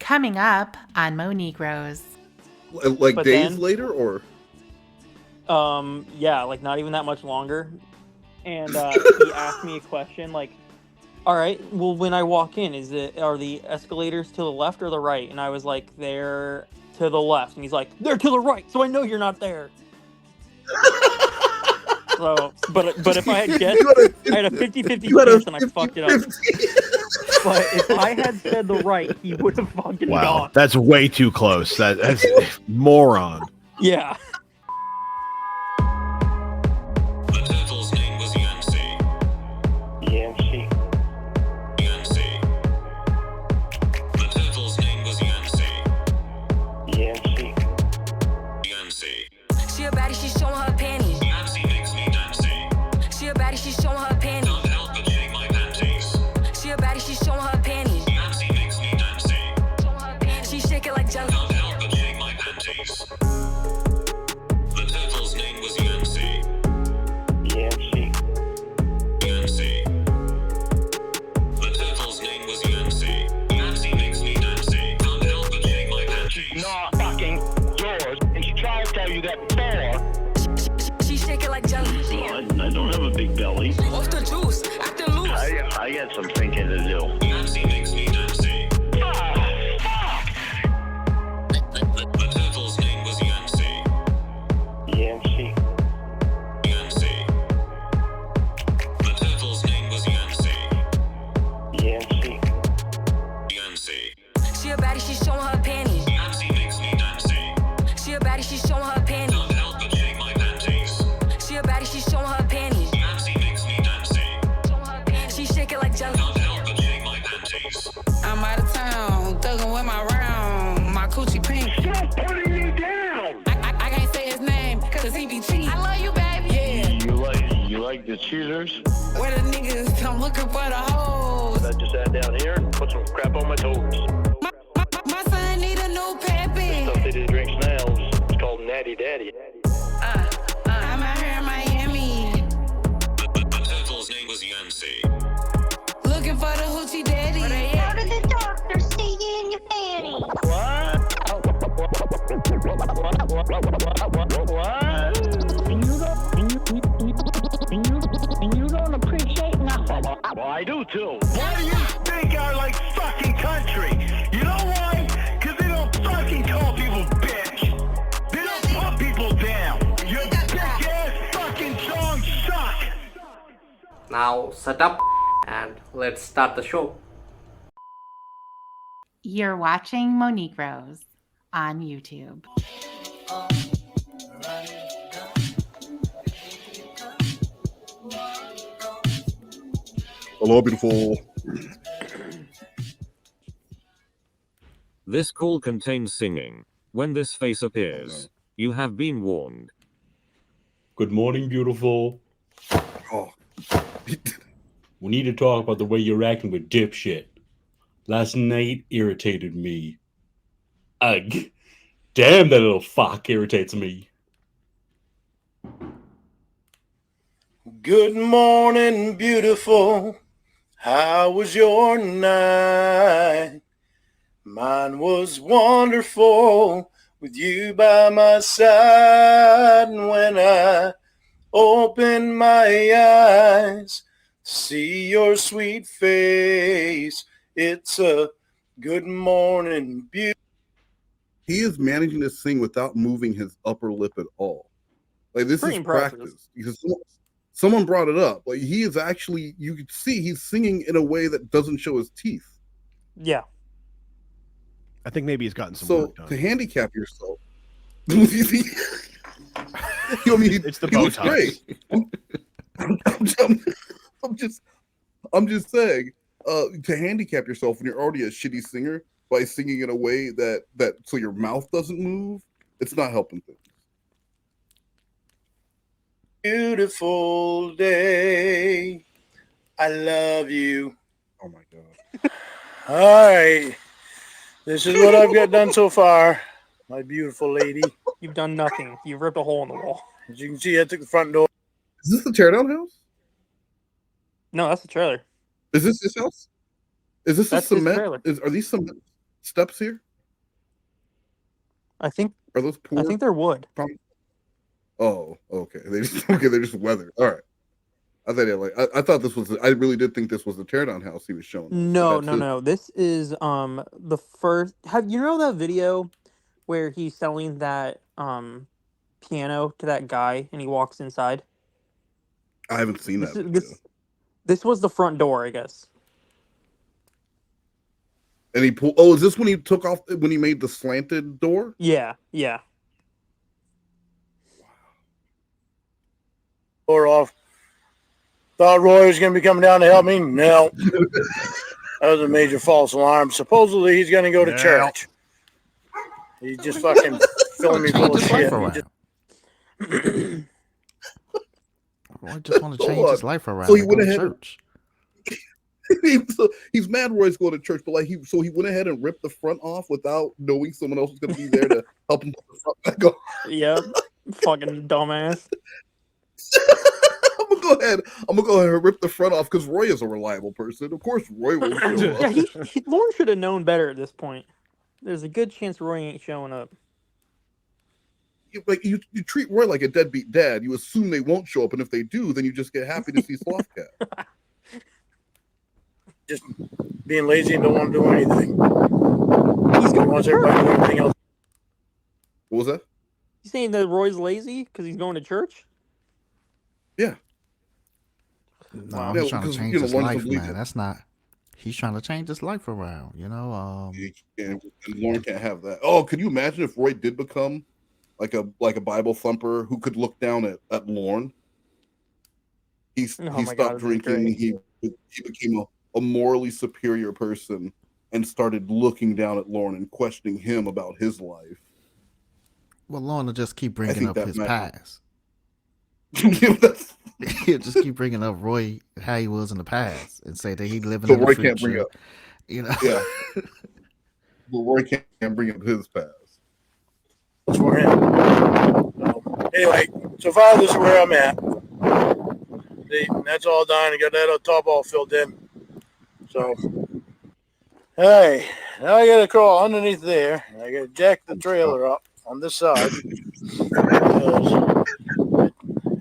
Coming up on Mo Negroes. Like but days later, or? Yeah, like not even that much longer. And he asked me a question like, all right, well, when I walk in, are the escalators to the left or the right? And I was like, they're to the left. And he's like, they're to the right, so I know you're not there. So, but if I had guessed, I had a 50-50 chance and I fucked it up. But if I had said the right, he would have fucking gone. That's way too close. That's moron. Yeah. The turtle's name was Yancey. Yancey. Yancey. The turtle's name was Yancey. Yancey. Yancey. She a baddie, she's showing her panties. Yancey makes me dancey. She a baddie, she's showing her panties. Can't help but shake my panties. She a baddie, she's showing her panties. Yancey makes me dancey. She shake it like jelly. Can't help but shake my panties. The turtle's name was Yancey. Yancey. Yancey. The turtle's name was Yancey. Yancey makes me dancey. Can't help but shake my panties. Not fucking yours. And she tried to tell you that before. She shake it like jelly. I don't have a big belly. Off the juice, acting loose. I got some thinking to do. Yancey makes me dancey. The turtle's name was Yancey. Yancey. Yancey. The turtle's name was Yancey. Yancey. Yancey. She a baddie, she's showing her panties. Yancey makes me dancey. She a baddie, she's showing her panties. Can't help but shake my panties. She a baddie, she's showing her panties. Yancey makes me dancey. She shake it like jelly. Can't help but shake my panties. I'm out of town, thugging with my round, my coochie pink. Stop putting me down! I can't say his name, cause he be cheating. I love you, baby. Yeah. You like the cheaters? Where the niggas, I'm looking for the hoes. I just sat down here and put some crap on my toes. My son need a new pappy. Stuff they just drink now. It's called Natty Daddy. I'm out here in Miami, The turtle's name was Yancey. looking for the hoochie daddy. How did the doctor see you in your panties? What? You don't appreciate nothing. Well, I do too. Why do you think I like fucking country? You know why? Because they don't fucking call people bitch. They don't put people down. Your bitch ass fucking songs suck. Now set up and let's start the show. You're watching Mo Negroes on YouTube. Hello, beautiful. This call contains singing. When this face appears, you have been warned. Good morning, beautiful. Oh. We need to talk about the way you're acting with dipshit. Last night irritated me. Ugh. Damn, that little fuck irritates me. Good morning, beautiful. How was your night? Mine was wonderful with you by my side. And when I opened my eyes, see your sweet face, it's a good morning, beautiful. He is managing to sing without moving his upper lip at all. Like, this is practice. Because someone brought it up. Like, he is actually, you can see he's singing in a way that doesn't show his teeth. Yeah. I think maybe he's gotten some work done. To handicap yourself. You know, I mean, it's the Botox. I'm just saying, to handicap yourself when you're already a shitty singer by singing in a way that so your mouth doesn't move, it's not helping things. Beautiful day. I love you. Oh my God. All right. This is what I've got done so far, my beautiful lady. You've done nothing. You've ripped a hole in the wall. As you can see, I took the front door. Is this the teardown house? No, that's the trailer. Is this his house? Is this That's a cement? his trailer. Are these steps here? I think. Are those poor? I think they're wood. Oh, okay. They're just weathered. All right. I thought I thought this was. I really did think this was the teardown house he was showing. No. This is the first. Have you know that video where he's selling that piano to that guy and he walks inside? I haven't seen that video. This was the front door, I guess. And he pulled. Oh, is this when he took off when he made the slanted door? Yeah. Door off. Thought Roy was going to be coming down to help me. No, that was a major false alarm. Supposedly he's going to go to church. He's just fucking filling me full of shit. I just want to change his life around. So he went ahead. Church. He's mad Roy's going to church, but like he went ahead and ripped the front off without knowing someone else was going to be there to help him put the front back on. Yep, fucking dumbass. I'm gonna go ahead and rip the front off because Roy is a reliable person. Of course, Roy will show up. Yeah, Lorne should have known better at this point. There's a good chance Roy ain't showing up. You treat Roy like a deadbeat dad. You assume they won't show up, and if they do, then you just get happy to see Sloth Cat. Just being lazy and don't want to do anything. He's going to church. Everything else. What was that? You saying that Roy's lazy because he's going to church? Yeah. No, he's trying to change his life, man. That's not. He's trying to change his life around. And Lorne can't have that. Oh, could you imagine if Roy did become like a Bible thumper who could look down at Lorne? He stopped drinking. He became a morally superior person and started looking down at Lorne and questioning him about his life. Well, Lorne will just keep bringing up his past. He'll just keep bringing up Roy, how he was in the past, and say that he living in the future. Can't bring up, Yeah. But Roy can't bring up his past. That's for him. Anyway, so far this is where I'm at. That's all done. I got that top all filled in. So, hey, now I got to crawl underneath there. I got to jack the trailer up on this side because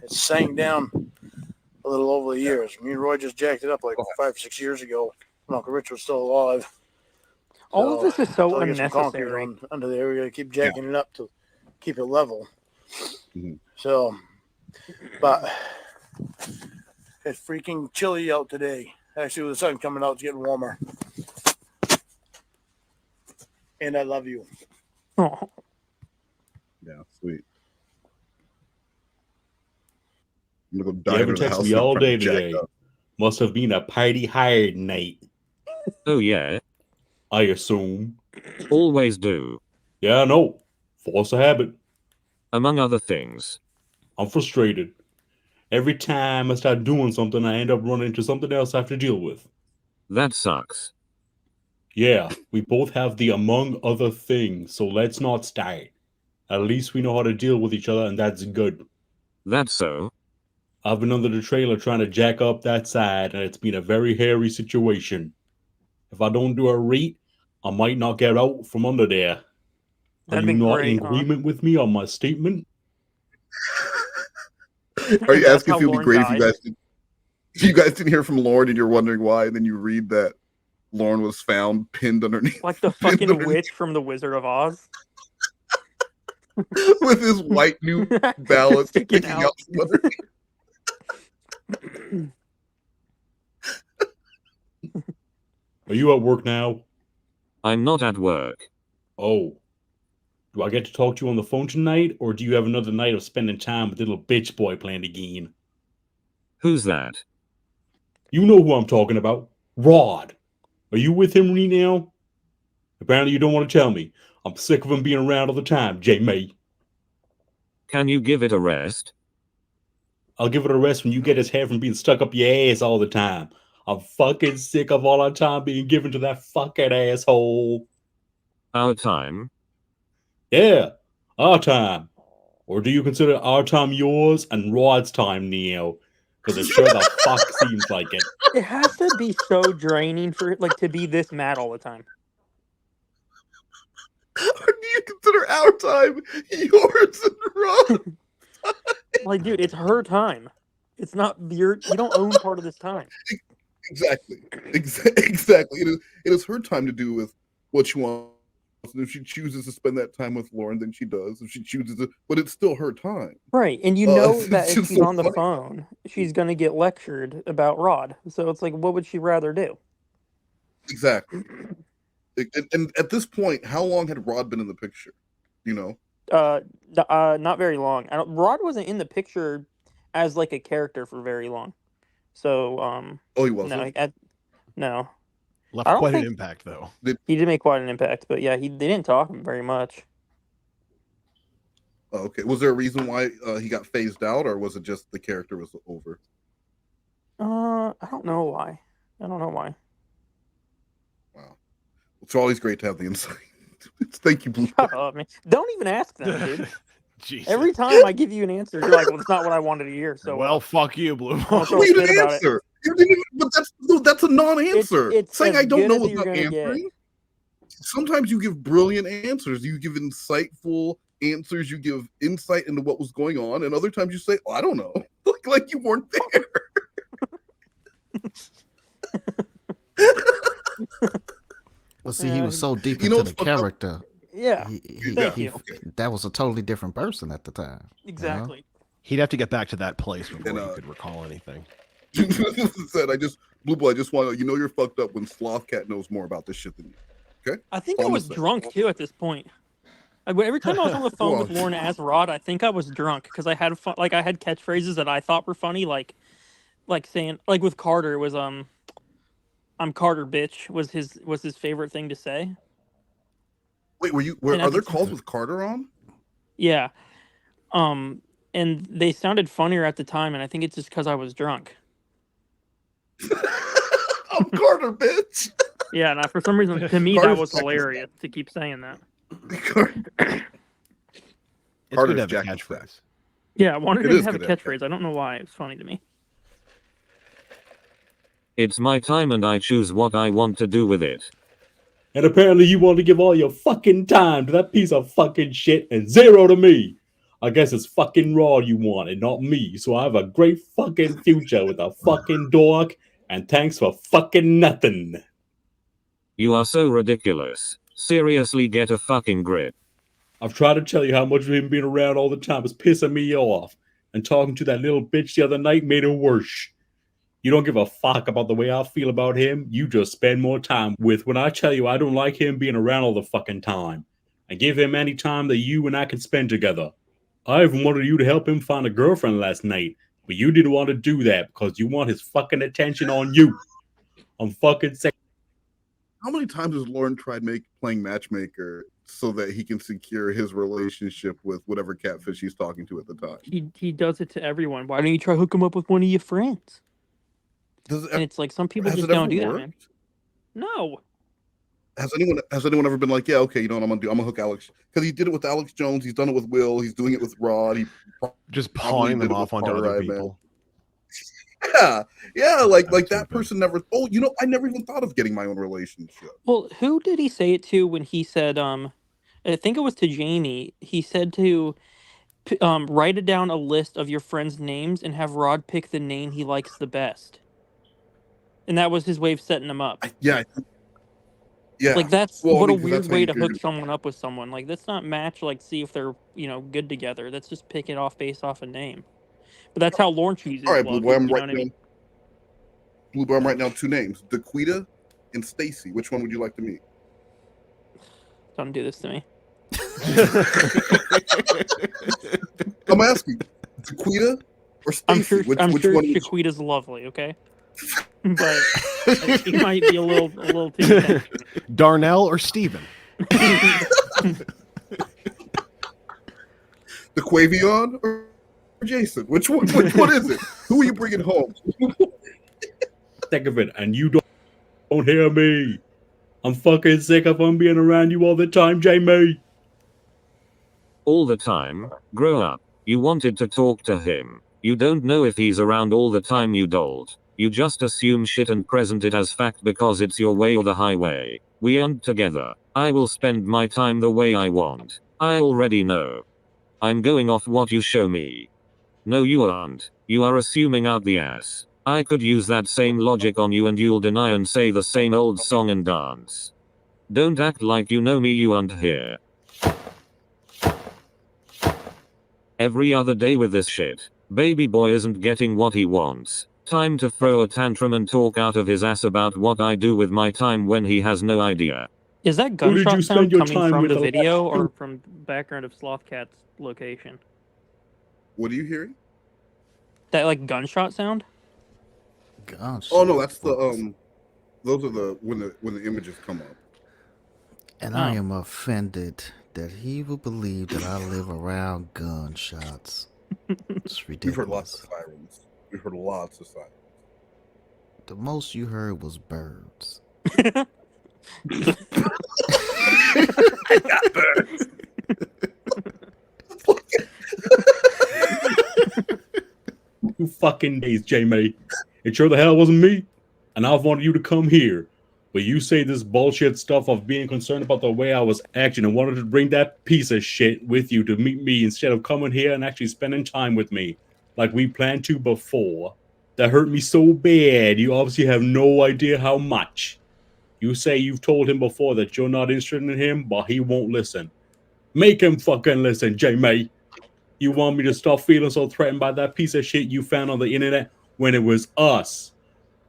it sank down a little over the years. Me and Roy just jacked it up like 5 or 6 years ago when Uncle Rich was still alive. All of this is so unnecessary. Under there, we got to keep jacking it up to keep it level. Mm-hmm. So, but it's freaking chilly out today. Actually, with the sun coming out, it's getting warmer. And I love you. Oh. Yeah, sweet. I'm gonna go You haven't texted me all day today. Must have been a party hard night. Oh yeah. I assume. Always do. Yeah, I know. Force a habit. Among other things. I'm frustrated. Every time I start doing something, I end up running into something else I have to deal with. That sucks. Yeah, we both have the among other things, so let's not start. At least we know how to deal with each other, and that's good. That's so. I've been under the trailer trying to jack up that side, and it's been a very hairy situation. If I don't do a rate, I might not get out from under there. Are you not in agreement with me on my statement? Are you asking if it would be great if you guys didn't hear from Lorne and you're wondering why, and then you read that Lorne was found pinned underneath, like the fucking witch from the Wizard of Oz, with his white New Balance sticking out. Are you at work now? I'm not at work. Oh. Do I get to talk to you on the phone tonight, or do you have another night of spending time with little bitch boy playing the game? Who's that? You know who I'm talking about. Rod. Are you with him right now? Apparently you don't want to tell me. I'm sick of him being around all the time, J-May. Can you give it a rest? I'll give it a rest when you get his hair from being stuck up your ass all the time. I'm fucking sick of all our time being given to that fucking asshole. Our time? Yeah, our time. Or do you consider our time yours and Rod's time, Neo? Because it sure the fuck seems like it. It has to be so draining for to be this mad all the time. time. Yours and Rod's. Like, dude, it's her time. It's not you don't own part of this time. Exactly. Exactly. It is her time to do with what she wants. And if she chooses to spend that time with Lorne, then she does. If she chooses to, but it's still her time. Right, and you know that if just she's so on the funny. phone, she's gonna get lectured about Rod. So it's like, what would she rather do? Exactly. And at this point, how long had Rod been in the picture? You know? Not very long. Rod wasn't in the picture as like a character for very long. So Oh, he wasn't. No. Left I don't quite an think impact though. he did make quite an impact, but yeah, they didn't talk very much. Oh, okay. Was there a reason why he got phased out, or was it just the character was over? I don't know why. Wow. It's always great to have the insight. Thank you, Blue. Shut up, man. Don't even ask them, dude. Jesus. Every time I give you an answer, you're like, well, it's not what I wanted to hear. So well, fuck you, Blue. Don't throw a Wait, fit an about answer. But that's a non-answer. It's Saying as I don't good know as is you're not gonna answering. get. Sometimes you give brilliant answers. You give insightful answers. You give insight into what was going on, and other times you say, "Oh, I don't know," like you weren't there. Well, see, he was so deep into the character. Yeah. Thank you. That was a totally different person at the time. Exactly. He'd have to get back to that place before he could recall anything. Said, Blue Boy, I just want to, you're fucked up when Sloth Cat knows more about this shit than you. Okay. I think I was drunk too at this point. Every time I was on the phone with Lorne as Rod, I think I was drunk because I had I had catchphrases that I thought were funny, like saying, like with Carter, it was "I'm Carter, bitch" was his favorite thing to say. Wait, are there calls with Carter on? Yeah, and they sounded funnier at the time, and I think it's just because I was drunk. I'm Carter, bitch. Yeah, and for some reason, to me, that was hilarious to keep saying that. It's good to have a catchphrase. Yeah, I wanted to have a catchphrase. I don't know why. It's funny to me. It's my time and I choose what I want to do with it. And apparently you want to give all your fucking time to that piece of fucking shit and 0 to me. I guess it's fucking Raw you want and not me. So I have a great fucking future with a fucking dog. And thanks for fucking nothing. You are so ridiculous. Seriously, get a fucking grip. I've tried to tell you how much of him being around all the time is pissing me off. And talking to that little bitch the other night made it worse. You don't give a fuck about the way I feel about him. You just spend more time with when I tell you I don't like him being around all the fucking time. I give him any time that you and I can spend together. I even wanted you to help him find a girlfriend last night. But you didn't want to do that because you want his fucking attention on you. I'm fucking sick. How many times has Lorne tried playing matchmaker so that he can secure his relationship with whatever catfish he's talking to at the time? He does it to everyone. Why don't you try hook him up with one of your friends? And it's like some people just don't do that, man. No. Has anyone ever been like, yeah, okay, you know what I'm gonna hook Alex, because he did it with Alex Jones, he's done it with Will, he's doing it with Rod, he just pawning them off onto other people. Yeah, like that person never. Oh, I never even thought of getting my own relationship. Well, who did he say it to when he said? I think it was to Jamie. He said to write it down a list of your friends' names and have Rod pick the name he likes the best. And that was his way of setting them up. Yeah. Like what a weird way to hook someone up with someone. Like that's not match. Like see if they're good together. That's just pick it off based off a name. But that's how Lorne chooses. All right, Blue Boy, I'm writing down 2 names: Daquita and Stacy. Which one would you like to meet? Don't do this to me. I'm asking, Daquita or Stacy? I'm sure Daquita's lovely. Okay. But he might be a little too intense. Darnell or Steven? The Quavion or Jason? Which one is it? Who are you bringing home? Think of it, and you don't hear me. I'm fucking sick of him being around you all the time, Jamie. All the time? Grow up. You wanted to talk to him. You don't know if he's around all the time, you dolt. You just assume shit and present it as fact because it's your way or the highway. We aren't together. I will spend my time the way I want. I already know. I'm going off what you show me. No, you aren't. You are assuming out the ass. I could use that same logic on you and you'll deny and say the same old song and dance. Don't act like you know me, you aren't here. Every other day with this shit. Baby boy isn't getting what he wants. Time to throw a tantrum and talk out of his ass about what I do with my time when he has no idea. Is that Who did you gunshot spend sound your coming time from with the the video last- or from background of Sloth Cat's location? What are you hearing? That like gunshot sound? Gunshot. Oh no, that's the those are the when the images come up. And I am offended that he will believe that I live around gunshots. It's ridiculous. We've heard lots of sirens. We've heard lots of sirens. The most you heard was birds. I got birds. Who fucking days, J-May? It sure the hell wasn't me. And I've wanted you to come here. But you say this bullshit stuff of being concerned about the way I was acting and wanted to bring that piece of shit with you to meet me instead of coming here and actually spending time with me like we planned to before. That hurt me so bad, you obviously have no idea how much. You say you've told him before that you're not interested in him, but he won't listen. Make him fucking listen, J-May. You want me to stop feeling so threatened by that piece of shit you found on the internet when it was us?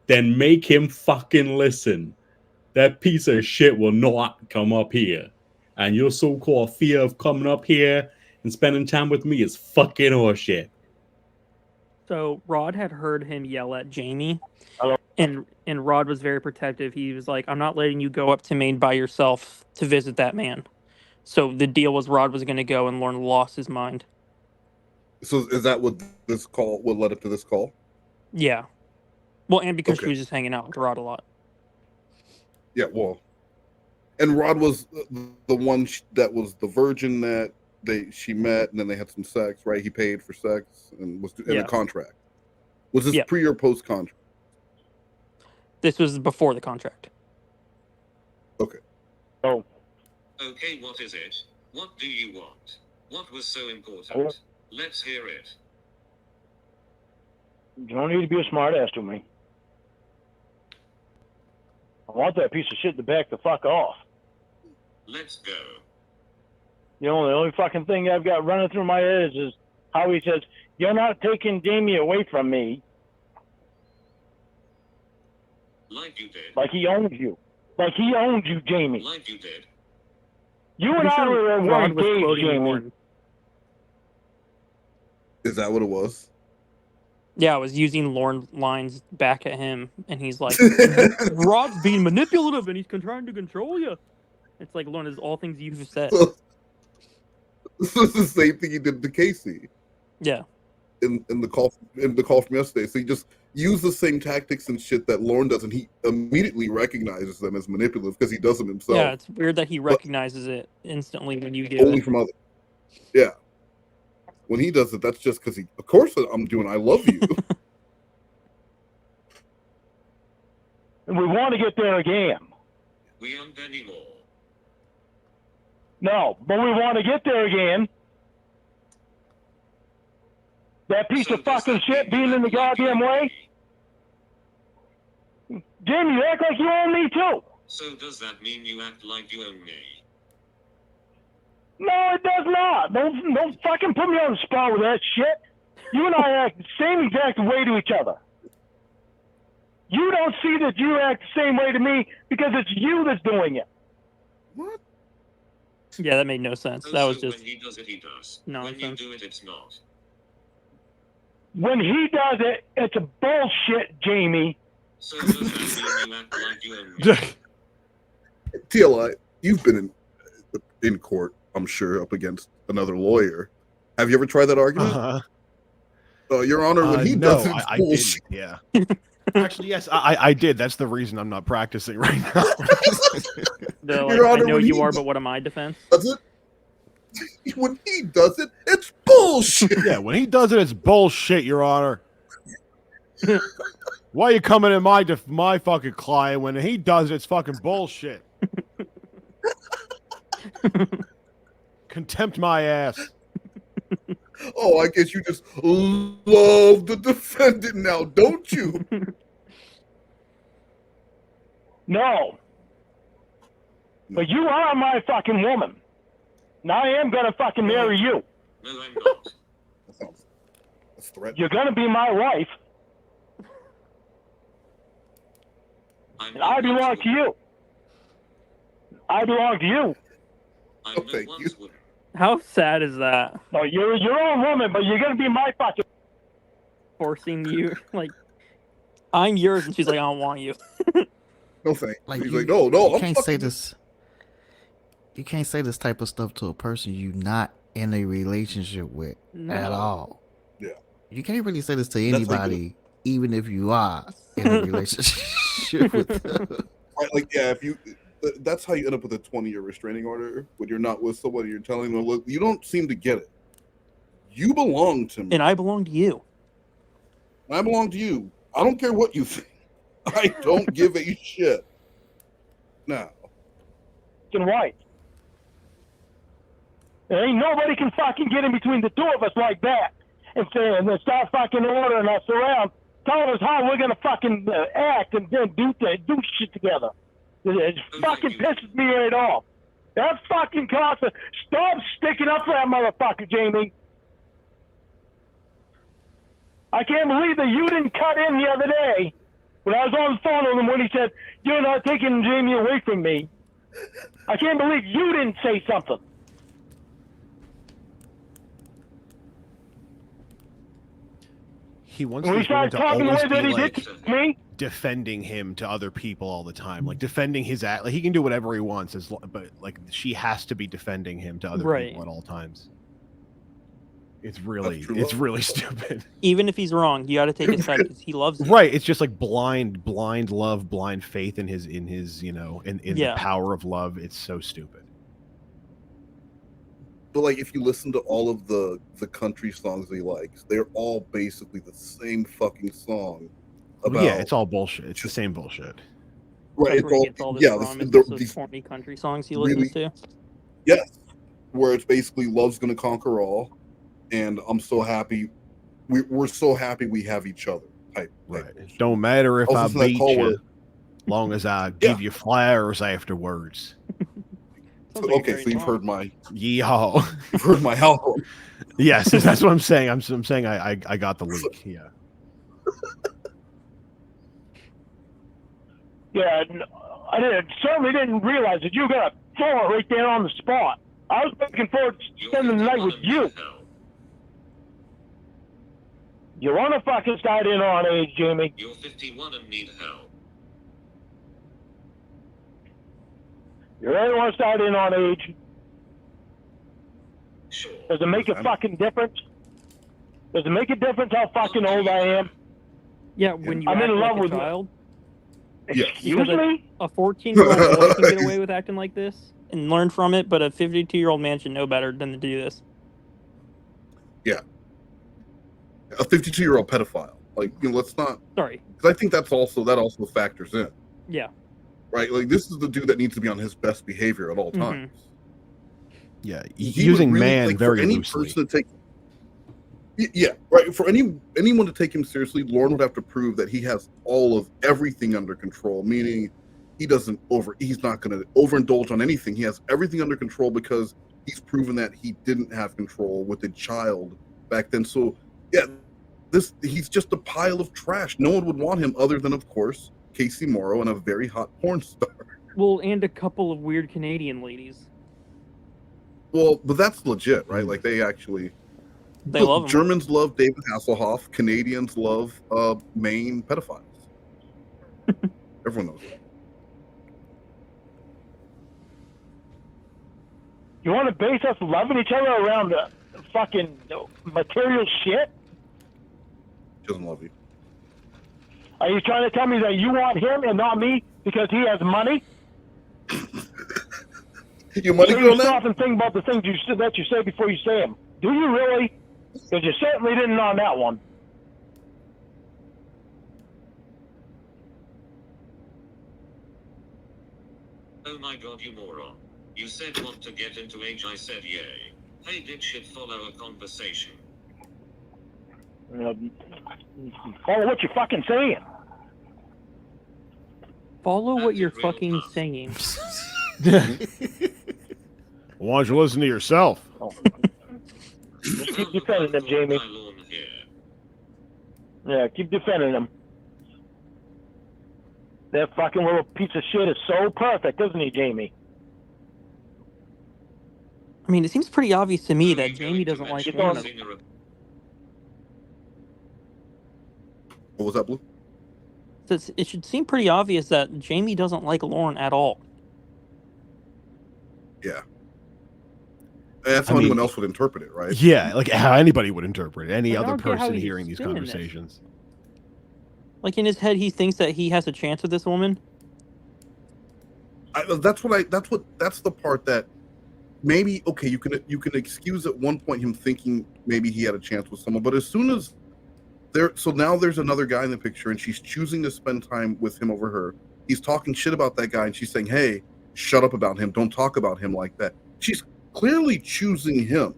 Then make him fucking listen. That piece of shit will not come up here. And your so-called fear of coming up here and spending time with me is fucking horseshit. So Rod had heard him yell at Jamie, and Rod was very protective. He was like, "I'm not letting you go up to Maine by yourself to visit that man." So the deal was Rod was going to go, and Lorne lost his mind. So is that what this call? What led up to this call? Yeah. Well, and because she was just hanging out with Rod a lot. Yeah, well, and Rod was the one that was the virgin that she met, and then they had some sex, right? He paid for sex and was in the contract. Was this pre or post contract? This was before the contract. Okay. Oh. Okay, what is it? What do you want? What was so important? Let's hear it. You don't need to be a smart ass to me. I want that piece of shit to back the fuck off. Let's go. You know, the only fucking thing I've got running through my head is how he says, "You're not taking Jamie away from me." Like you did. Like he owns you. Like he owns you, Jamie. Like you did. You and I were engaged, Jamie. Is that what it was? Yeah, I was using Lorne lines back at him, and he's like, "Rod's being manipulative, and he's trying to control you." It's like, Lorne, is all things you've said. This is the same thing he did to Casey. Yeah. In the call from yesterday. So he just used the same tactics and shit that Lorne does, and he immediately recognizes them as manipulative because he does them himself. Yeah, it's weird that he recognizes it instantly when you do only it. from others. Yeah. When he does it, that's just because of course I'm doing I love you. And we want to get there again. We aren't anymore. No, but we want to get there again. That piece of fucking shit being in the goddamn way. Jamie, you act like you own me too. So does that mean you act like you own me? No, it does not. Don't fucking put me on the spot with that shit. You and I act the same exact way to each other. You don't see that you act the same way to me because it's you that's doing it. What? Yeah, that made no sense. That was just when he does it, he does. nonsense. When you do it, it's not. When he does it, it's a bullshit, Jamie. So does that mean you act like you own me? TLI, you've been in court, I'm sure, up against another lawyer. Have you ever tried that argument? Your Honor, when he does it, it's I bullshit. didn't, yeah. Actually, yes, I did. That's the reason I'm not practicing right now. They're like, Your Honor, I know when you he are, but what am I defense? Does it? When he does it, it's bullshit. Yeah, when he does it, it's bullshit, Your Honor. Why are you coming in my fucking client when he does it, it's fucking bullshit? Contempt my ass. Oh, I guess you just love the defendant now, don't you? No. But you are my fucking woman. Now I am gonna fucking marry you. No, I'm not. That's threat. You're gonna be my wife. And I belong to you. I belong to you. Oh, thank you. How sad is that? No, you're your own woman, but you're gonna be my fucking. Forcing you, like, I'm yours, and she's like, I don't want you. No thanks. Like He's you, like, no, you I'm can't say fucking this. You can't say this type of stuff to a person you're not in a relationship with at all. Yeah. You can't really say this to That's like anybody, even if you are in a relationship with them. Right, like, yeah, if you, that's how you end up with a 20-year restraining order when you're not with somebody. You're telling them, look, you don't seem to get it. You belong to me. And I belong to you. I belong to you. I don't care what you think. I don't give a shit. No. Fucking wife. There ain't nobody can fucking get in between the two of us like that and say and then start fucking ordering us around, telling us how we're gonna fucking act and then do shit together. It fucking pisses me right off. That fucking constant. Stop sticking up for that motherfucker, Jamie. I can't believe that you didn't cut in the other day when I was on the phone with him when he said, "You're not taking Jamie away from me." I can't believe you didn't say something. He wants When he these women started to talking the always way be that he like did to me, defending him to other people all the time, like defending his act. Like he can do whatever he wants, but like she has to be defending him to other people at all times. It's really stupid. Even if he's wrong, you got to take his side because he loves you. Right? It's just like blind love, blind faith in his you know in the power of love. It's so stupid. But like, if you listen to all of the country songs he likes, they're all basically the same fucking song. Well, yeah, it's all bullshit. It's the same bullshit. Right? That's where he gets all this from, is those corny country songs he listens to. Yes, where it's basically love's gonna conquer all, and I'm so happy. We're so happy we have each other. Type. Right. Don't matter if I beat you, long as I give you flowers afterwards. Okay, so you've heard my yeehaw. You've heard my album. Yes, that's what I'm saying. I'm saying I got the leak. Yeah. yeah, I certainly didn't realize that you were gonna throw it right there on the spot. I was looking forward to spending the night with you. You want to fucking start in on age, Jamie? You're 51 and need help. You really want to start in on age? Sure. Does it make a fucking difference? Does it make a difference how fucking old I am? Yeah, when you I'm act in love like with a child. Excuse me? A 14-year-old boy can get away with acting like this and learn from it, but a 52-year-old man should know better than to do this. Yeah. A 52-year-old pedophile. Like, you know, let's not. Sorry. Because I think that also factors in. Yeah. Right? Like, this is the dude that needs to be on his best behavior at all times. Yeah, He using would really, man like, very for any loosely. person to take. Yeah, right. For anyone to take him seriously, Lorne would have to prove that he has all of everything under control. Meaning, he's not going to overindulge on anything. He has everything under control because he's proven that he didn't have control with a child back then. So, yeah, he's just a pile of trash. No one would want him other than, of course, Casey Morrow and a very hot porn star. Well, and a couple of weird Canadian ladies. Well, but that's legit, right? Like, they actually. They love him. Germans love David Hasselhoff. Canadians love Maine pedophiles. Everyone knows that. You want to base us loving each other around the fucking material shit? He doesn't love you. Are you trying to tell me that you want him and not me because he has money? You money girl now? Stop and think about the things that you say before you say them. Do you really? Because you certainly didn't on that one. Oh my god, you moron. You said want to get into age, I said yay. Hey dipshit, follow a conversation. Follow what you're fucking saying. Follow what you're fucking saying. Why don't you listen to yourself? Oh. Just keep defending them, Jamie. Yeah, keep defending them. That fucking little piece of shit is so perfect, isn't he, Jamie? I mean, it seems pretty obvious to me that Jamie doesn't like Lorne. What was that, Blue? It should seem pretty obvious that Jamie doesn't like Lorne at all. Yeah. That's how anyone else would interpret it, right? Yeah, like how anybody would interpret it. Any other person hearing these spinning conversations. Like in his head, he thinks that he has a chance with this woman. That's the part that maybe, okay, you can excuse at one point him thinking maybe he had a chance with someone, but as soon as so now there's another guy in the picture and she's choosing to spend time with him over her. He's talking shit about that guy and she's saying, hey, shut up about him. Don't talk about him like that. She's clearly choosing him.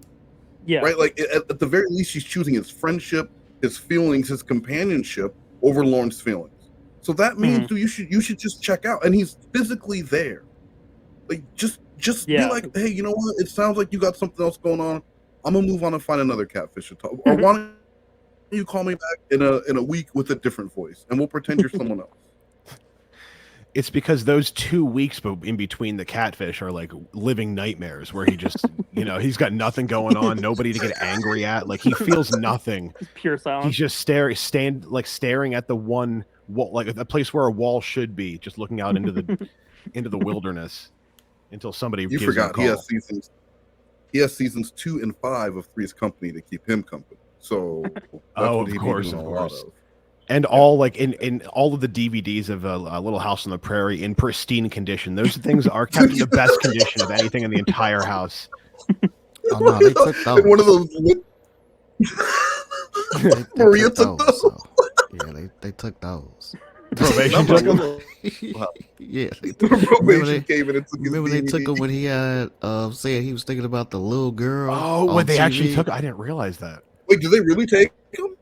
Yeah. Right? Like at the very least, she's choosing his friendship, his feelings, his companionship over Lorne's feelings. So that means, dude, you should just check out. And he's physically there. Like just be like, hey, you know what? It sounds like you got something else going on. I'm gonna move on and find another catfish to talk. Or why don't you call me back in a week with a different voice and we'll pretend you're someone else. It's because those 2 weeks in between the catfish are like living nightmares where he just, he's got nothing going on, nobody to get angry at. Like he feels nothing. Pure silence. He's just staring at the one wall, like a place where a wall should be, just looking out into the wilderness until somebody gives him a call. He has seasons 2 and 5 of Three's Company to keep him company. So of course. And all like in all of the DVDs of a Little House on the Prairie in pristine condition. Those things are kept in the best condition of anything in the entire house. Oh no, they took those. One of those. Maria took those. Yeah, they took those. Probation took them. Yeah, probation came in and took his remember they DVD. took him when he had said he was thinking about the little girl. Oh, when they TV. actually took. I didn't realize that. Wait, did they really take him?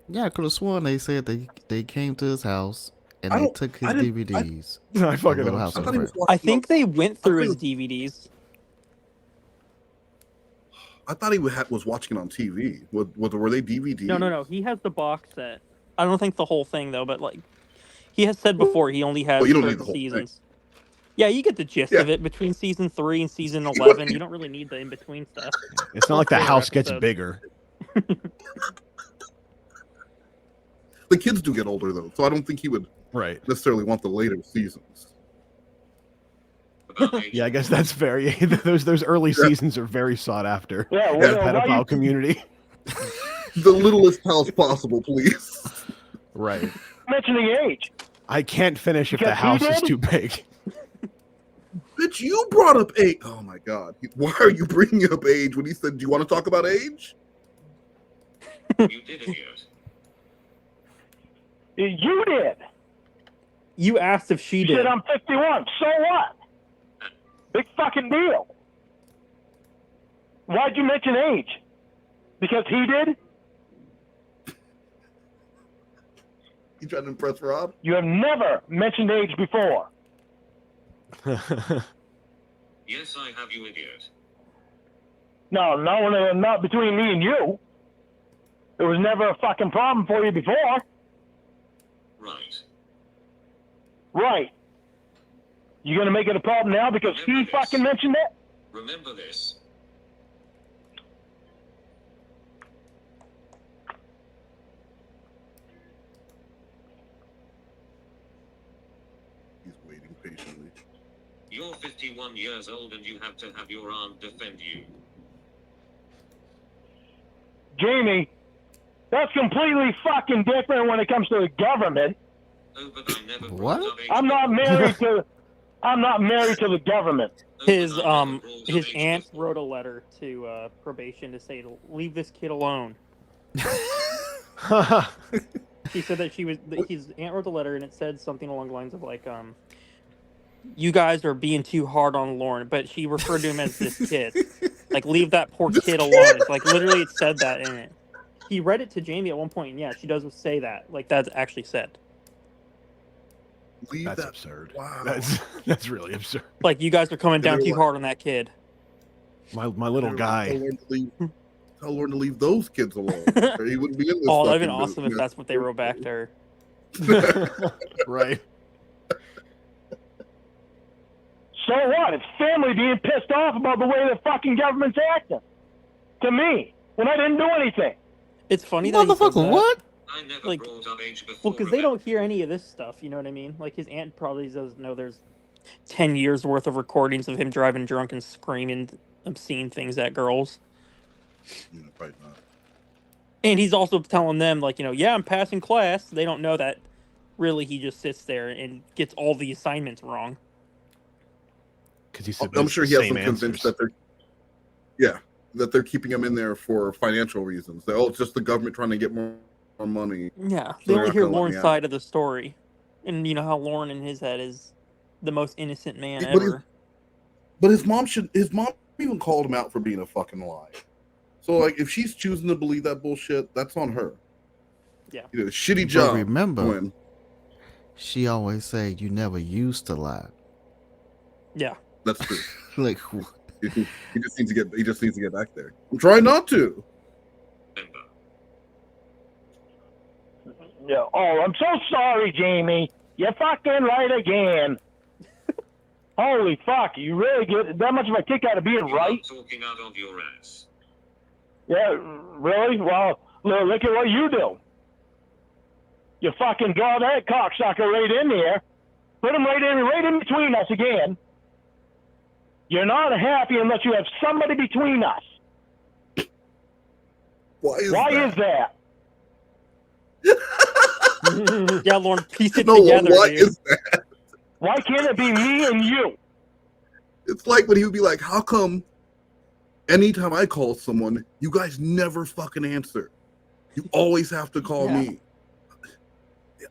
Yeah, I could have sworn they said they came to his house and they took his DVDs. I fucking Little House on the Prairie. I think they went through his DVDs. I thought he was watching it on TV. Were they DVDs? No. He has the box set. I don't think the whole thing though, but like he has said before, he only has you don't need certain the whole seasons. thing. Yeah, you get the gist of it between season 3 and season 11. You don't really need the in between stuff. It's not like the house gets bigger. The kids do get older though, so I don't think he would necessarily want the later seasons. Yeah, I guess that's very. Those early seasons are very sought after. Yeah, in the pedophile community. The littlest house possible, please. Right. Mentioning age. I can't finish if the house is too big. Bitch, you brought up age. Oh my god. Why are you bringing up age when he said, do you want to talk about age? You did it, yes. You did. You asked if she You did. said I'm 51. So what? Big fucking deal. Why'd you mention age? Because he did? You trying to impress Rob? You have never mentioned age before. Yes, I have, you idiot. No, not between me and you. It was never a fucking problem for you before. Right. Right. You gonna make it a problem now because he fucking mentioned it? Remember this. He's waiting patiently. You're 51 years old and you have to have your aunt defend you. Jamie, that's completely fucking different when it comes to the government. Oh, but I never What? I'm not married to the government. His aunt wrote a letter to probation to say to leave this kid alone. She said that his aunt wrote the letter and it said something along the lines of like you guys are being too hard on Lorne, but she referred to him as this kid. Like, leave that poor kid alone. It's like, literally, it said that in it. He read it to Jamie at one point, and yeah, she does say that. Like, that's actually said. Leave that's that. Absurd. Wow. That's really absurd. Like, you guys are coming down too hard on that kid. My little guy. Tell Lorne to leave those kids alone. He wouldn't be in this. Oh, that'd been awesome if that's what they wrote back to her. Right. So what? It's family being pissed off about the way the fucking government's acting. To me, when I didn't do anything. It's funny that he says that. What? I never Like, brought up age before. well, because they don't hear any of this stuff, you know what I mean? Like, his aunt probably doesn't know there's 10 years worth of recordings of him driving drunk and screaming obscene things at girls. Probably not. And he's also telling them, like, yeah, I'm passing class. They don't know that really he just sits there and gets all the assignments wrong. Because I'm sure he has them convinced that they're keeping him in there for financial reasons. It's just the government trying to get more money. Yeah, So they they're only not hear gonna let me Lorne's out. side of the story. And you know how Lorne in his head is the most innocent man But ever. his mom even called him out for being a fucking lie. So, like, if she's choosing to believe that bullshit, that's on her. Yeah. Shitty But job. remember, she always say you never used to lie. Yeah. That's true. Like, he just needs to get back there. I'm trying not to. Yeah. Oh, I'm so sorry, Jamie. You're fucking right again. Holy fuck, you really get that much of a kick out of being right? Talking out of your ass. Yeah, really? Well, look at what you do. You fucking draw that cocksucker right in there. Put him right in between us again. You're not happy unless you have somebody between us. Why is that? Yeah, Lorne, piece it No, together, what dude. is that? Why can't it be me and you? It's like when he would be like, how come anytime I call someone, you guys never fucking answer? You always have to call me.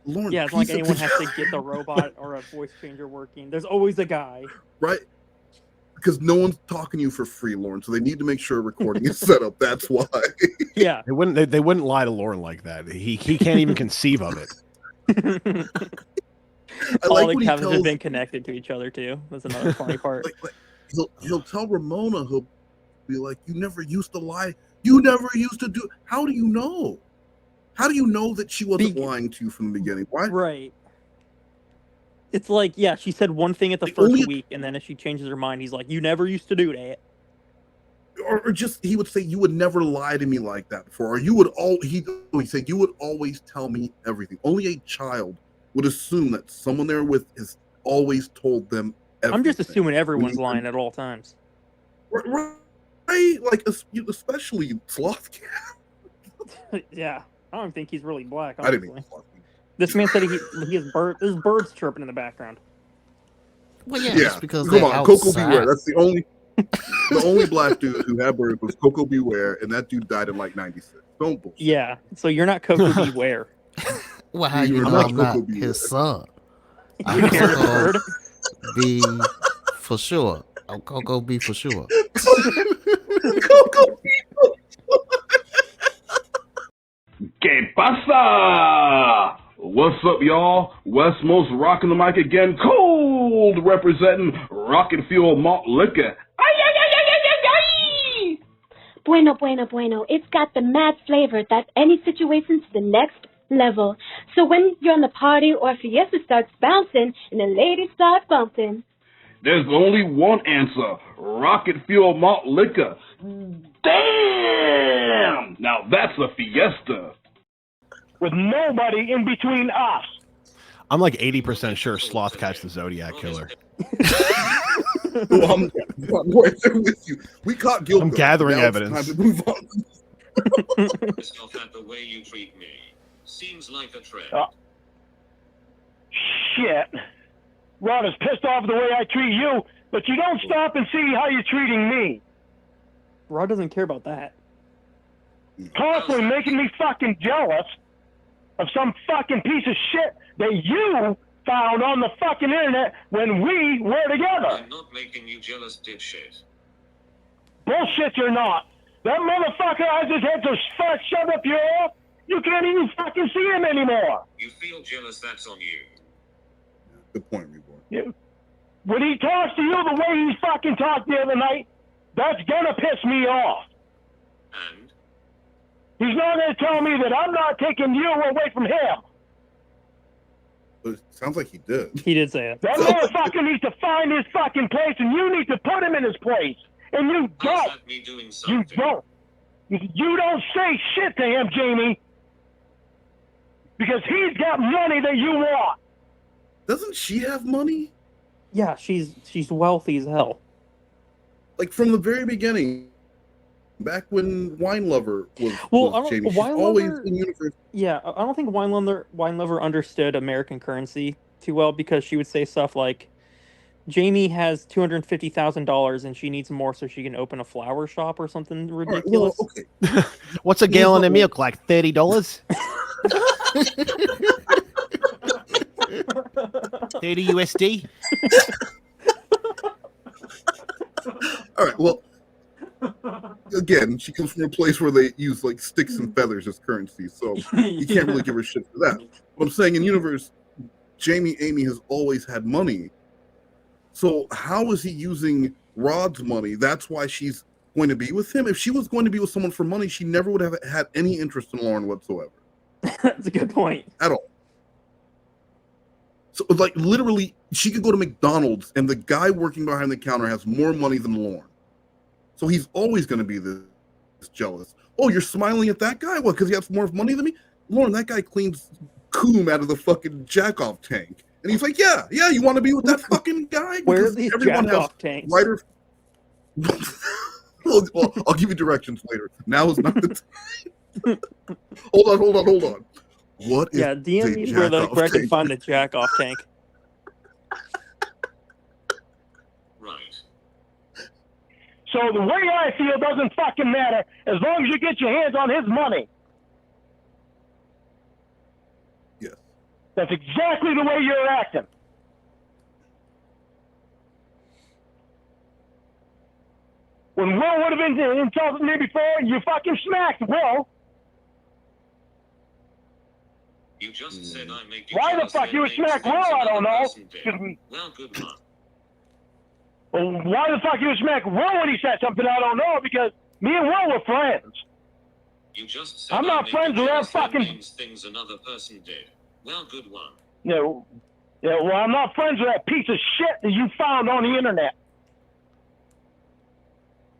Lorne, Yeah, it's like piece it anyone has to together. get the robot or a voice changer working. There's always a guy. Right? Because no one's talking to you for free, Lorne, so they need to make sure a recording is set up. That's why. Yeah. They wouldn't lie to Lorne like that. He can't even conceive of it. I All like the when he cabins have tells, been connected to each other too. That's another funny part. he'll tell Ramona, he'll be like, you never used to lie. You never used to do. How do you know? How do you know that she wasn't lying to you from the beginning? Why? Right. It's like, yeah, she said one thing at the first week, and then if she changes her mind, he's like, you never used to do that. Or just he would say, you would never lie to me like that before, or you would he said you would always tell me everything. Only a child would assume that someone they're with has always told them everything. I'm just assuming everyone's lying at all times. Right? Like, especially Sloth. Yeah, I don't think he's really black. I didn't Honestly. mean Sloth. This man said he has there's birds chirping in the background. well, yeah, Yeah, it's because come they're on, Coco outside. Beware. That's the only black dude who had birds was Coco Beware, and that dude died in like '96. Don't bullshit. Yeah, so you're not Coco Beware. Well, how you You're know not I'm not Coco Beware. his son? You I'm hear the Coco bird? B for sure. I'm Coco B for sure. Coco. ¿Qué pasa? What's up, y'all? Westmost rocking the mic again, cold representing Rocket Fuel Malt Liquor. Bueno, bueno, bueno. It's got the mad flavor that any situation to the next level. So when you're on the party or a fiesta starts bouncing and the ladies start bumping. There's only one answer, Rocket Fuel Malt Liquor. Damn! Now that's a fiesta. With nobody in between us. I'm like 80% sure Sloth catch the Zodiac killer. Well, I'm right there with you. We caught Gilbert. I'm gathering Now it's evidence. time to move on. Yourself at the way you treat me. Seems like a trend. Shit. Rod is pissed off the way I treat you, but you don't stop and see how you're treating me. Rod doesn't care about that. Constantly making me fucking jealous of some fucking piece of shit that you found on the fucking internet when we were together. I'm not making you jealous, dipshit. Bullshit, you're not. That motherfucker has his head so far shoved up your ass, you can't even fucking see him anymore. You feel jealous, that's on you. Good point, B-boy. Yeah. When he talks to you the way he fucking talked the other night, that's gonna piss me off. And? He's not gonna tell me that I'm not taking you away from him. But it sounds like he did. He did say it. That motherfucker needs to find his fucking place, and you need to put him in his place. And you don't. That me doing something? You don't. You don't say shit to him, Jamie. Because he's got money that you want. Doesn't she have money? Yeah, she's wealthy as hell. Like from the very beginning, back when Wine Lover was, well, was Jamie, she's always in universe. Yeah, I don't think Wine Lover understood American currency too well, because she would say stuff like, Jamie has $250,000 and she needs more so she can open a flower shop or something ridiculous. Right, well, okay. What's a gallon of milk, like $30? 30 USD. All right. Well, again, she comes from a place where they use like sticks and feathers as currency, so you can't really give her shit for that. But I'm saying in universe, Jamie Amy has always had money. So how is he using Rod's money? That's why she's going to be with him. If she was going to be with someone for money, she never would have had any interest in Lorne whatsoever. That's a good point. At all. So, like, literally, she could go to McDonald's, and the guy working behind the counter has more money than Lorne. So he's always going to be this jealous. Oh, you're smiling at that guy? What, because he has more money than me? Lorne, that guy cleans coom out of the fucking jack-off tank. And he's like, yeah, you want to be with that fucking guy? Where are these jack-off tanks? Lighter... well, I'll give you directions later. Now is not the time. Hold on. What is DM me where I can find a jack-off tank. Right. So the way I feel doesn't fucking matter as long as you get your hands on his money. Yes. That's exactly the way you're acting. When Will would have been insulting me before, you fucking smacked Will. You just said I make you Why the fuck you would smack Will, I don't know. Well, good one. Well, why the fuck you would smack Will when he said something, I don't know, because me and Will were friends. You just said I'm not friends with that fucking... things another person did. Well, good one. No. Yeah, well, I'm not friends with that piece of shit that you found on the internet.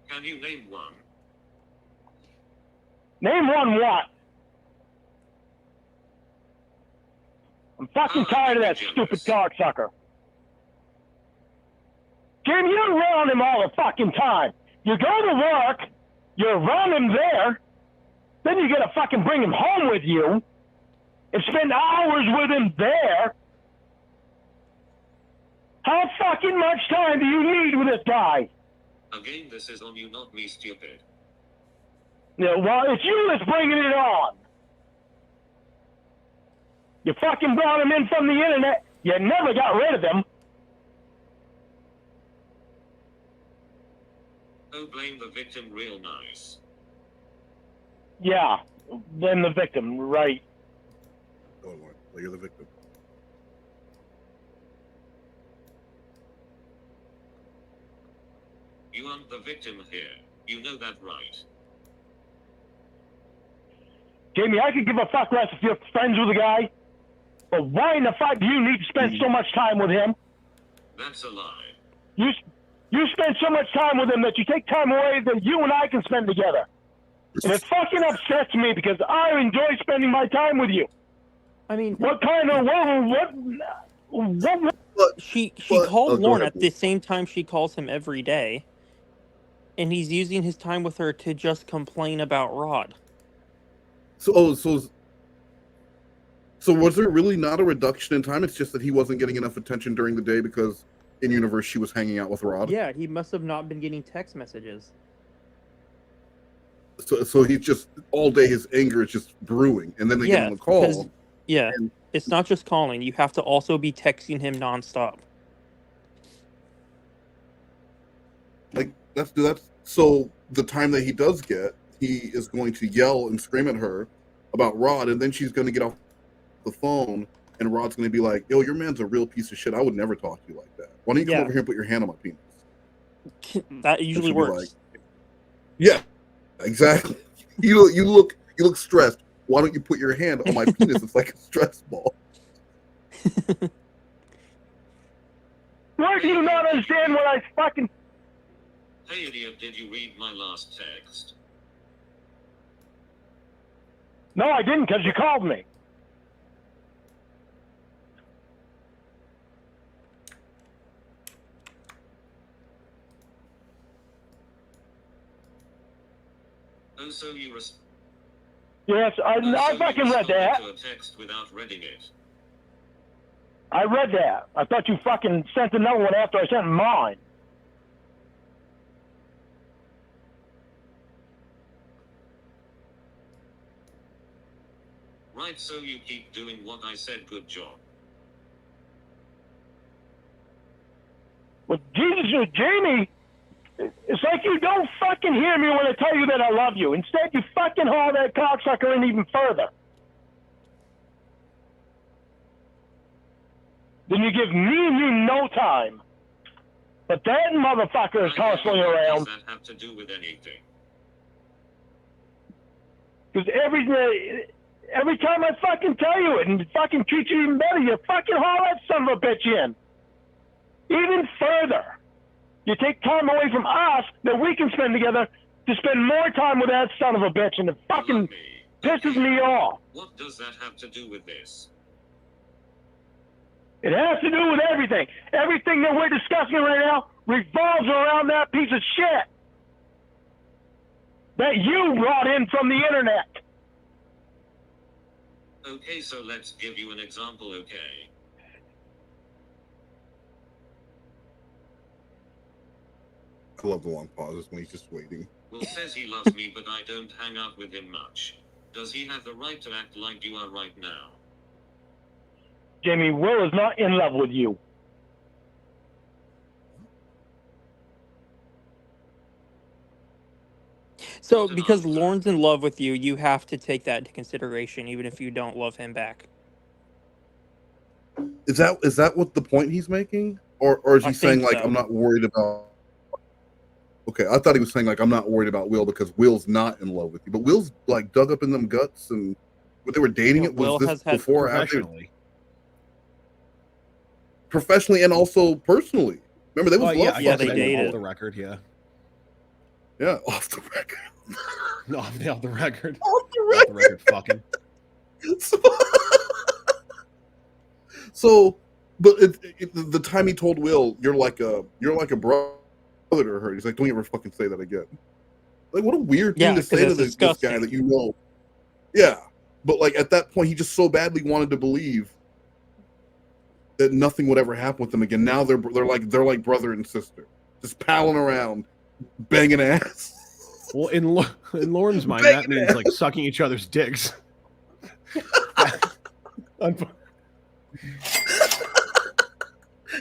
Can you name one? Name one what? I'm fucking tired of that stupid cocksucker. Jim, you're around him all the fucking time. You go to work, you're around him there, then you gotta fucking bring him home with you and spend hours with him there. How fucking much time do you need with this guy? Again, this is on you, not me, stupid. Yeah, well, it's you that's bringing it on. You fucking brought him in from the internet. You never got rid of him. Oh, blame the victim real nice. Yeah, blame the victim, right. Oh, Lord. Well, you're the victim. You aren't the victim here. You know that, right? Jamie, I could give a fuck less if you're friends with the guy. But why in the fuck do you need to spend so much time with him? That's a lie. You spend so much time with him that you take time away that you and I can spend together. And it fucking upsets me because I enjoy spending my time with you. I mean, what kind of she called Lorne at the same time she calls him every day, and he's using his time with her to just complain about Rod. So was there really not a reduction in time? It's just that he wasn't getting enough attention during the day because in universe she was hanging out with Rod. Yeah, he must have not been getting text messages. So he's just all day his anger is just brewing, and then they get him a call. Yeah, It's not just calling. You have to also be texting him nonstop. Like that's so the time that he does get, he is going to yell and scream at her about Rod, and then she's going to get off the phone, and Rod's going to be like, "Yo, your man's a real piece of shit. I would never talk to you like that. Why don't you come over here and put your hand on my penis?" That usually works. Like, yeah, exactly. You look stressed. Why don't you put your hand on my penis? It's like a stress ball. Why do you not understand what I fucking... Hey idiot, did you read my last text? No, I didn't, because you called me. Oh, so you Yes, I fucking read that. to a text without reading it. I read that. I thought you fucking sent another one after I sent mine. Right, so you keep doing what I said. Good job. Well, Jesus, Jamie, it's like you don't fucking hear me when I tell you that I love you. Instead, you fucking haul that cocksucker in even further. Then you give me and you no time. But that motherfucker is constantly around. What does that have to do with anything? Because every time I fucking tell you it and fucking treat you even better, you fucking haul that son of a bitch in. Even further. You take time away from us that we can spend together to spend more time with that son of a bitch, and it fucking pisses me off. What does that have to do with this? It has to do with everything. Everything that we're discussing right now revolves around that piece of shit that you brought in from the internet. Okay, so let's give you an example, okay? I love the long pauses when he's just waiting. Will says he loves me, but I don't hang out with him much. Does he have the right to act like you are right now? Jamie, Will is not in love with you. So, because Lorne's in love with you, you have to take that into consideration, even if you don't love him back. Is that what the point he's making? Or is he saying, like, so. I'm not worried about... Okay, I thought he was saying, like, I'm not worried about Will because Will's not in love with you. But Will's, like, dug up in them guts, and when they were dating, Yeah, it was Will this has had before or after? Professionally and also personally. Remember, they was love yeah, fucking they at one off the point. record, yeah. Yeah, off the record. No, off the record. Off the Off the record fucking. So, but the time he told Will, you're like a brother to her. He's like, don't ever fucking say that again. Like, what a weird thing to say to this guy that you know. Yeah, but like at that point, he just so badly wanted to believe that nothing would ever happen with them again. Now they're like brother and sister, just palling around, banging ass. Well, in Lorne's mind, that means like sucking each other's dicks.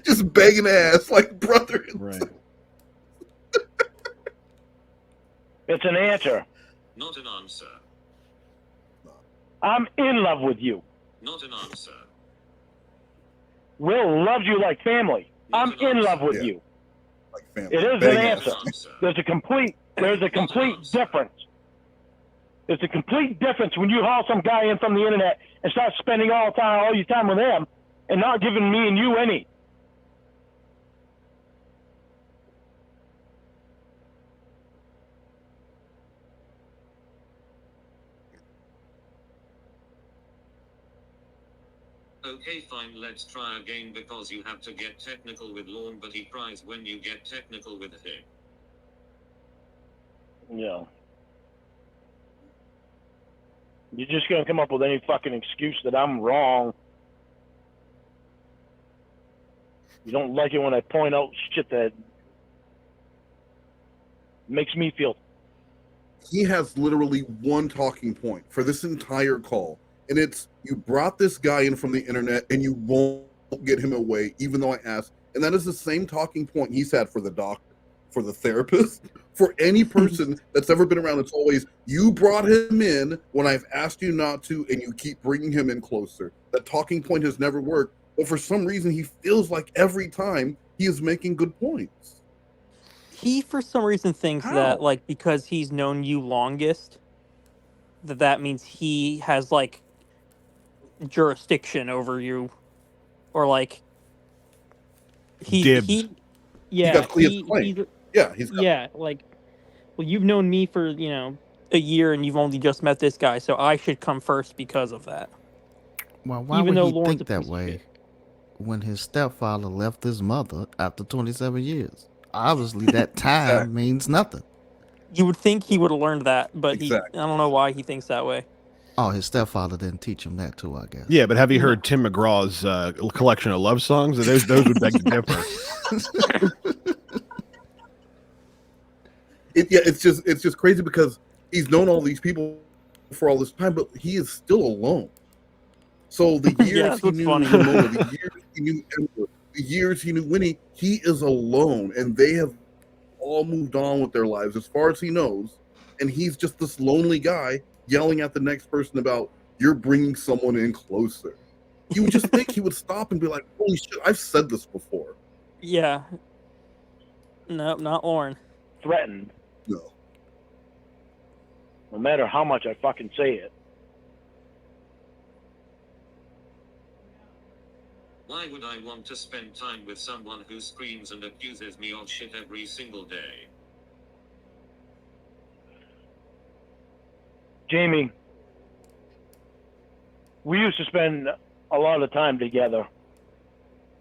Just banging ass like brother. Right. It's an answer. Not an answer. I'm in love with you. Not an answer. Will loves you like family. I'm in love with you. Like family. It is an answer. There's a complete difference. There's a complete difference when you haul some guy in from the internet and start spending all your time with him and not giving me and you any. Okay, fine, let's try again because you have to get technical with Lorne, but he cries when you get technical with him. Yeah. You're just gonna come up with any fucking excuse that I'm wrong. You don't like it when I point out shit that makes me feel. He has literally one talking point for this entire call. And it's, you brought this guy in from the internet and you won't get him away, even though I asked. And that is the same talking point he's had for the doctor, for the therapist, for any person that's ever been around. It's always, you brought him in when I've asked you not to, and you keep bringing him in closer. That talking point has never worked. But for some reason, he feels like every time he is making good points. He, for some reason, thinks that, like, because he's known you longest, that means he has, like, jurisdiction over you. Or, like, Dibs. Yeah, he's like, well, you've known me for, a year and you've only just met this guy, so I should come first because of that. Well, why Even would though he Lorne's think a that piece of way shit. when his stepfather left his mother after 27 years? Obviously, that time means nothing. You would think he would have learned that, but I don't know why he thinks that way. Oh, his stepfather didn't teach him that too, I guess. Yeah, but have you heard Tim McGraw's collection of love songs? Those would beg to differ. It's just crazy because he's known all these people for all this time, but he is still alone. So the years he knew Ramona, the years he knew Ember, the years he knew Winnie, he is alone, and they have all moved on with their lives as far as he knows, and he's just this lonely guy yelling at the next person about, you're bringing someone in closer. You would just think he would stop and be like, holy shit, I've said this before. Yeah. No, not Lorne. Threatened. No. No matter how much I fucking say it. Why would I want to spend time with someone who screams and accuses me of shit every single day? Jamie, we used to spend a lot of time together.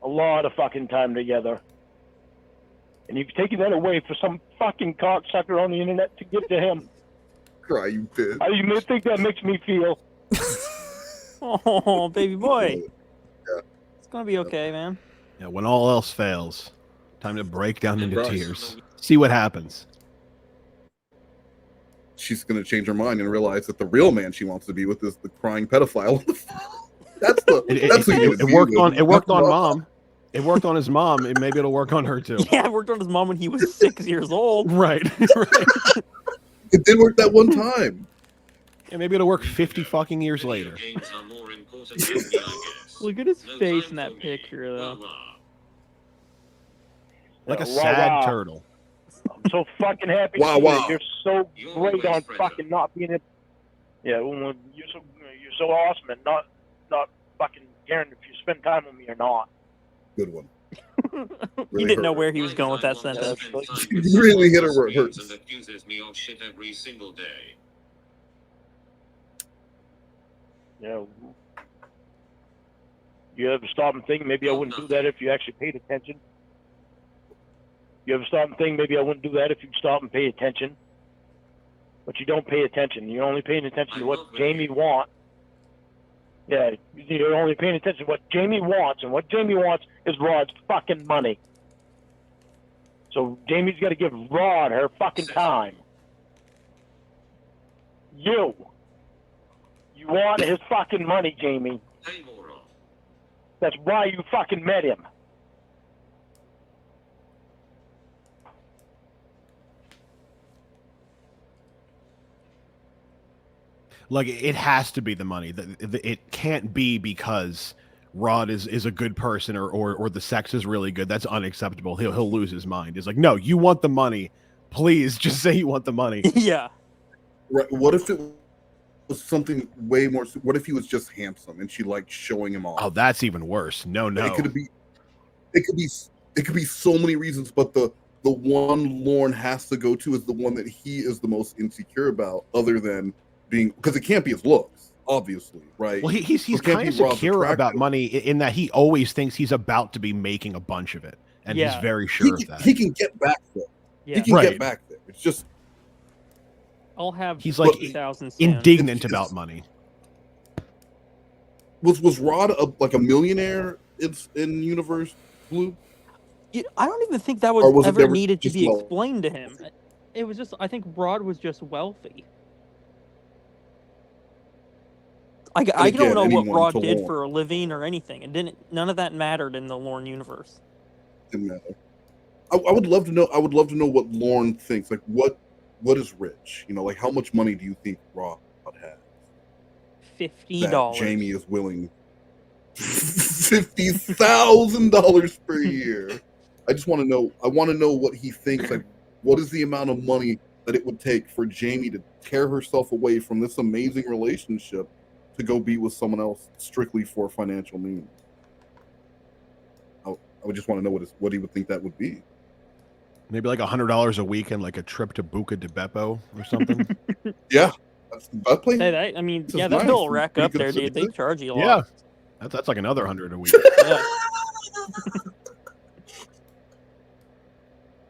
A lot of fucking time together. And you've taken that away for some fucking cocksucker on the internet to give to him. Cry, you bitch. How do you think that makes me feel? Oh, baby boy. It's gonna be okay, man. Yeah, when all else fails, time to break down into tears. See what happens. She's going to change her mind and realize that the real man she wants to be with is the crying pedophile. That's the. It worked on. It worked on mom. It worked on his mom, and maybe it'll work on her too. Yeah, it worked on his mom when he was 6 years old. Right. It did work that one time. Yeah, maybe it'll work 50 fucking years later. Look at his face in that picture, though. Like a sad turtle. I'm so fucking happy. You're so great on fucking not being. Yeah, well, you're so awesome and not fucking caring if you spend time with me or not. Good one. He didn't know where he was going with that sentence. Really hit her where it hurts. And accuses me of shit every single day. Yeah. You ever stop and think maybe I wouldn't do that if you actually paid attention? You ever stop and think maybe I wouldn't do that if you'd stop and pay attention? But you don't pay attention. You're only paying attention to what Jamie wants. Yeah, you're only paying attention to what Jamie wants, and what Jamie wants is Rod's fucking money. So Jamie's got to give Rod her fucking time. You want his fucking money, Jamie. That's why you fucking met him. Like, it has to be the money. It can't be because Rod is a good person or the sex is really good. That's unacceptable. He'll lose his mind. It's like, no, you want the money. Please just say you want the money. Yeah. Right. What if it was something way more? What if he was just handsome and she liked showing him off? Oh, that's even worse. No. It could be so many reasons, but the one Lorne has to go to is the one that he is the most insecure about, other than being, because it can't be his looks, obviously, right? Well, he's kind of secure about money in that he always thinks he's about to be making a bunch of it, and he's very sure of that. He can get back there. Yeah. He can get back there. It's just I'll have. He's like 50,000 indignant about money. Was Rod like a millionaire in Universe Blue? I don't even think that was ever needed to be explained to him. It was just, I think Rod was just wealthy. I don't know what Raw to did Lorne. for a living or anything. It didn't. None of that mattered in the Lorne universe. Didn't matter. I would love to know. I would love to know what Lorne thinks. Like, what is rich? You know, like how much money do you think Rod has? $50. That Jamie is willing. $50,000 per year. I just want to know. I want to know what he thinks. Like, what is the amount of money that it would take for Jamie to tear herself away from this amazing relationship to go be with someone else strictly for financial means? I would just want to know what he would think that would be. Maybe like $100 a week and like a trip to Buca di Beppo or something. Yeah, that place. Hey, I mean, yeah, that nice. bill will rack Pretty up good there, dude. They city. charge you a Yeah, lot. that's like another $100 a week. Yeah.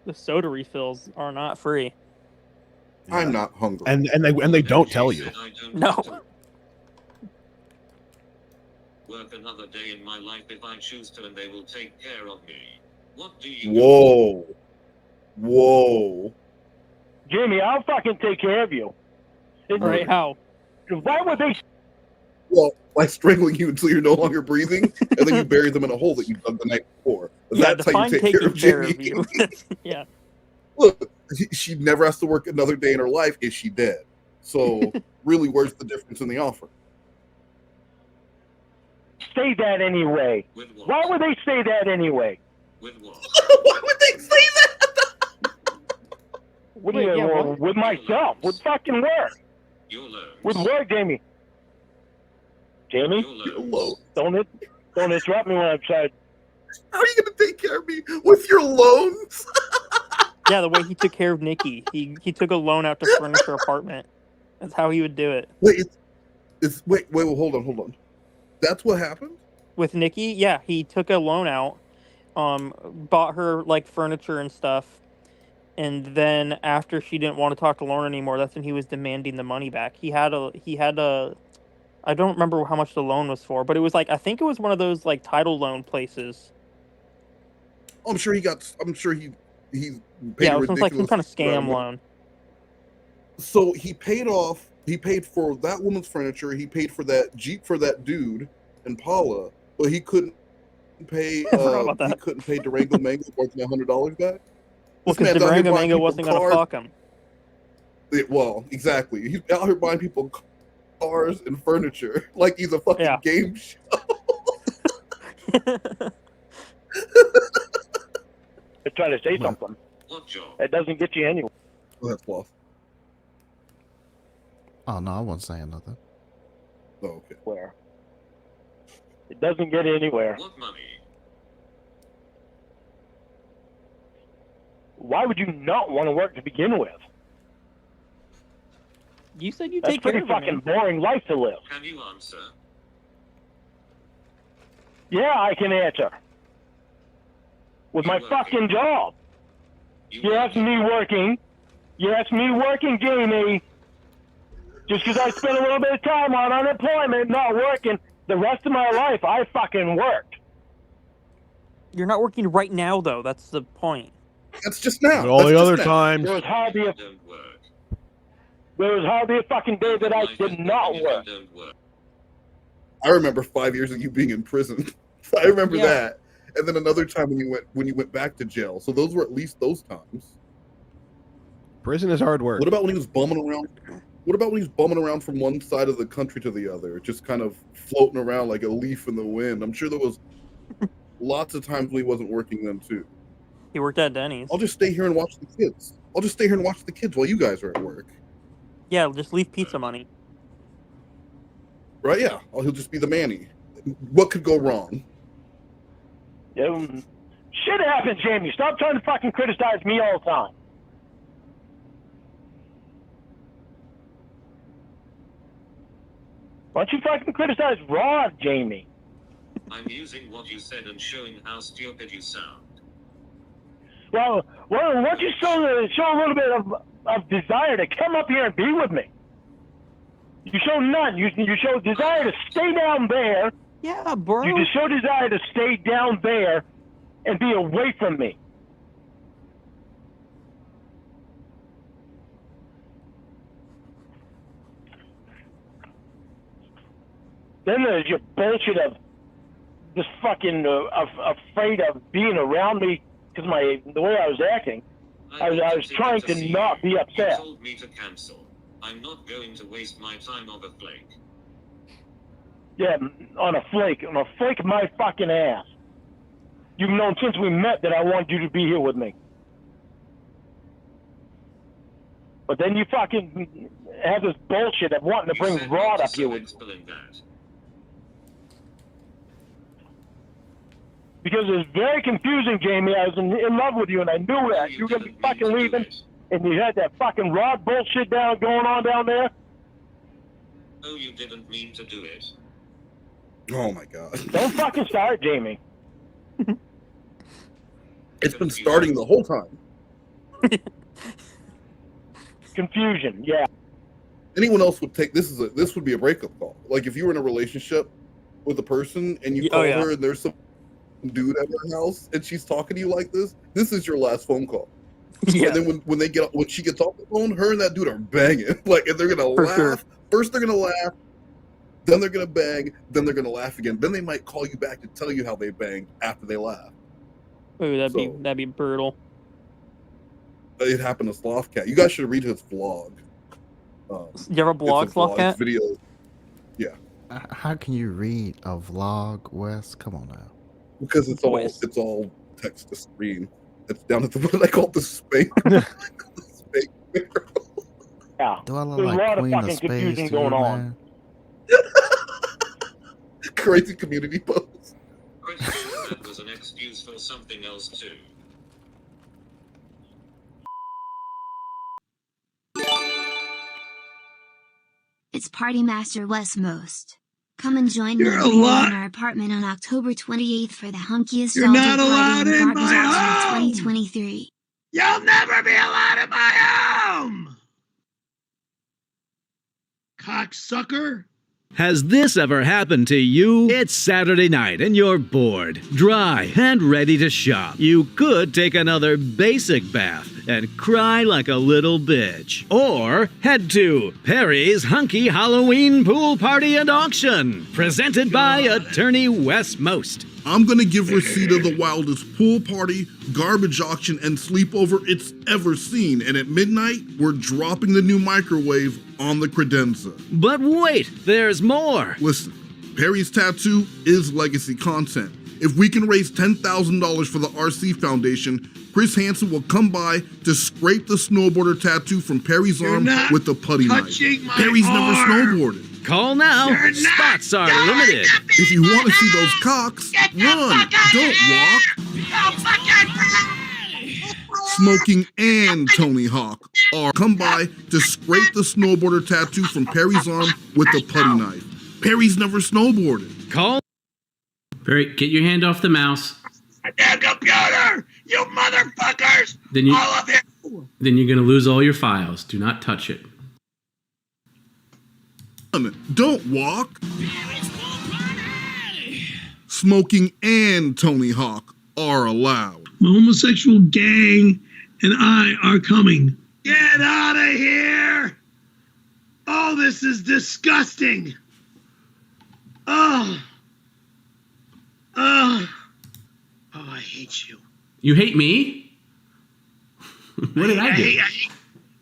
The soda refills are not free. Yeah. I'm not hungry. And they don't tell you. No. Work another day in my life if I choose to, and they will take care of me. What do you? Whoa. Jamie, I'll fucking take care of you. Right? How? Why would they? Well, by strangling you until you're no longer breathing, and then you bury them in a hole that you dug the night before. Yeah, That's how you define take care of Jamie. you. Yeah. Look, she never has to work another day in her life. Is she dead? So really, where's the difference in the offer? Say that anyway. Why would they say that anyway? With what? Why would they say that? With myself. With fucking work. Your loans. With work, Jamie. Jamie? Don't interrupt me when I'm trying. How are you going to take care of me with your loans? Yeah, the way he took care of Nikki. He took a loan out to furnish her apartment. That's how he would do it. Wait, hold on. That's what happened? With Nikki? Yeah, he took a loan out, bought her like furniture and stuff, and then after she didn't want to talk to Lorne anymore, that's when he was demanding the money back. He had a I don't remember how much the loan was for, but it was like, I think it was one of those like title loan places. I'm sure he paid yeah, it was like some kind of scam loan. So he paid for that woman's furniture, he paid for that Jeep for that dude, Impala, but he couldn't pay he couldn't pay Durango Mango more than $100 back? Well, because Durango Mango wasn't gonna fuck him. Well, exactly. He's out here buying people cars and furniture like he's a fucking game show. They're trying to say something. It doesn't get you anywhere. Go ahead, Sloth. Oh no, I wasn't saying nothing. Oh, okay. Where? It doesn't get anywhere. What money? Why would you not want to work to begin with? You said you That's take care pretty of him, fucking man. boring life to live. Can you answer? Yeah, I can answer. With my fucking job. You asked me working. You asked me working, Jamie. Just because I spent a little bit of time on unemployment, not working, the rest of my life, I fucking worked. You're not working right now, though. That's the point. That's just now. But all the other times. There was hardly a fucking day that I did not work. I remember 5 years of you being in prison. I remember that. And then another time when you went back to jail. So those were at least those times. Prison is hard work. What about when he was bumming around? What about when he was bumming around from one side of the country to the other, just kind of floating around like a leaf in the wind? I'm sure there was lots of times when he wasn't working then too. He worked at Denny's. I'll just stay here and watch the kids. I'll just stay here and watch the kids while you guys are at work. Yeah, just leave pizza money. Right? Yeah. He'll just be the Manny. What could go wrong? Shit happens, Jamie. Stop trying to fucking criticize me all the time. Why don't you fucking criticize Rod, Jamie? I'm using what you said and showing how stupid you sound. Well, why don't you show a little bit of desire to come up here and be with me? You show none. You show desire to stay down there. Yeah, bro. You just show desire to stay down there and be away from me. Then there's your bullshit of just fucking afraid of being around me because the way I was acting. I was trying to not be upset. You told me to cancel. I'm not going to waste my time on a flake. Yeah, on a flake of my fucking ass. You've known since we met that I wanted you to be here with me. But then you fucking have this bullshit of wanting to bring Rod up here with you. Because it was very confusing, Jamie. I was in love with you, and I knew that. You were going to be fucking leaving, and you had that fucking Rod bullshit going on down there. Oh, you didn't mean to do it. Oh, my God. Don't fucking start, Jamie. It's been starting the whole time. Confusion, yeah. Anyone else would take this would be a breakup call. Like if you were in a relationship with a person and you call her and there's some dude at her house and she's talking to you like this is your last phone call. Yeah. And then when she gets off the phone, her and that dude are banging. Like, and they're gonna laugh. Sure. First they're gonna laugh, then they're gonna bang, then they're gonna laugh again. Then they might call you back to tell you how they banged after they laugh. Ooh, that'd be brutal. It happened to Sloth Cat. You guys should read his vlog. You ever blog Sloth Cat? Video. Yeah. How can you read a vlog, Wes? Come on now. Because it's all text to screen. It's down at the what I call the spank. Yeah. Do I look There's like a lot Queen of of fucking Space confusion to you, going on. man? Crazy community post. That was an excuse for something else too. It's Party Master Westmost. Come and join me in our apartment on October 28th for the hunkiest all-day party in Garbage Auction of 2023. You'll never be allowed in my home! Cocksucker! Has this ever happened to you? It's Saturday night and you're bored, dry, and ready to shop. You could take another basic bath and cry like a little bitch. Or head to Perry's Hunky Halloween Pool Party and Auction, presented by Attorney Wes Most. I'm gonna give Reseda the wildest pool party, garbage auction, and sleepover it's ever seen. And at midnight, we're dropping the new microwave on the credenza. But wait, there's more. Listen, Perry's Tattoo is legacy content. If we can raise $10,000 for the RC Foundation, Chris Hansen will come by to scrape the snowboarder tattoo from Perry's arm with the putty knife. Perry's never snowboarded. Call now. Spots are limited. If you want to see those cocks, run, don't walk. Smoking and Tony Hawk are come by to scrape the snowboarder tattoo from Perry's arm with the putty knife. Perry's never snowboarded. Call. Perry, get your hand off the mouse. My damn computer! You motherfuckers! Then you, all of you! Then you're gonna lose all your files. Do not touch it. Don't walk. Smoking and Tony Hawk are allowed. My homosexual gang and I are coming. Get out of here! Oh, this is disgusting! Oh, I hate you. You hate me? What did I do?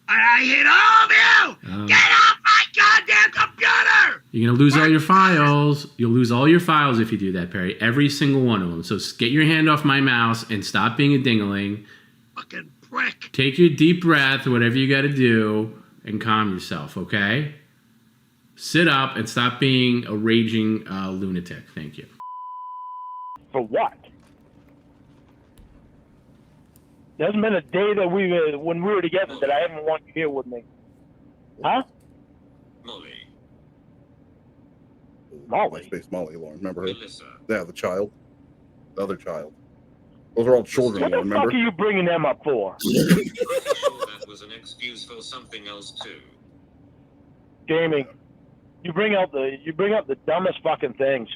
I hate all of you! Get off my goddamn computer! You're gonna lose all your files. You'll lose all your files if you do that, Perry. Every single one of them. So get your hand off my mouse and stop being a dingling. Fucking prick. Take your deep breath, whatever you gotta do, and calm yourself, okay? Sit up and stop being a raging lunatic. Thank you. For what? There hasn't been a day that when we were together that I haven't wanted you here with me. Huh? Molly. Molly? Space Molly, Lauren. Remember her? Yeah, the child. The other child. Those are all children, What the remember? fuck are you bringing them up for? That was an excuse for something else too. Jamie, you bring up the dumbest fucking things.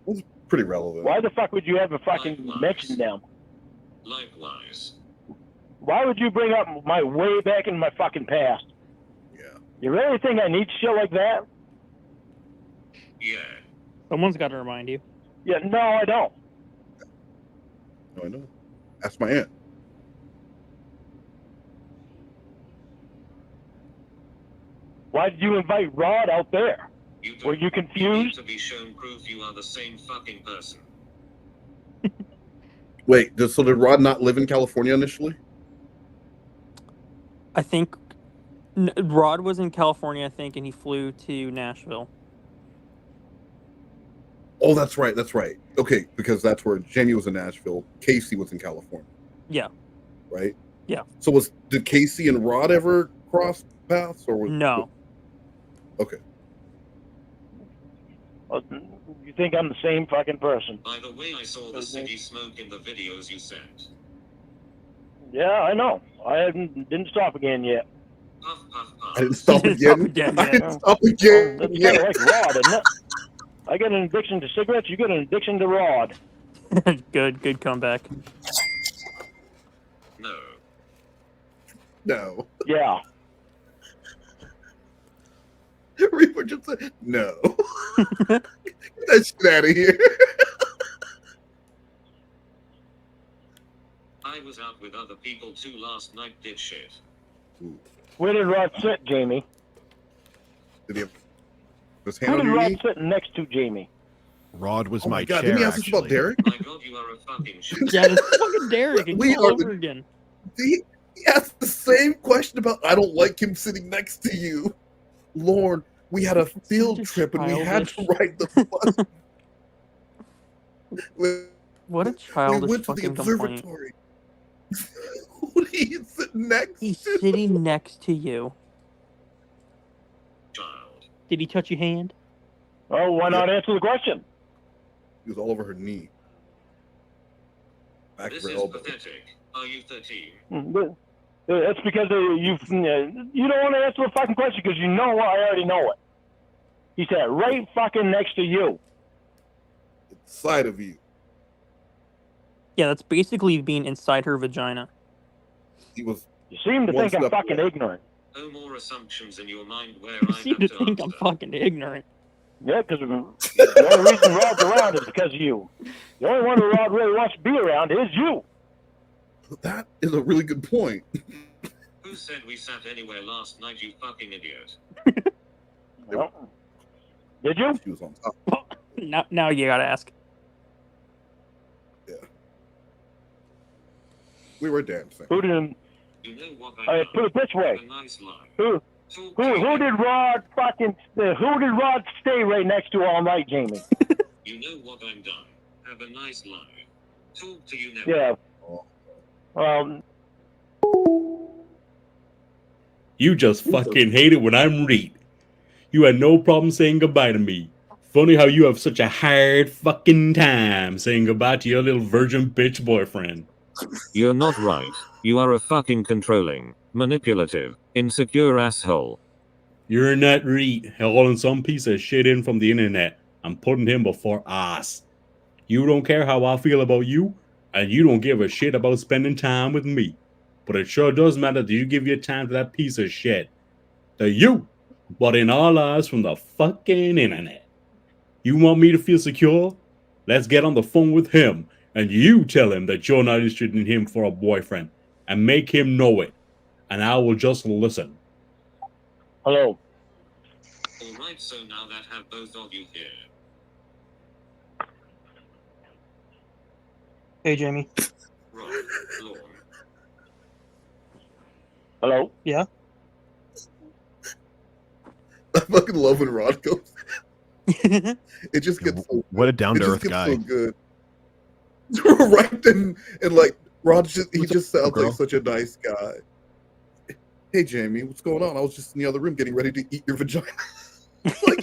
It's pretty relevant. Why the fuck would you ever fucking mention them? Likewise. Why would you bring up my way back in my fucking past? Yeah. You really think I need shit like that? Yeah. Someone's got to remind you. Yeah, no, I don't. No, I know. Ask my aunt. Why did you invite Rod out there? Were you confused? You need to be shown proof you are the same fucking person. Wait, so did Rod not live in California initially? I think Rod was in California, I think, and he flew to Nashville. Oh, that's right. That's right. Okay, because that's where Jamie was in Nashville. Casey was in California. Yeah. Right? Yeah. So did Casey and Rod ever cross paths, or no? Okay. You think I'm the same fucking person? By the way, I saw the city smoke in the videos you sent. Yeah, I know. I didn't stop again yet. Puff, puff, puff. I didn't stop again. I didn't stop again. That's kind of like Rod, isn't it? I get an addiction to cigarettes. You get an addiction to Rod. Good comeback. No. No. Yeah. Reaper just said, no. Get that shit out of here. I was out with other people too last night, dipshit. Where did Rod sit, Jamie? Did he have his Who hand did on your Rod knee? sit next to, Jamie? Rod was Oh my my God, chair, didn't he ask us about actually. Derek? My God, you are a fucking shit. Yeah, it's fucking Derek. It's We all are over again. He asked the same question about, I don't like him sitting next to you. Lorne, we had a field trip and we had to ride the bus. What a We childish went to the fucking complaint. observatory. Who did he sit next He's to? sitting next to you. Child. Did he touch your hand? Oh, why not answer the question? He was all over her knee. Back This of her is elbow. pathetic. Are you 13? That's because you don't want to answer the fucking question because you know I already know it. He sat right fucking next to you. Side of you. Yeah, that's basically being inside her vagina. He was. You seem to one think I'm step fucking away. ignorant. No more assumptions in your mind where You I seem have to to think I'm answer. fucking ignorant. Yeah, because the only reason Rod's around is because of you. The only one who Rod really wants to be around is you. That is a really good point. Who said we sat anywhere last night, you fucking idiot? Well, did you? She was on top. Now you gotta ask. Yeah. We were dancing. Who did? You know what Put it this way. A nice line. Who did Rod fucking? Who did Rod stay right next to all night, Jamie? You know what I'm done. Have a nice life. Talk to you never. Yeah. You just fucking hate it when I'm read. You had no problem saying goodbye to me. Funny how you have such a hard fucking time saying goodbye to your little virgin bitch boyfriend. You're not right. You are a fucking controlling, manipulative, insecure asshole. You're not read hauling some piece of shit in from the internet and putting him before us. You don't care how I feel about you, and you don't give a shit about spending time with me. But it sure does matter that you give your time to that piece of shit. To you, but in our lives from the fucking internet. You want me to feel secure? Let's get on the phone with him, and you tell him that you're not interested in him for a boyfriend, and make him know it. And I will just listen. Hello. Alright, so now that have both of you here. Hey, Jamie. Rod, Lorne. Hello? Yeah? I fucking love when Rod goes. It just gets so What a good. down to It just earth gets guy. so good. Right then, and like Rod he just sounds girl? like such a nice guy. Hey Jamie, what's going on? I was just in the other room getting ready to eat your vagina. Like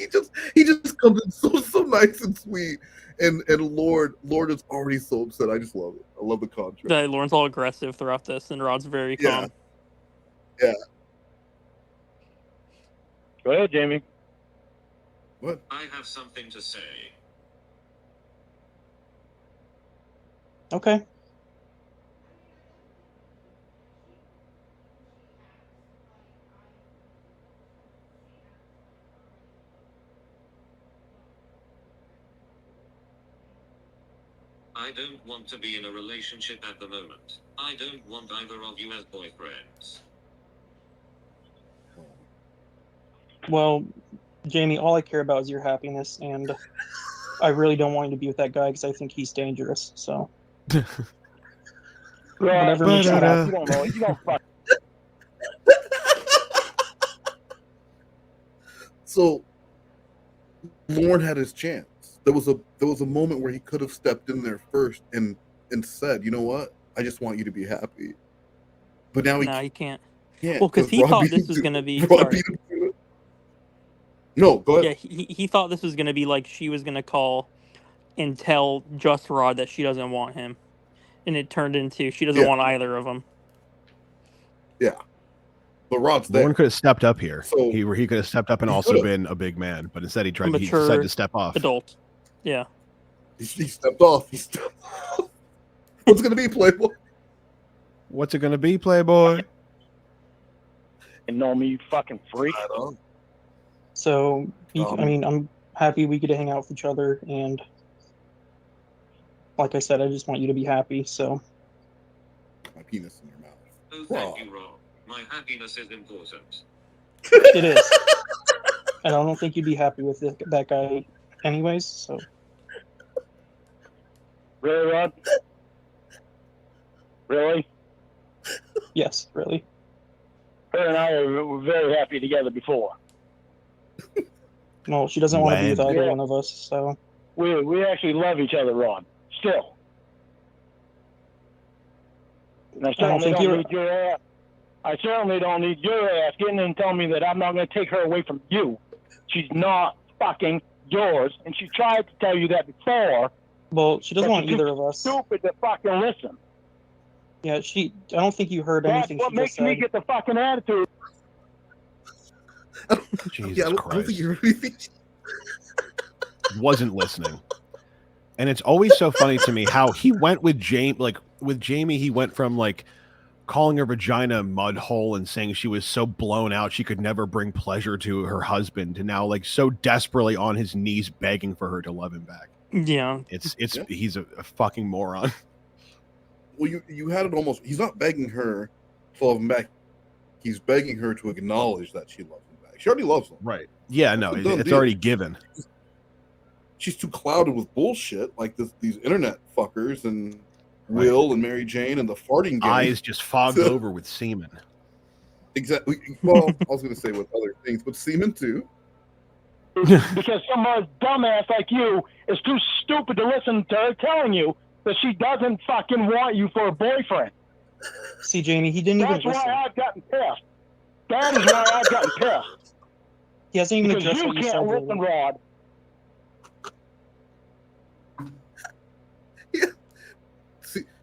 he just comes in so nice and sweet. And Lord is already so upset. I just love it. I love the contrast. Yeah, Lauren's all aggressive throughout this, and Rod's very calm. Yeah. Go ahead, Jamie. What? I have something to say. Okay. I don't want to be in a relationship at the moment. I don't want either of you as boyfriends. Well, Jamie, all I care about is your happiness, and I really don't want you to be with that guy because I think he's dangerous. So, whatever makes you happy. You don't know. You don't fuck. So Lorne had his chance. There was a moment where he could have stepped in there first and said, "You know what? I just want you to be happy." But now he can't. Yeah, Well, because he thought this was going to be. Sorry. No, go ahead. Yeah, he thought this was going to be like she was going to call and tell Just Rod that she doesn't want him, and it turned into she doesn't want either of them. Yeah, but Rod's there. Lorne could have stepped up here. So he could have stepped up and also been a big man, but instead he decided to step off. Adult. Yeah. He stepped off. What's it gonna be, Playboy? What's it gonna be, Playboy? And know me, you fucking freak. So, I mean, I'm happy we get to hang out with each other, and like I said, I just want you to be happy. So. My penis in your mouth. Oh, thank you, Rob. My happiness is important. It is. And I don't think you'd be happy with that guy anyways, so. Really, Rod? Really? Yes, really. Her and I were very happy together before. Well, she doesn't want to be with either one of us, so. We actually love each other, Rod. Still. And I certainly don't need your ass. I certainly don't need your ass getting in and telling me that I'm not going to take her away from you. She's not fucking yours, and she tried to tell you that before. Well, she doesn't want either of us. Stupid to fucking listen. Yeah, I don't think you heard anything she just said. That's what makes me get the fucking attitude. Jesus I don't think you heard anything. Wasn't listening. And it's always so funny to me how he went with Jamie. Like with Jamie, he went from like calling her vagina a mud hole and saying she was so blown out she could never bring pleasure to her husband, to now like so desperately on his knees begging for her to love him back. Yeah, he's a fucking moron. Well, you had it almost. He's not begging her to love him back. He's begging her to acknowledge that she loves him back. She already loves him. Right. Yeah. No, it's already given. She's too clouded with bullshit like these internet fuckers and Will and Mary Jane and the farting gang. Eyes just fogged over with semen. Exactly. Well, I was going to say with other things, but semen too. Because some dumbass like you is too stupid to listen to her telling you that she doesn't fucking want you for a boyfriend. See, Jamie, he didn't even listen. That's why I've gotten pissed. That is why I've gotten pissed. He hasn't even because addressed what you said. Can't listen, Rod.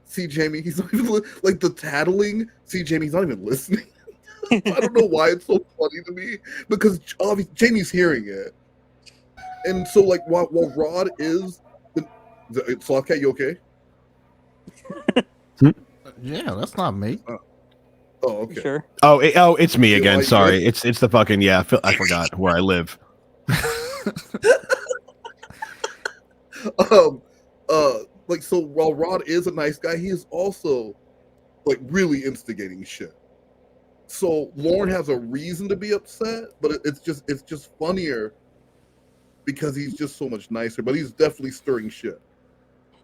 See, Jamie, he's not even like the tattling. See, Jamie, he's not even listening. I don't know why it's so funny to me because Jamie's hearing it, and so like while Rod is Sloth Cat, you okay? Yeah, that's not me. Oh, okay. Sure. Oh, it's me again. Sorry, it's the fucking I forgot where I live. Like, so while Rod is a nice guy, he is also like really instigating shit. So Lorne has a reason to be upset, but it's just funnier because he's just so much nicer. But he's definitely stirring shit.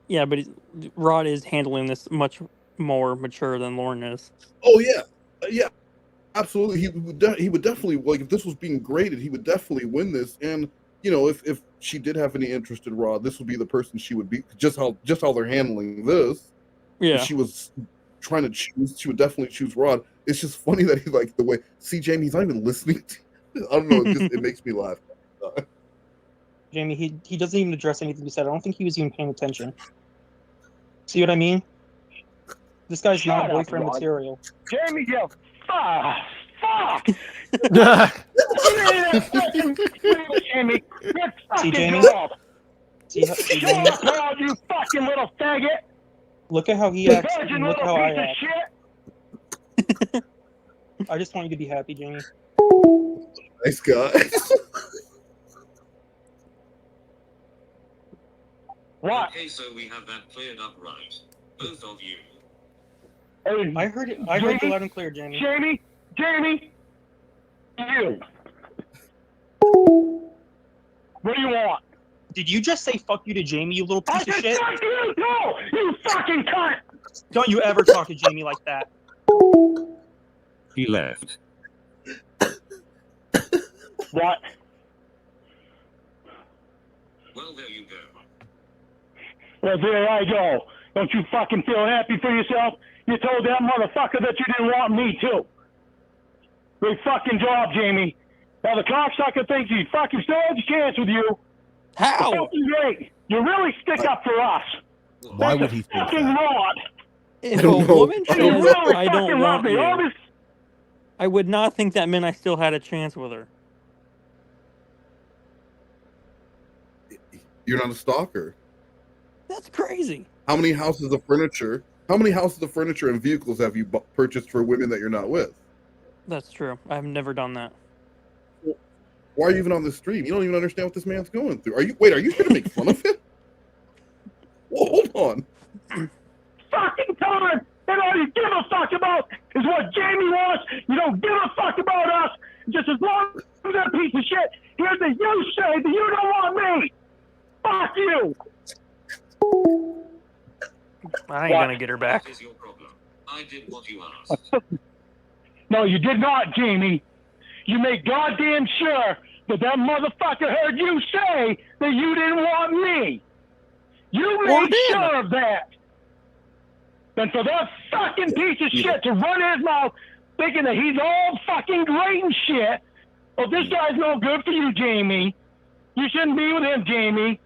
Yeah, but Rod is handling this much more mature than Lorne is. Oh yeah, absolutely. He would definitely, like, if this was being graded, he would definitely win this. And you know, if she did have any interest in Rod, this would be the person she would be. Just how they're handling this. Yeah. If she was trying to choose, she would definitely choose Rod. It's just funny that he like the way. See, Jamie, he's not even listening to. I don't know. It makes me laugh. Jamie, he doesn't even address anything you said. I don't think he was even paying attention. See what I mean? This guy's not boyfriend material. Jamie, you fuck. Jamie, see, Jamie? See, Jamie? God, you fucking little faggot! Look at how he acts and look how I act. I just want you to be happy, Jamie. Nice guy. What? Okay, so we have that cleared up, right? Both of you. Hey, I heard it. I heard you loud and clear, Jamie. Jamie, you. What do you want? Did you just say "fuck you" to Jamie, you little piece of shit? Fuck you, no, you fucking cunt! Don't you ever talk to Jamie like that? He left. What? Well, there you go. Well, there I go. Don't you fucking feel happy for yourself? You told that motherfucker that you didn't want me too. Great fucking job, Jamie. Now the cocksucker thinks he fucking still has a chance with you. How? It's fucking great. You really stick up for us. Why would he think fucking that? rod. If a woman says, really "I don't fucking want love me. All you," this I would not think that meant I still had a chance with her. You're not a stalker. That's crazy. How many houses of furniture and vehicles have you purchased for women that you're not with? That's true. I've never done that. Why are you even on the stream? You don't even understand what this man's going through. Are you trying to make fun of him? Well, hold on. fucking time that all you give a fuck about is what Jamie wants. You don't give a fuck about us. Just as long as that piece of shit hears that you say that you don't want me. Fuck you. I ain't gonna get her back. What is your problem? I did what you asked. No, you did not, Jamie. You made goddamn sure that motherfucker heard you say that you didn't want me. You made sure of that. And for that fucking piece of shit to run his mouth thinking that he's all fucking great and shit, well, this guy's no good for you, Jamie. You shouldn't be with him, Jamie.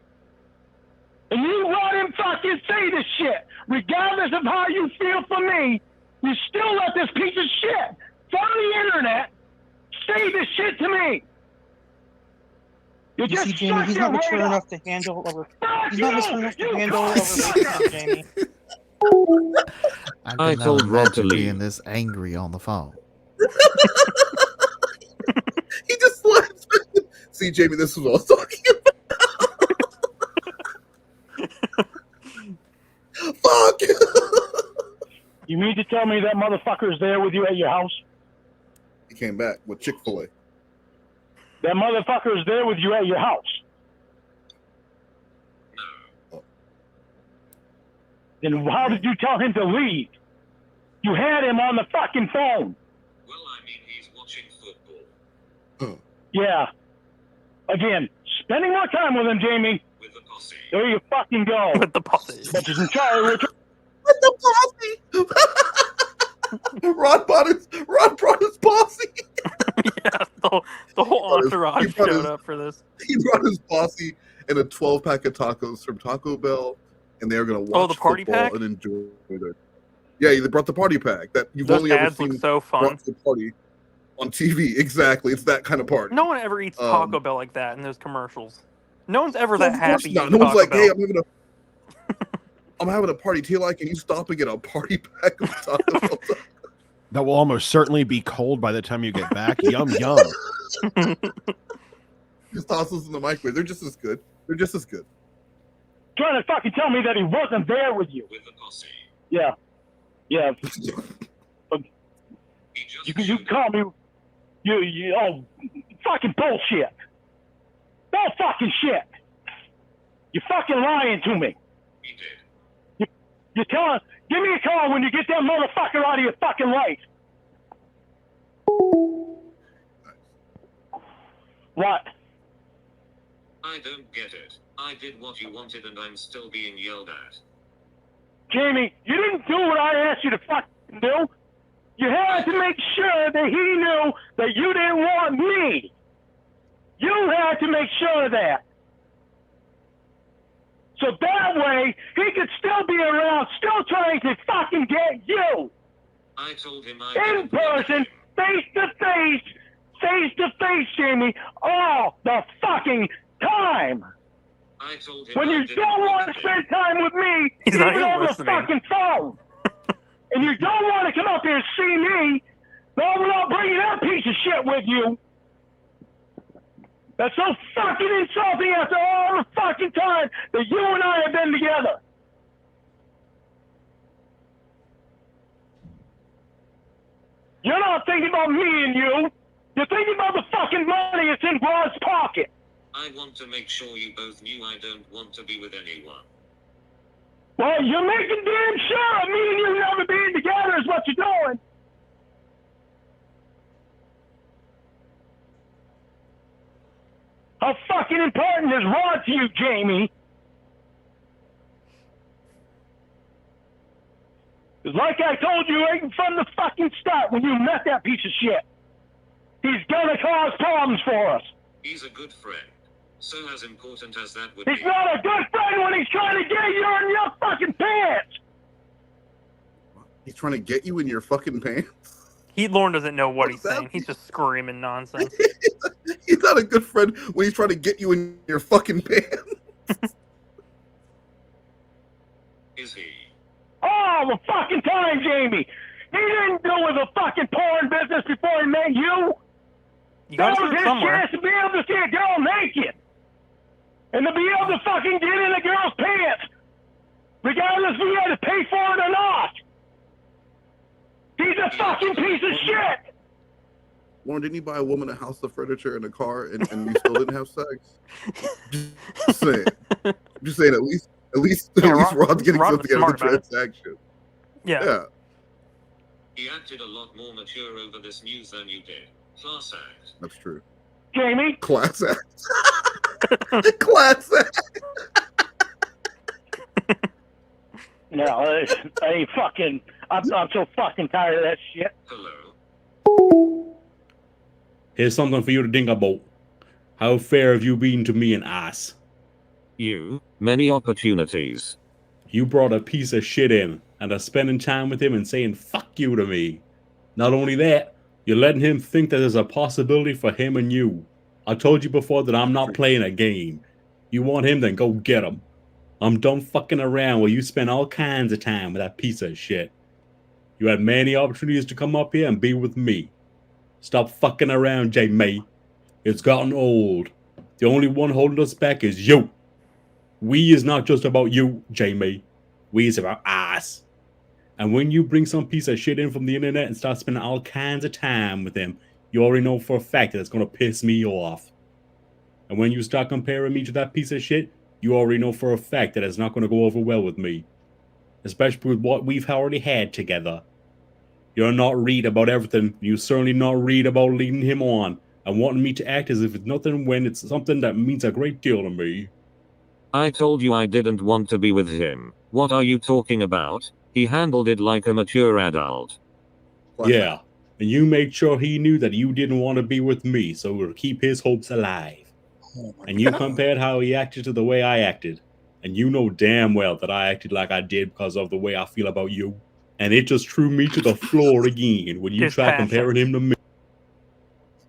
And you let him fucking say this shit. Regardless of how you feel for me, you still let this piece of shit from the internet say this shit to me. You see, Jamie, he's not mature enough to handle over. He's not mature enough to handle over relationship, Jamie. I told Rod to leave. Being this angry on the phone. He just slaps. See, Jamie, this is what I was talking about. Fuck. You mean to tell me that motherfucker's there with you at your house? He came back with Chick-fil-A. That motherfucker's there with you at your house. Oh. Then how did you tell him to leave? You had him on the fucking phone. Well, I mean, he's watching football. Yeah. Again, spending more time with him, Jamie. With the posse. There you fucking go. With the posse. But in Charlie, with the posse. Rod brought his posse. Yeah, the whole entourage showed up for this. He brought his posse and a 12-pack of tacos from Taco Bell, and they were going to watch the party football pack? and enjoy it. Yeah, they brought the party pack that you've Those only ever ads seen look so fun. brought to the party on TV. Exactly, it's that kind of party. No one ever eats Taco Bell like that in those commercials. No one's ever Well, that of course happy. not. No one's like, "Hey, I'm having a party. TLI, can you stop and get a party pack of Taco Bell?" That will almost certainly be cold by the time you get back. Yum yum. Just toss those in the microwave. They're just as good. trying to fucking tell me that he wasn't there with you. With the posse. Yeah. Yeah. You call me. You fucking bullshit. No fucking shit. You're fucking lying to me. He did. You're telling. Give me a call when you get that motherfucker out of your fucking life. What? I don't get it. I did what you wanted and I'm still being yelled at. Jamie, you didn't do what I asked you to fucking do. You had to make sure that he knew that you didn't want me. You had to make sure of that. So that way, he could still be around, still trying to fucking get you. I told him in person, face to face, Jamie, all the fucking time. I told him when you don't want to spend time with me, even on the fucking phone, and you don't want to come up here and see me, no, we're not bringing that piece of shit with you. That's so fucking insulting after all the fucking time that you and I have been together. You're not thinking about me and you. You're thinking about the fucking money that's in Rod's pocket. I want to make sure you both knew I don't want to be with anyone. Well, you're making damn sure me and you never being together is what you're doing. How fucking important is Rod to you, Jamie? Because like I told you right from the fucking start when you met that piece of shit, he's gonna cause problems for us. He's a good friend. So as important as that would He's be. not a good friend when he's trying to get you in your fucking pants. He's trying to get you in your fucking pants? Lorne doesn't know what he's saying. He's just screaming nonsense. He's not a good friend when he's trying to get you in your fucking pants. Is he? All the fucking time, Jamie. He didn't do with the fucking porn business before he met you. You That gotta was see it his somewhere. chance to be able to see a girl naked. And to be able to fucking get in a girl's pants. Regardless if he had to pay for it or not. He's a fucking piece of shit. Lauren, didn't you buy a woman a house of furniture and a car and you still didn't have sex? Just saying. Just saying, at least Rod's getting something out of the transaction. Yeah. He acted a lot more mature over this news than you did. Class act. That's true. Jamie? Class act. Class act. No, I ain't fucking. I'm so fucking tired of that shit. Hello. Here's something for you to think about. How fair have you been to me and Ass? You, many opportunities. You brought a piece of shit in, and are spending time with him and saying fuck you to me. Not only that, you're letting him think that there's a possibility for him and you. I told you before that I'm not playing a game. You want him, then go get him. I'm done fucking around where you spend all kinds of time with that piece of shit. You had many opportunities to come up here and be with me. Stop fucking around, Jamie. It's gotten old. The only one holding us back is you. We is not just about you, Jamie. We is about us. And when you bring some piece of shit in from the internet and start spending all kinds of time with him, you already know for a fact that it's going to piss me off. And when you start comparing me to that piece of shit, you already know for a fact that it's not going to go over well with me. Especially with what we've already had together. You're not read about everything. You certainly not read about leading him on and wanting me to act as if it's nothing when it's something that means a great deal to me. I told you I didn't want to be with him. What are you talking about? He handled it like a mature adult. Yeah, and you made sure he knew that you didn't want to be with me, so to keep his hopes alive. And you compared how he acted to the way I acted. And you know damn well that I acted like I did because of the way I feel about you. And it just threw me to the floor again when you try comparing him to me.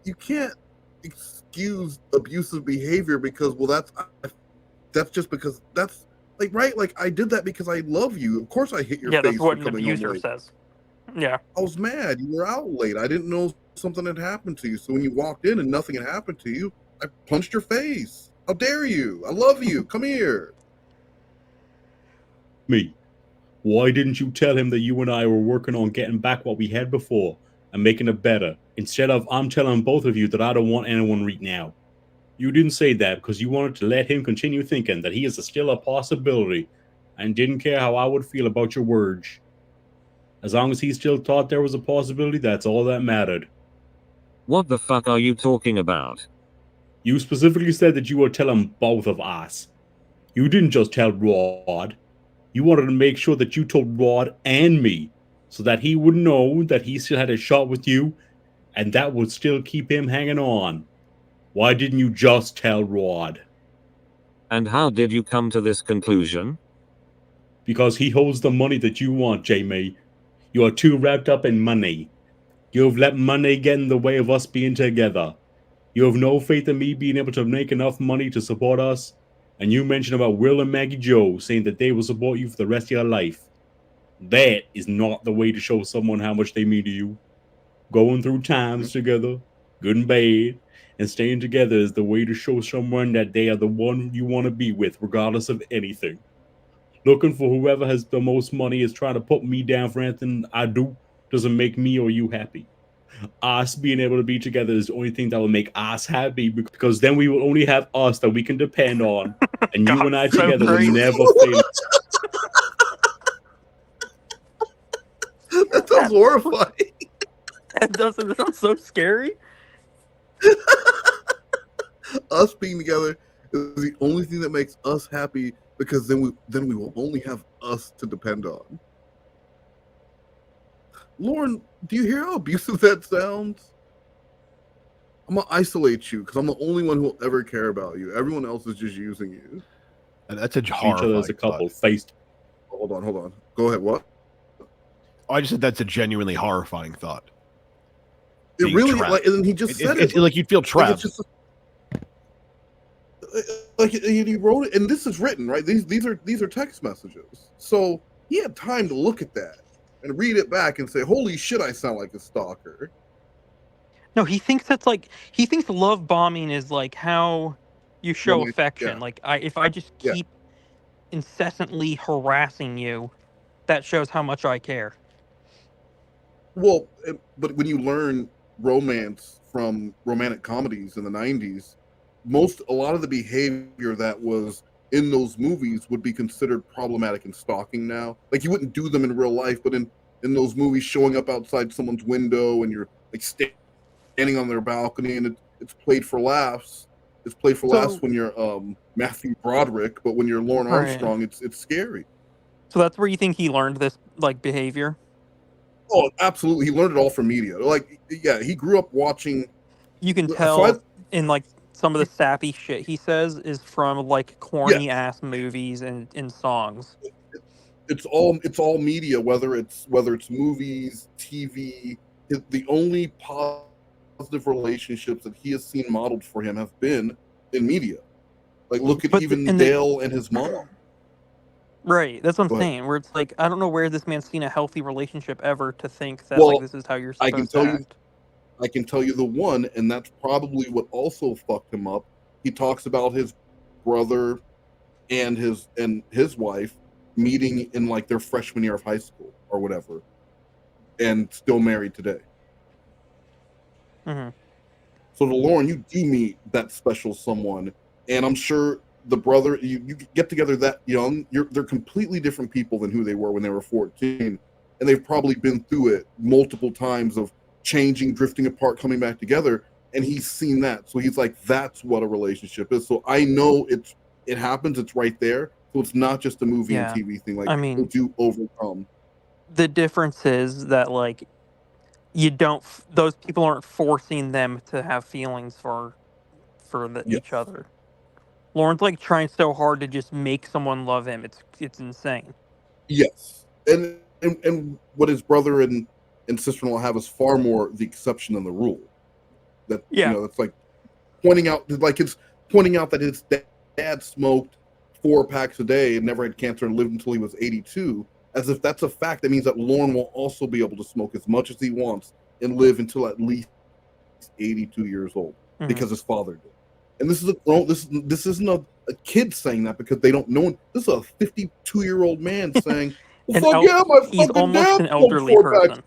You can't excuse abusive behavior because, well, that's just because that's like, right? Like, I did that because I love you. Of course I hit your face. Yeah, that's what an for coming home abuser late. says. Yeah. I was mad. You were out late. I didn't know something had happened to you. So when you walked in and nothing had happened to you, I punched your face. How dare you? I love you. Come here. Me. Why didn't you tell him that you and I were working on getting back what we had before and making it better, instead of I'm telling both of you that I don't want anyone right now? You didn't say that because you wanted to let him continue thinking that he is still a possibility and didn't care how I would feel about your words. As long as he still thought there was a possibility, that's all that mattered. What the fuck are you talking about? You specifically said that you would tell him both of us. You didn't just tell Rod. You wanted to make sure that you told Rod and me, so that he would know that he still had a shot with you, and that would still keep him hanging on. Why didn't you just tell Rod? And how did you come to this conclusion? Because he holds the money that you want, Jamie. You are too wrapped up in money. You have let money get in the way of us being together. You have no faith in me being able to make enough money to support us. And you mentioned about Will and Maggie Joe saying that they will support you for the rest of your life. That is not the way to show someone how much they mean to you. Going through times together, good and bad, and staying together is the way to show someone that they are the one you want to be with, regardless of anything. Looking for whoever has the most money is trying to put me down for anything I do doesn't make me or you happy. Us being able to be together is the only thing that will make us happy, because then we will only have us that we can depend on, and you and I together will never fail. That sounds horrifying. That sounds so scary. Us being together is the only thing that makes us happy, because then we will only have us to depend on. Lorne, do you hear how abusive that sounds? I'm gonna isolate you because I'm the only one who will ever care about you. Everyone else is just using you. And that's a Each other as a couple faced. Hold on. Go ahead. What? Oh, I just said that's a genuinely horrifying thought. It Being really, trapped. like, and he just said it. Like you'd feel trapped. Like he wrote it, and this is written, right? These are text messages. So he had time to look at that and read it back and say, "Holy shit, I sound like a stalker." No, he thinks he thinks love bombing is like how you show affection. Yeah. Like if I just keep incessantly harassing you, that shows how much I care. Well, but when you learn romance from romantic comedies in the 90s, a lot of the behavior that was in those movies would be considered problematic in stalking now. Like, you wouldn't do them in real life, but in those movies, showing up outside someone's window and you're like standing on their balcony, and it's played for laughs. It's played for laughs when you're Matthew Broderick, but when you're Lorne Armstrong, it's scary. So that's where you think he learned this like behavior? Oh, absolutely. He learned it all from media. Like, yeah, he grew up watching. You can tell in like some of the sappy shit he says is from like corny ass movies and songs. It's all media, whether it's movies, TV. The only positive relationships that he has seen modeled for him have been in media. Like, look at Dale and his mom. Right, that's what I'm saying. Where it's like, I don't know where this man's seen a healthy relationship ever to think that like this is how you're supposed to act. I can tell you the one, and that's probably what also fucked him up. He talks about his brother and his wife meeting in like their freshman year of high school or whatever, and still married today. Mm-hmm. So to Lorne, you do meet that special someone, and I'm sure the brother, you get together that young, they're completely different people than who they were when they were 14, and they've probably been through it multiple times of changing, drifting apart, coming back together, and he's seen that. So he's like, that's what a relationship is. So I know it happens, it's right there. So it's not just a movie and TV thing. Like, I mean, people do overcome. The difference is that like those people aren't forcing them to have feelings for each other. Lorne's like trying so hard to just make someone love him. It's insane. Yes, and what his brother and sister-in-law have is far more the exception than the rule. That it's like pointing out that his dad smoked 4 packs a day and never had cancer and lived until he was 82. As if that's a fact, that means that Lorne will also be able to smoke as much as he wants and live until at least 82 years old because his father did. And this is this isn't a kid saying that because they don't know. This is a 52-year-old man saying, well, fuck yeah, my he's fucking almost dad an elderly person.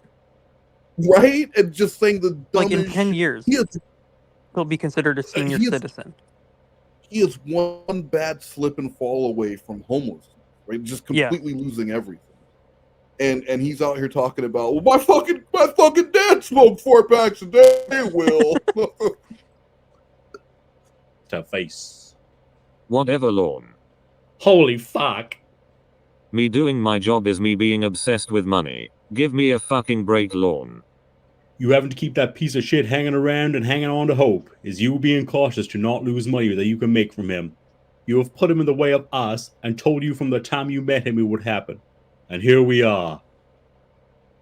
Right? And just saying the like in dumbest 10 years, he'll be considered a senior citizen. He is one bad slip and fall away from homelessness, right? Just completely losing everything. And he's out here talking about, well, my fucking dad smoked 4 packs a day, Will. To face. Whatever, Lorne. Holy fuck. Me doing my job is me being obsessed with money. Give me a fucking break, Lorne. You having to keep that piece of shit hanging around and hanging on to hope is you being cautious to not lose money that you can make from him. You have put him in the way of us and told you from the time you met him it would happen. And here we are.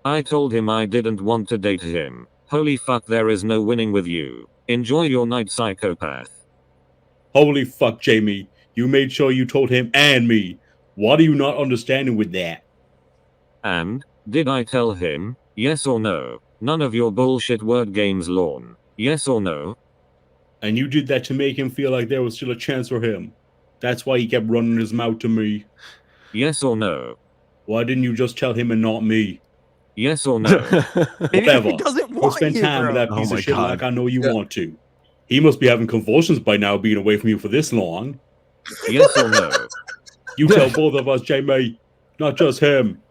I told him I didn't want to date him. Holy fuck, there is no winning with you. Enjoy your night, psychopath. Holy fuck, Jamie. You made sure you told him and me. What are you not understanding with that? And, did I tell him? Yes or no? None of your bullshit word games, Lorne. Yes or no? And you did that to make him feel like there was still a chance for him. That's why he kept running his mouth to me. Yes or no? Why didn't you just tell him and not me? Yes or no? Whatever. He doesn't Go want spend you, time bro. with that Oh piece my of shit God. like I know you want to. He must be having convulsions by now being away from you for this long. Yes or no? You tell both of us, Jamie. Not just him.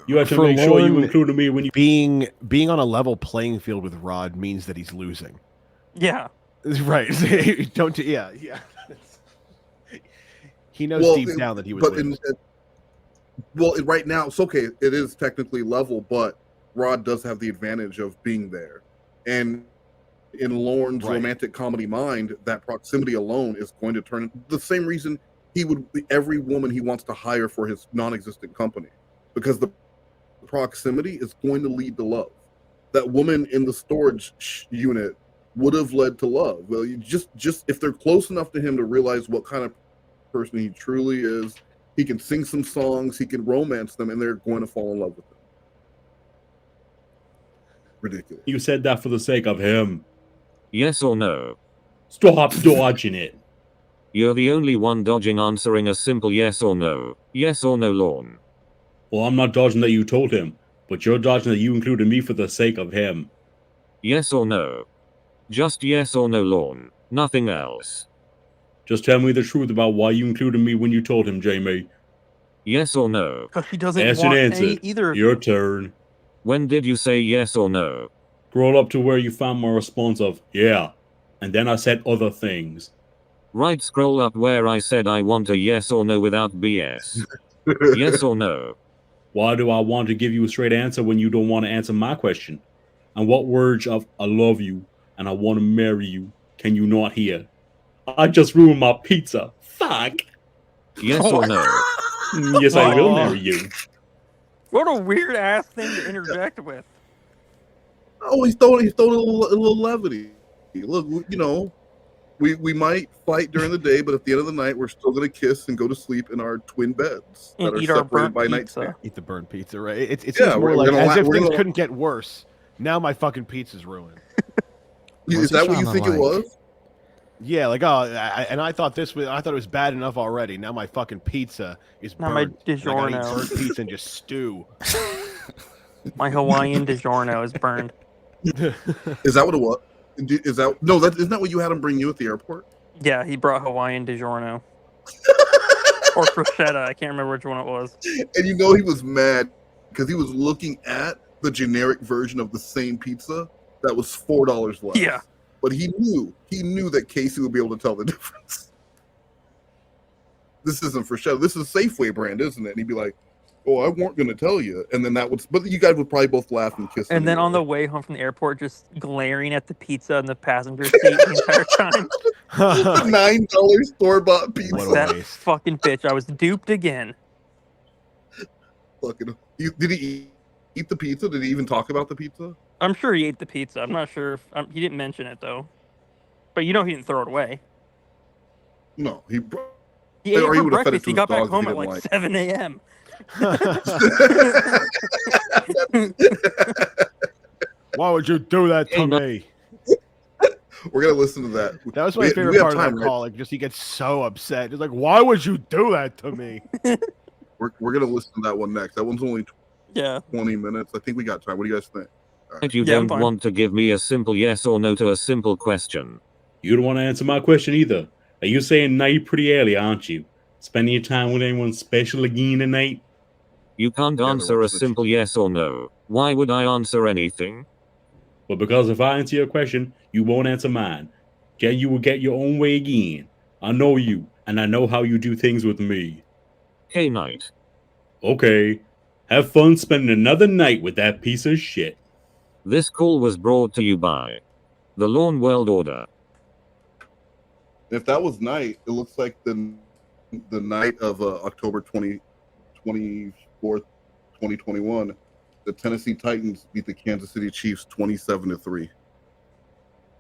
You have to For make sure you Lorne, included me when you... being on a level playing field with Rod means that he's losing. Yeah. Right. Don't. Yeah. He knows deep down that he would lose. Right now, it's okay. It is technically level, but Rod does have the advantage of being there. And in Lorne's romantic comedy mind, that proximity alone is going to turn the same reason he would every woman he wants to hire for his non-existent company, because the proximity is going to lead to love. That woman in the storage unit would have led to love. Well, you just if they're close enough to him to realize what kind of person he truly is, he can sing some songs, he can romance them, and they're going to fall in love with him. Ridiculous. You said that for the sake of him. Yes or no? Stop dodging it. You're the only one dodging answering a simple yes or no. Yes or no, Lorne? Well, I'm not dodging that you told him, but you're dodging that you included me for the sake of him. Yes or no? Just yes or no, Lorne. Nothing else. Just tell me the truth about why you included me when you told him, Jamie. Yes or no? Because she doesn't Asked want and answered. either of Your you. turn. When did you say yes or no? Scroll up to where you found my response of, yeah. And then I said other things. Right, scroll up where I said I want a yes or no without BS. Yes or no? Why do I want to give you a straight answer when you don't want to answer my question? And what words of I love you and I want to marry you can you not hear? I just ruined my pizza. Fuck. Yes or no? Yes, I will marry you. What a weird ass thing to interject with. Oh, he's throwing a little levity. Look, you know, we might fight during the day, but at the end of the night, we're still gonna kiss and go to sleep in our twin beds And that are eat our separated burnt by pizza. nightstand. Eat the burnt pizza, right? It seems Yeah, more we're like gonna as if we're things gonna- couldn't get worse. Now my fucking pizza's ruined. Is that what you think it was? Yeah, like and I thought it was bad enough already. Now my fucking pizza is Now my burned. And I gotta eat DiGiorno. burnt pizza and just stew. My Hawaiian DiGiorno is burned. Is that what it was? Isn't that what you had him bring you at the airport? Yeah, he brought Hawaiian DiGiorno. Or prosciutto, I can't remember which one it was. And you know he was mad because he was looking at the generic version of the same pizza that was $4 less. Yeah. But he knew that Casey would be able to tell the difference. This isn't for sure. This is Safeway brand, isn't it? And he'd be like, "Oh, I weren't going to tell you." And then but you guys would probably both laugh and kiss. And then on the way home from the airport, just glaring at the pizza in the passenger seat the entire time. $9 store-bought pizza. That fucking bitch. I was duped again. Fucking. Did he eat the pizza? Did he even talk about the pizza? I'm sure he ate the pizza. I'm not sure if he didn't mention it though. But you know he didn't throw it away. No, he ate or it he for would have fed it breakfast. to He his got back dogs if home he at didn't like like 7 a.m. Why would you do that to me? We're gonna listen to that. That was my favorite part of that call. Like, just he gets so upset. He's like, "Why would you do that to me?" We're gonna listen to that one next. That one's only 20 minutes. I think we got time. What do you guys think? Right. You don't want to give me a simple yes or no to a simple question. You don't want to answer my question either. Are you saying night pretty early, aren't you? Spending your time with anyone special again tonight? You can't answer a simple yes or no. Why would I answer anything? Well, because if I answer your question, you won't answer mine. You will get your own way again. I know you, and I know how you do things with me. Hey, night. Okay. Have fun spending another night with that piece of shit. This call was brought to you by the Lorne World Order. If that was night, it looks like the night of October 24th, 2021, the Tennessee Titans beat the Kansas City Chiefs 27-3.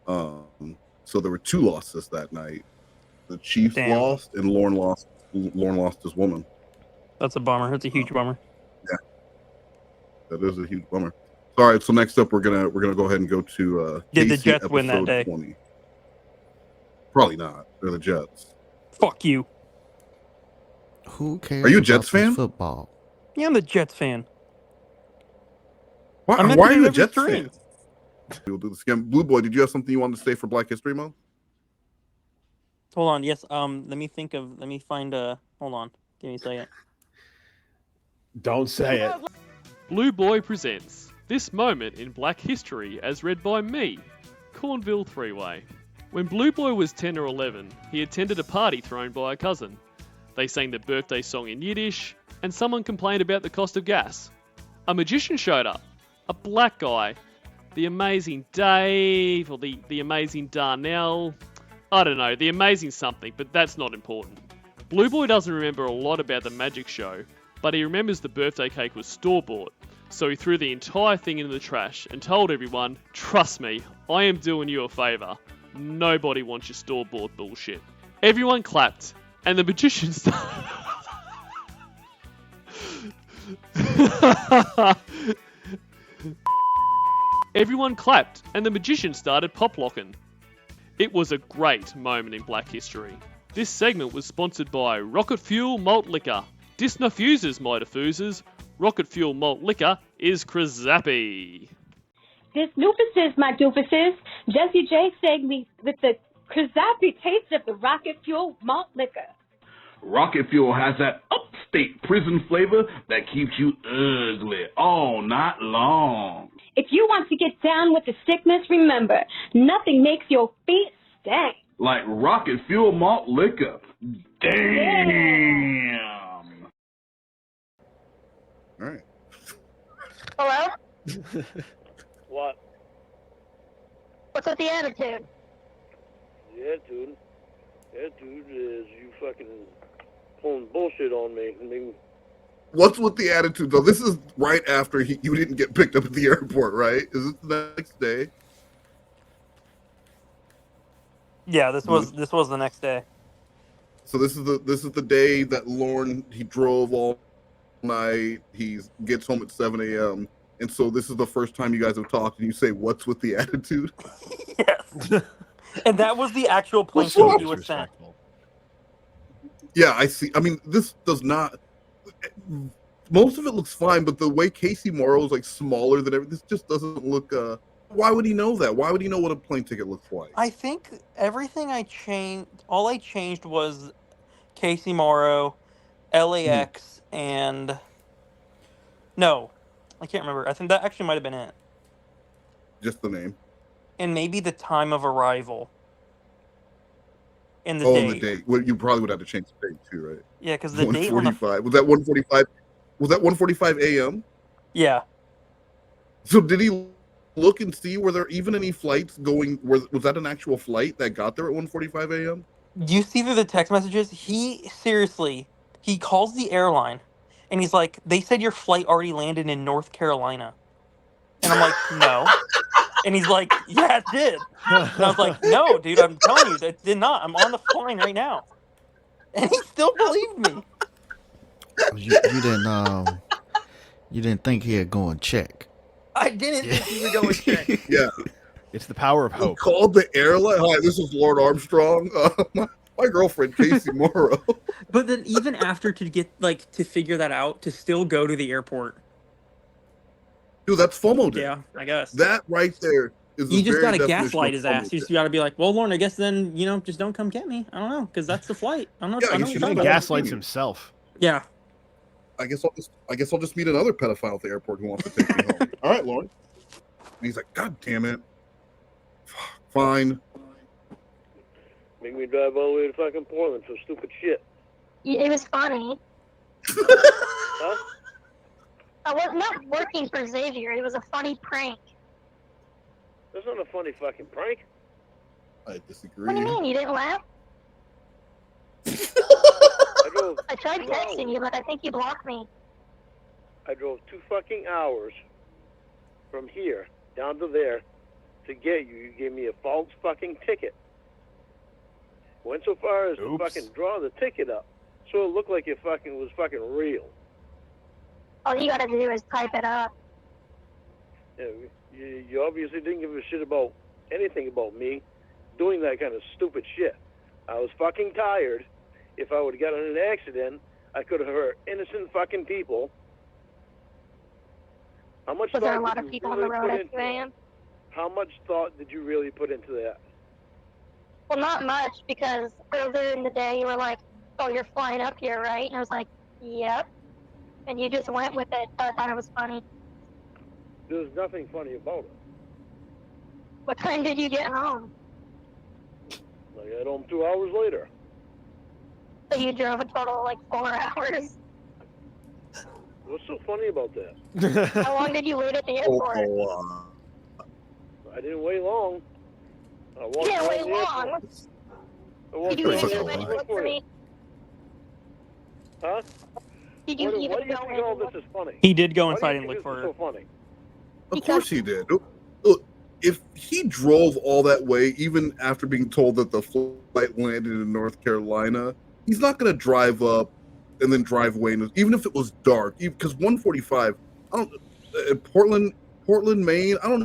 So there were 2 losses that night. The Chiefs lost, and Lorne lost his woman. That's a bummer. That's a huge bummer. Yeah, that is a huge bummer. All right, so next up we're gonna go ahead and go to Did the Casey Jets win that day? 20. Probably not. They're the Jets. Fuck you. Who cares? Are you a about Jets this fan? Football. Yeah, I'm a Jets fan. Why I mentioned are it you a every Jets stream. fan? We'll do this again. Blue Boy, did you have something you wanted to say for Black History Month? Hold on. Yes. Let me find hold on. Give me a second. Don't say it. Blue Boy presents This Moment in Black History as read by me, Cornville 3-Way. When Blue Boy was 10 or 11, he attended a party thrown by a cousin. They sang the birthday song in Yiddish, and someone complained about the cost of gas. A magician showed up, a black guy, the amazing Dave, or the amazing Darnell, I don't know, the amazing something, but that's not important. Blue Boy doesn't remember a lot about the magic show, but he remembers the birthday cake was store-bought, so he threw the entire thing into the trash and told everyone, trust me, I am doing you a favour. Nobody wants your store-bought bullshit. Everyone clapped, and the magician started... Everyone clapped, and the magician started pop-locking. It was a great moment in Black History. This segment was sponsored by Rocket Fuel Malt Liquor. Disnofuses, my diffusers. Rocket Fuel Malt Liquor is Cas3y. This noofuses, my doofuses. Jesse J sang me with the Cas3y taste of the Rocket Fuel Malt Liquor. Rocket Fuel has that upstate prison flavor that keeps you ugly all night long. If you want to get down with the sickness, remember, nothing makes your feet stank. Like Rocket Fuel Malt Liquor. Damn! All right. Hello? What? What's with the attitude? The attitude? Attitude is you fucking pulling bullshit on me. I mean, What's with the attitude, though? This is right after you didn't get picked up at the airport, right? Is it the next day? Yeah, this was the next day. So this is the day that Lorne, he drove all night. He gets home at 7 a.m. And so this is the first time you guys have talked, and you say, "What's with the attitude?" Yes. And that was the actual plane ticket he was sent. Yeah, I see. I mean, this does not. Most of it looks fine, but the way Casey Morrow is like smaller than everything, this just doesn't look. Why would he know that? Why would he know what a plane ticket looks like? I think everything all I changed was Casey Morrow, LAX, and no, I can't remember. I think that actually might have been it. Just the name. And maybe the time of arrival. And the oh, date. And the date. Well, you probably would have to change the date too, right? Yeah, because the date on the... 1:45. Was that 1:45? Was that 1:45 a.m.? Yeah. So did he look and see were there even any flights going? Was that an actual flight that got there at 1:45 a.m.? You see through the text messages, he calls the airline, and he's like, they said your flight already landed in North Carolina. And I'm like, no. And he's like, yeah, it did. And I was like, no, dude, I'm telling you, that did not. I'm on the phone right now. And he still believed me. You didn't think he'd go and check. I didn't think he would go and check. Yeah. It's the power of hope. He called the airline. Hi, this is Lorne Armstrong. My girlfriend, Casey Morrow. But then even after to figure that out, to still go to the airport. Dude, that's FOMO day. Yeah, I guess. That right there is you just gotta gaslight his ass. You just gotta be like, well, Lorne, I guess then, just don't come get me. I don't know, because that's the flight. I don't know. Yeah, he gaslights himself. Yeah. I guess I'll just meet another pedophile at the airport who wants to take me home. All right, Lorne. And he's like, God damn it. Fine. make me drive all the way to fucking Portland for stupid shit. It was funny. Huh? I was not working for Xavier. It was a funny prank. That's not a funny fucking prank. I disagree. What do you mean? You didn't laugh? I tried texting you, but I think you blocked me. I drove 2 fucking hours from here down to there to get you. You gave me a false fucking ticket. Went so far as to fucking draw the ticket up so it looked like it was fucking real. All you gotta do is type it up. You obviously didn't give a shit about anything about me doing that kind of stupid shit. I was fucking tired. If I would have gotten in an accident, I could have hurt innocent fucking people. How much Was there a thought lot did of you people on the really road put at into 2 a.m.? How much thought did you really put into that? Well, not much, because earlier in the day you were like, oh, you're flying up here, right? And I was like, yep. And you just went with it, so I thought it was funny. There's nothing funny about it. What time did you get home? I got home 2 hours later. So you drove a total of like 4 hours. What's so funny about that? How long did you wait at the airport? I didn't wait long. I walked You didn't around wait the long. airport. I walked Did you around even the go airport in and look for me? Huh? Did you Why even do you go think in all and this look? is funny? He did go Why do you inside and think look this for is her. so funny? Of course he did. Look, if he drove all that way, even after being told that the flight landed in North Carolina, he's not going to drive up and then drive away, even if it was dark. Because 145, I don't. Portland, Maine. I don't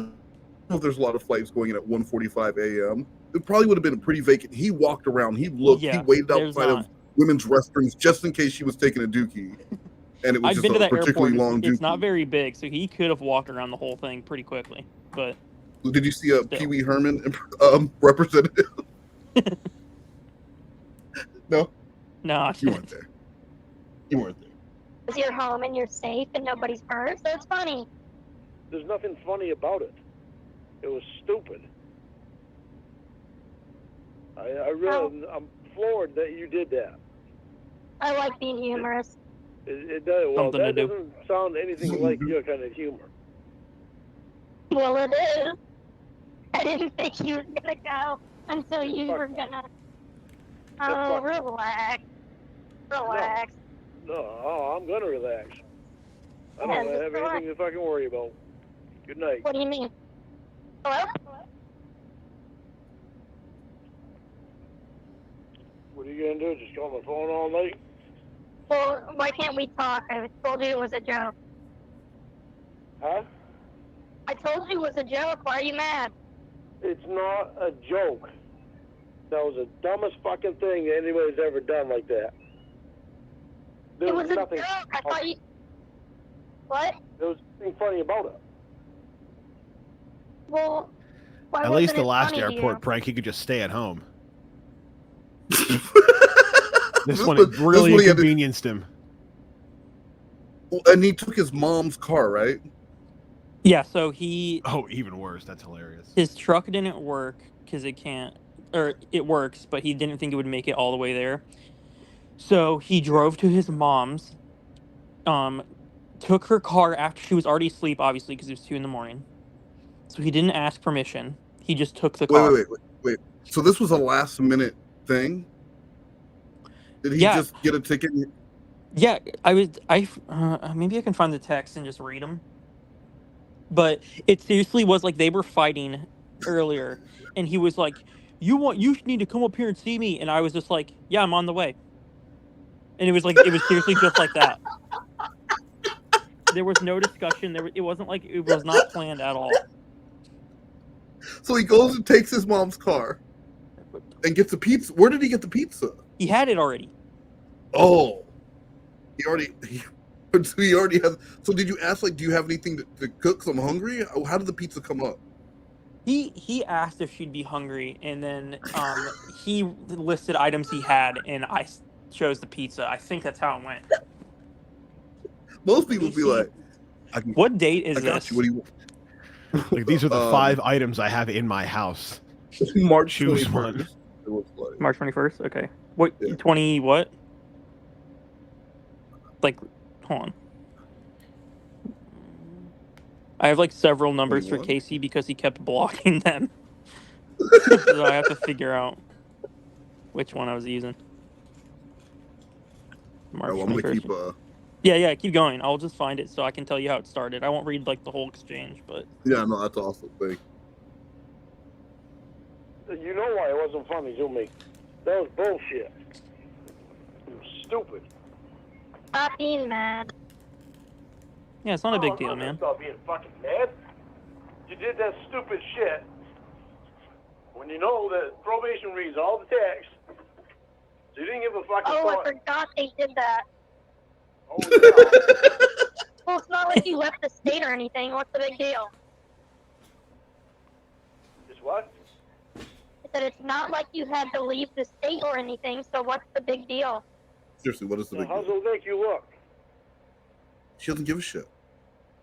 know if there's a lot of flights going in at 1:45 a.m. It probably would have been pretty vacant. He walked around. He looked. Yeah, he waited there's outside of women's restrooms just in case she was taking a dookie, and it was I've just been to a that particularly airport. long It's dookie. not very big, so he could have walked around the whole thing pretty quickly. But Did you see a Pee Wee Herman representative? No, no, you weren't there. You weren't there. Because you're home and you're safe and nobody's hurt, so it's funny. There's nothing funny about it. It was stupid. I'm floored that you did that. I like being humorous. It does. Well, Something to that do. doesn't sound anything like your kind of humor. Well, it is. I didn't think you were gonna go until you were gonna. Oh, relax. Relax. No, I'm gonna relax. I don't Yeah, have just anything to fucking worry about. Good night. What do you mean? Hello? What are you gonna do? Just go on the phone all night? Well, why can't we talk? I told you it was a joke. Huh? I told you it was a joke. Why are you mad? It's not a joke. That was the dumbest fucking thing that anybody's ever done like that. There It was a nothing. joke. I thought you. What? There was nothing funny about it. Well, why At wasn't least the it last funny to airport you? prank, he could just stay at home. This This one one- really this one he had to- inconvenienced him. And he took his mom's car, right? Yeah, so he. Oh, even worse. That's hilarious. His truck didn't work because it can't, or it works, but he didn't think it would make it all the way there. So he drove to his mom's, took her car after she was already asleep, obviously, because it was 2 a.m. So he didn't ask permission. He just took the car. Wait. So this was a last minute thing? Did he just get a ticket? Yeah, maybe I can find the text and just read them. But it seriously was like they were fighting earlier, and he was like, you need to come up here and see me," and I was just like, "Yeah, I'm on the way." And it was seriously just like that. There was no discussion. It wasn't like it was not planned at all. So he goes and takes his mom's car and gets a pizza. Where did he get the pizza? He had it already. Oh, he already has. So did you ask, like, do you have anything to cook? 'Cause I'm hungry. How did the pizza come up? He asked if she'd be hungry, and then he listed items he had, and I chose the pizza. I think that's how it went. Most people would be like, "What date is I got this?" you. What do you want? Like, these are the 5 items I have in my house. March Choose 21st. one. It looks like. March 21st. Okay. What 20? What? Like, hold on. I have like several numbers for 21? Casey because he kept blocking them. So I have to figure out which one I was using. March Oh, I'm gonna 21st. keep. Yeah, keep going. I'll just find it so I can tell you how it started. I won't read like the whole exchange, but Yeah, no, that's awesome. Thank You know why it wasn't funny to me? That was bullshit. It was stupid. Stop being mad. yeah, it's not a big I'm deal, not gonna man. Stop being fucking mad. you did that stupid shit when you know that probation reads all the text, so you didn't give a fucking Oh, thought. I forgot they did that. Oh, yeah. Well, it's not like you left the state or anything. What's the big deal? It's what? I said it's not like you had to leave the state or anything, so what's the big deal? Seriously, what is the So big how's deal? it make you look? She doesn't give a shit.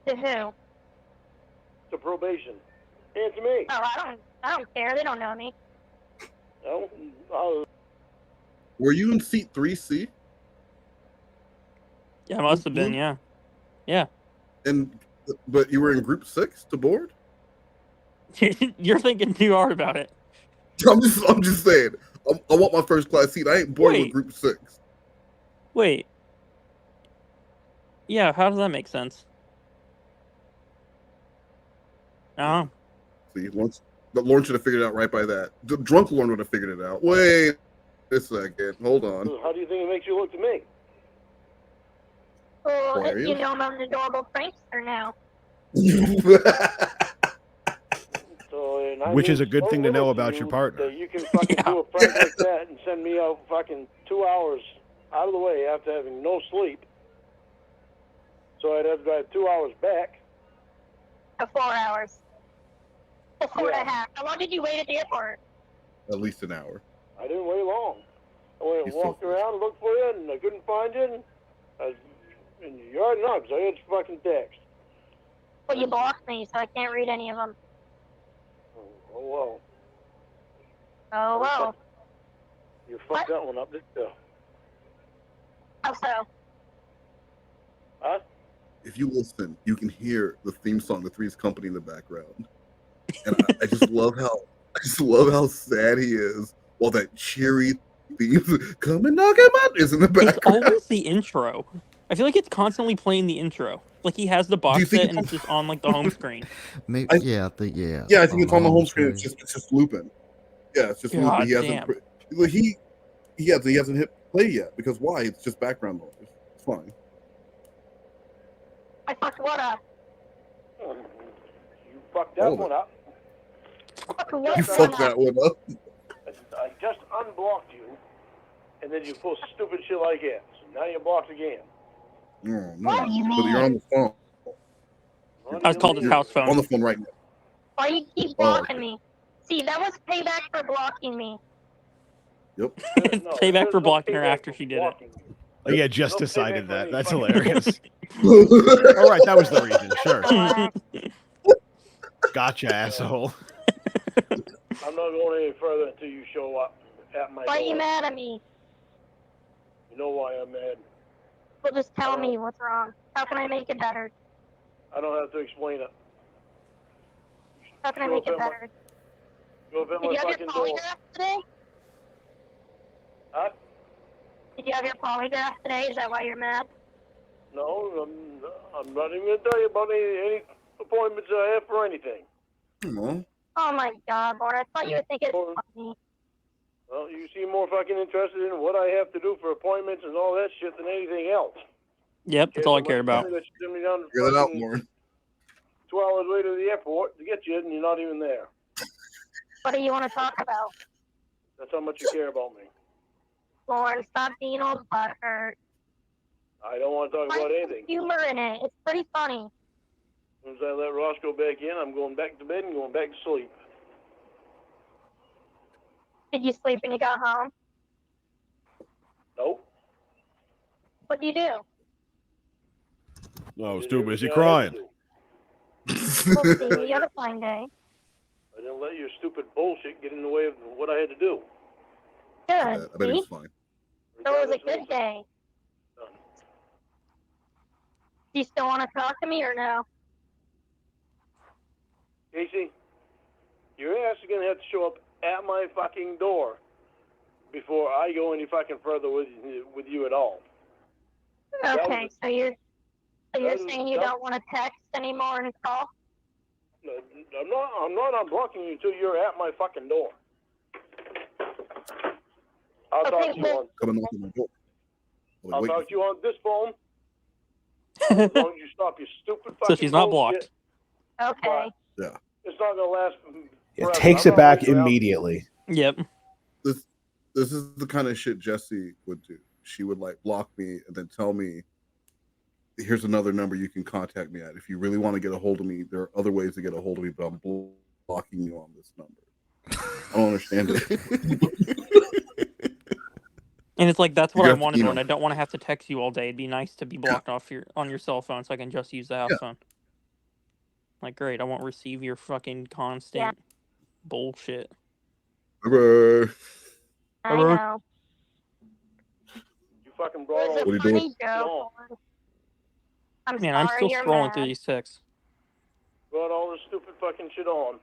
To who? To probation. And to me. Oh, I don't care. They don't know me. No? Were you in seat 3C? Yeah, it must have been, yeah. Yeah. But you were in group 6 to board? You're thinking too hard about it. I'm just saying. I want my first class seat. I ain't boarding with group 6. Wait. Yeah, how does that make sense? Oh. See, Lorne should have figured it out right by that. The drunk Lorne would have figured it out. Wait a second. Hold on. How do you think it makes you look to me? Well, you know I'm an adorable prankster now. Which is a good thing to know about your partner. That you can fucking do a prank like that and send me out fucking 2 hours out of the way after having no sleep. So I'd have to drive 2 hours back. 4 hours. 4 and a half. How long did you wait at the airport? At least an hour. I didn't wait long. I went and walked around and looked for you, and I couldn't find you. And I was in your yard now because I had your fucking text. Well, you blocked me, so I can't read any of them. Oh, well. Oh, well. You fucked that one up, didn't you? How so? Huh? If you listen, you can hear the theme song, The Three's Company, in the background. And I just love how sad he is while that cheery theme "Come and Knock Him Out" is in the background. It's always the intro. I feel like it's constantly playing the intro. Like he has the box set and it's just on like the home screen. Maybe, I think it's on the home screen. It's just looping. Yeah, it's just God looping. He hasn't hit play yet because why? It's just background noise. It's fine. I fucked what up? You fucked that one up. You fucked that one up. I just unblocked you, and then you pull stupid shit like that. So now you're blocked again. No, What do you but you're on the phone. I was called his house phone. On the phone right now. Why you keep blocking me? See, that was payback for blocking me. Yep. Payback for blocking her after she did it. Oh, yeah, just decided that. That's hilarious. All right, that was the reason. Sure. Gotcha, asshole. I'm not going any further until you show up at my Why are door. you mad at me? You know why I'm mad. Well, just tell me what's wrong. How can I make it better? I don't have to explain it. How can I make it better? Go up at Did my you have your fucking door. polygraph today? Huh? Did you have your polygraph today? Is that why you're mad? No, I'm not even going to tell you about any appointments I have for anything. Oh my God, Lord! I thought you would think it's funny. Well, you seem more fucking interested in what I have to do for appointments and all that shit than anything else. Yep, that's all I care about. That you send me down to Figure that out, fucking Lauren. 2 hours later to the airport to get you, and you're not even there. What do you want to talk about? That's how much you care about me. Lauren, stop being all butthurt. I don't want to talk about anything. Humor in it. It's pretty funny. As soon as I let Ross go back in, I'm going back to bed and going back to sleep. Did you sleep when you got home? Nope. What'd you do? Oh, stupid. Is he crying? We'll see. You had a fine day. I didn't let your stupid bullshit get in the way of what I had to do. Good. I bet See? it's fine. So it was a good day. Do you still want to talk to me or no? Casey, your ass is going to have to show up at my fucking door before I go any fucking further with you at all. Okay, so you're saying you don't want to text anymore and call? I'm not unblocking you until you're at my fucking door. I'll talk to you on. Come and knock on my door. I'll talk to you on this phone. As long as you stop your stupid fucking So she's not blocked. bullshit. Okay. Yeah. It's not gonna last. It forever. takes I'm it gonna back hold you out. immediately. Yep. This is the kind of shit Jessie would do. She would like block me and then tell me, here's another number you can contact me at. If you really want to get a hold of me, there are other ways to get a hold of me, but I'm blocking you on this number. I don't understand it. And it's like, that's You what I have to wanted, email. Lorne. I don't want to have to text you all day. It'd be nice to be blocked off on your cell phone so I can just use the house phone. Like, great, I won't receive your fucking constant bullshit. Bye-bye. I know. You fucking brought all What are you the doing? Joke. I'm Man, I'm sorry still you're scrolling mad. through these texts. brought all this stupid fucking shit on.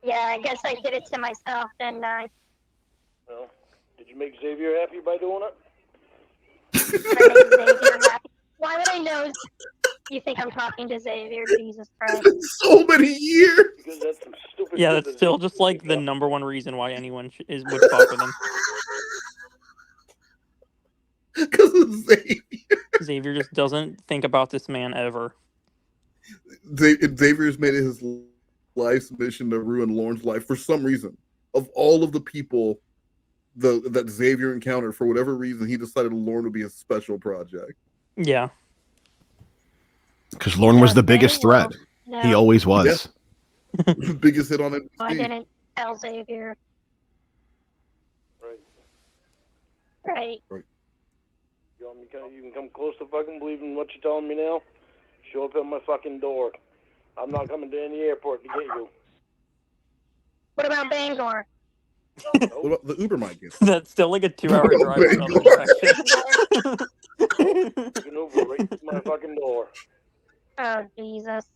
Yeah, I guess I did it to myself, didn't I? Well, did you make Xavier happy by doing it? I made Xavier happy. Why would I know? You think I'm talking to Xavier? Jesus Christ. So many years. Because that's some stupid Yeah, shit that's that still just like the number one reason why anyone would fuck with him. Because of Xavier. Xavier just doesn't think about this man ever. Xavier's made it his life's mission to ruin Lorne's life for some reason. Of all of the people that Xavier encountered, for whatever reason, he decided Lorne would be a special project. Yeah. Because Lorne was the biggest threat. No. He always was. Yeah. Biggest hit on NBC. I didn't tell Xavier. Right. You want me to, you can come close to fucking believing what you're telling me now? Show up at my fucking door. I'm not coming to any airport to get you. What about Bangor? What about the Uber might get? That's still like a 2-hour drive in other direction. You can Uber right to my fucking door. Oh, Jesus.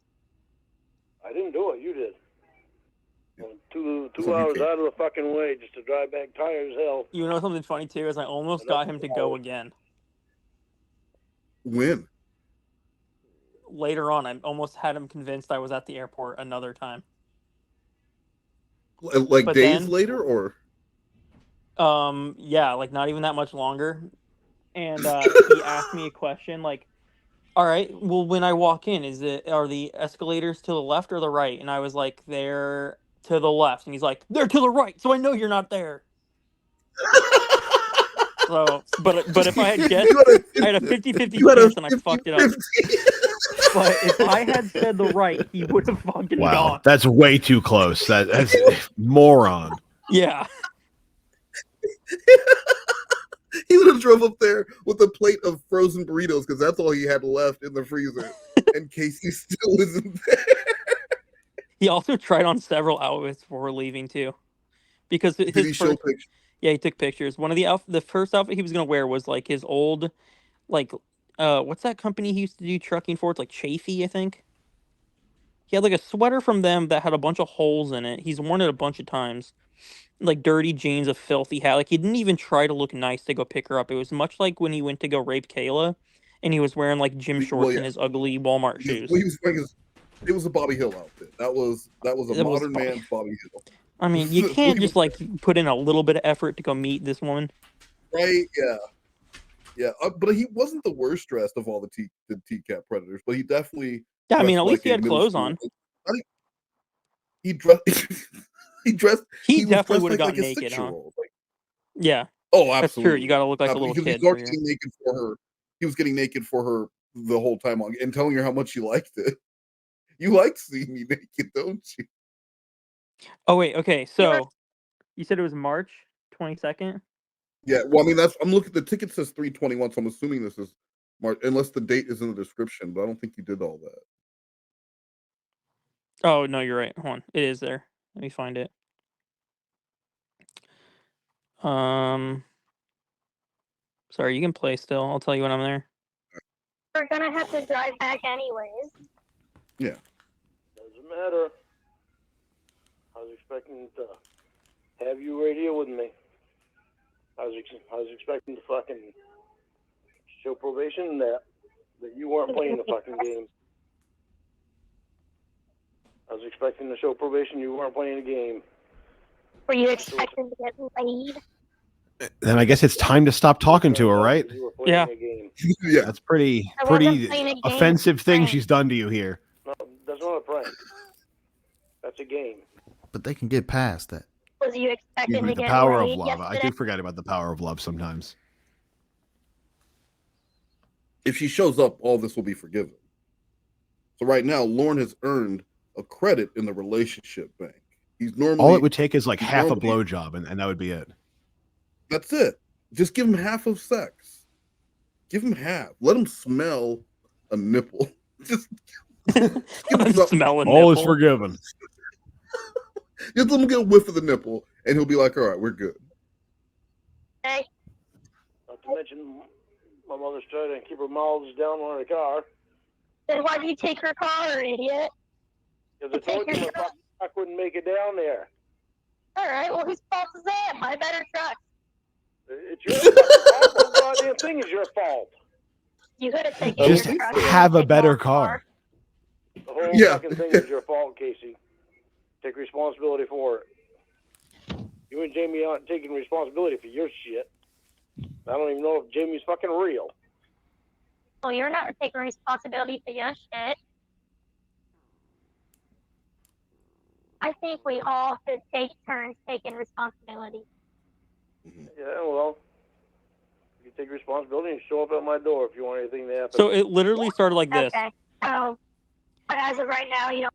I didn't do it. You did. Well, two hours out of the fucking way just to drive back tired as hell. You know something funny too is I almost got him to go again. When? Later on, I almost had him convinced I was at the airport another time. Like But days then- later, or? Yeah, like not even that much longer. And he asked me a question like, all right, well, when I walk in, are the escalators to the left or the right? And I was like, they're to the left. And he's like, they're to the right, so I know you're not there. So, but if I had guessed, I had a 50-50 chance and I fucked it up. But if I had said the right, he would have fucking Wow, gone. that's way too close. That's moron. Yeah. He would have drove up there with a plate of frozen burritos because that's all he had left in the freezer in case he still isn't there. He also tried on several outfits before leaving too, because Did he show pictures? Yeah, he took pictures. One of the first outfit he was gonna wear was like his old, like, what's that company he used to do trucking for? It's like Chafee, I think. He had like a sweater from them that had a bunch of holes in it. He's worn it a bunch of times. Like dirty jeans, a filthy hat. Like he didn't even try to look nice to go pick her up. It was much like when he went to go rape Kayla, and he was wearing like gym shorts and his ugly Walmart shoes. Well, he was wearing it was a Bobby Hill outfit. That was a modern man's Bobby Hill. I mean, you can't just like put in a little bit of effort to go meet this woman. Right? Yeah. But he wasn't the worst dressed of all the T-Cat predators. But he definitely. Yeah, I mean, at dressed least he like a had middle clothes school- on. He dressed. He dressed. He was definitely dressed would have like gotten a naked, huh? 6-year-old. Yeah. Oh, That's absolutely. true. You got to look like a little Because kid. he was for your- getting naked for her. He was getting naked for her the whole time on, and telling her how much he liked it. You like seeing me naked, don't you? Oh wait, okay. So you said it was March 22nd. Yeah. Well, I mean, I'm looking. The ticket says 3/21, so I'm assuming this is March, unless the date is in the description. But I don't think you did all that. Oh no, you're right. Hold on, it is there. Let me find it. Sorry, you can play still. I'll tell you when I'm there. We're gonna have to drive back anyways. Yeah. Doesn't matter. I was expecting to have you right here with me. I was expecting to fucking show probation that you weren't playing the fucking game. I was expecting to show probation you weren't playing a game. Were you expecting to get laid? Then I guess it's time to stop talking to her, right? Yeah. Yeah. That's pretty I wasn't pretty playing a game, offensive thing prank. she's done to you here. No, that's not a prank. That's a game. But they can get past that. Was you expecting to The get power of laid love. I yesterday? do forget about the power of love sometimes. If she shows up, all this will be forgiven. So right now, Lorne has earned a credit in the relationship bank. He's normally All it would take is like he's half a normally- blowjob, and that would be it. That's it. Just give him half of sex. Give him half. Let him smell a nipple. Just give him smell a All is nipple. forgiven. Just let him get a whiff of the nipple, and he'll be like, all right, we're good. Hey, Not to mention, my mother's trying to keep her mouths down on her car. then why do you take her car, idiot? Because I told you my fucking truck wouldn't make it down there. All right, well, whose fault is that? My better truck. It's your fucking fault. The whole goddamn thing is your fault. You could have taken Just your truck. have a better car. The whole fucking thing is your fault, Casey. Take responsibility for it. You and Jamie aren't taking responsibility for your shit. I don't even know if Jamie's fucking real. Well, you're not taking responsibility for your shit. I think we all should take turns taking responsibility. Yeah, well, you take responsibility and show up at my door if you want anything to happen. So it literally started like this. Okay. So, as of right now, you know.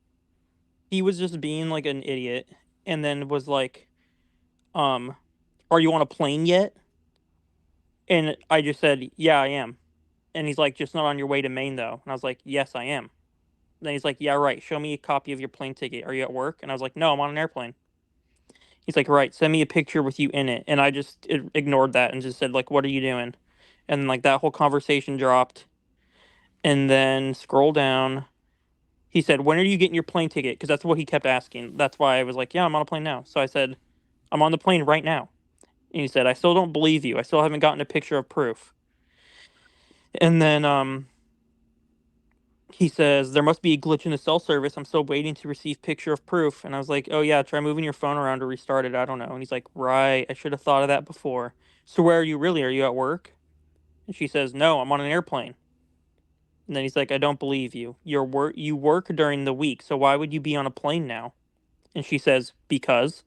He was just being like an idiot, and then was like, "Are you on a plane yet?" And I just said, "Yeah, I am." And he's like, "Just not on your way to Maine, though." And I was like, "Yes, I am." Then he's like, "Yeah, right. Show me a copy of your plane ticket. Are you at work?" And I was like, "No, I'm on an airplane." He's like, "Right. Send me a picture with you in it." And I just ignored that and just said, like, "What are you doing?" And like that whole conversation dropped. And then scroll down. He said, "When are you getting your plane ticket?" Because that's what he kept asking. That's why I was like, "Yeah, I'm on a plane now." So I said, "I'm on the plane right now." And he said, "I still don't believe you. I still haven't gotten a picture of proof." And then he says, "There must be a glitch in the cell service. I'm still waiting to receive picture of proof." And I was like, "Oh yeah, try moving your phone around to restart it. I don't know." And he's like, "Right, I should have thought of that before. So where are you really? Are you at work?" And she says, "No, I'm on an airplane." And then he's like, "I don't believe you. You work during the week, so why would you be on a plane now?" And she says, "Because."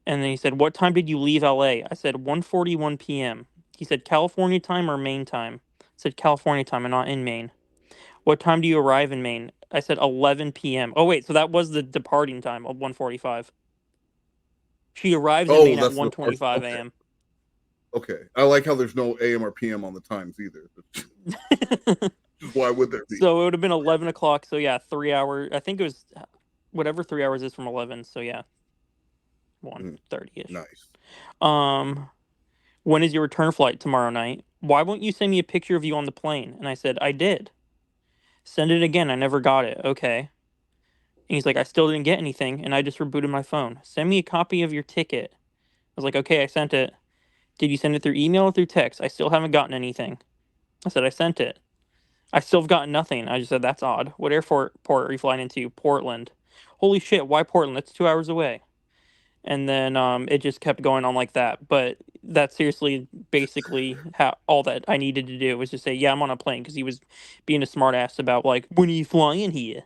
And then he said, "What time did you leave LA?" I said, 1:41 p.m. He said, "California time or Maine time?" I said, "California time. I'm not in Maine." "What time do you arrive in Maine?" I said, 11 p.m. Oh, wait, so that was the departing time of 1:45. She arrives in Maine at 1:25 a.m. Okay. I like how there's no AM or PM on the times either. Why would there be? So it would have been 11 o'clock. So yeah, 3 hours. I think it was whatever 3 hours is from 11. So yeah, 1:30ish. Nice. When is your return flight? Tomorrow night. Why won't you send me a picture of you on the plane? And I said, I did. Send it again. I never got it. Okay. And he's like, I still didn't get anything. And I just rebooted my phone. Send me a copy of your ticket. I was like, okay, I sent it. Did you send it through email or through text? I still haven't gotten anything. I said, I sent it. I still have gotten nothing. I just said, that's odd. What airport are you flying into? Portland. Holy shit, why Portland? That's 2 hours away. And then it just kept going on like that. But that's seriously basically all that I needed to do was just say, yeah, I'm on a plane, because he was being a smart ass about, like, when are you flying here?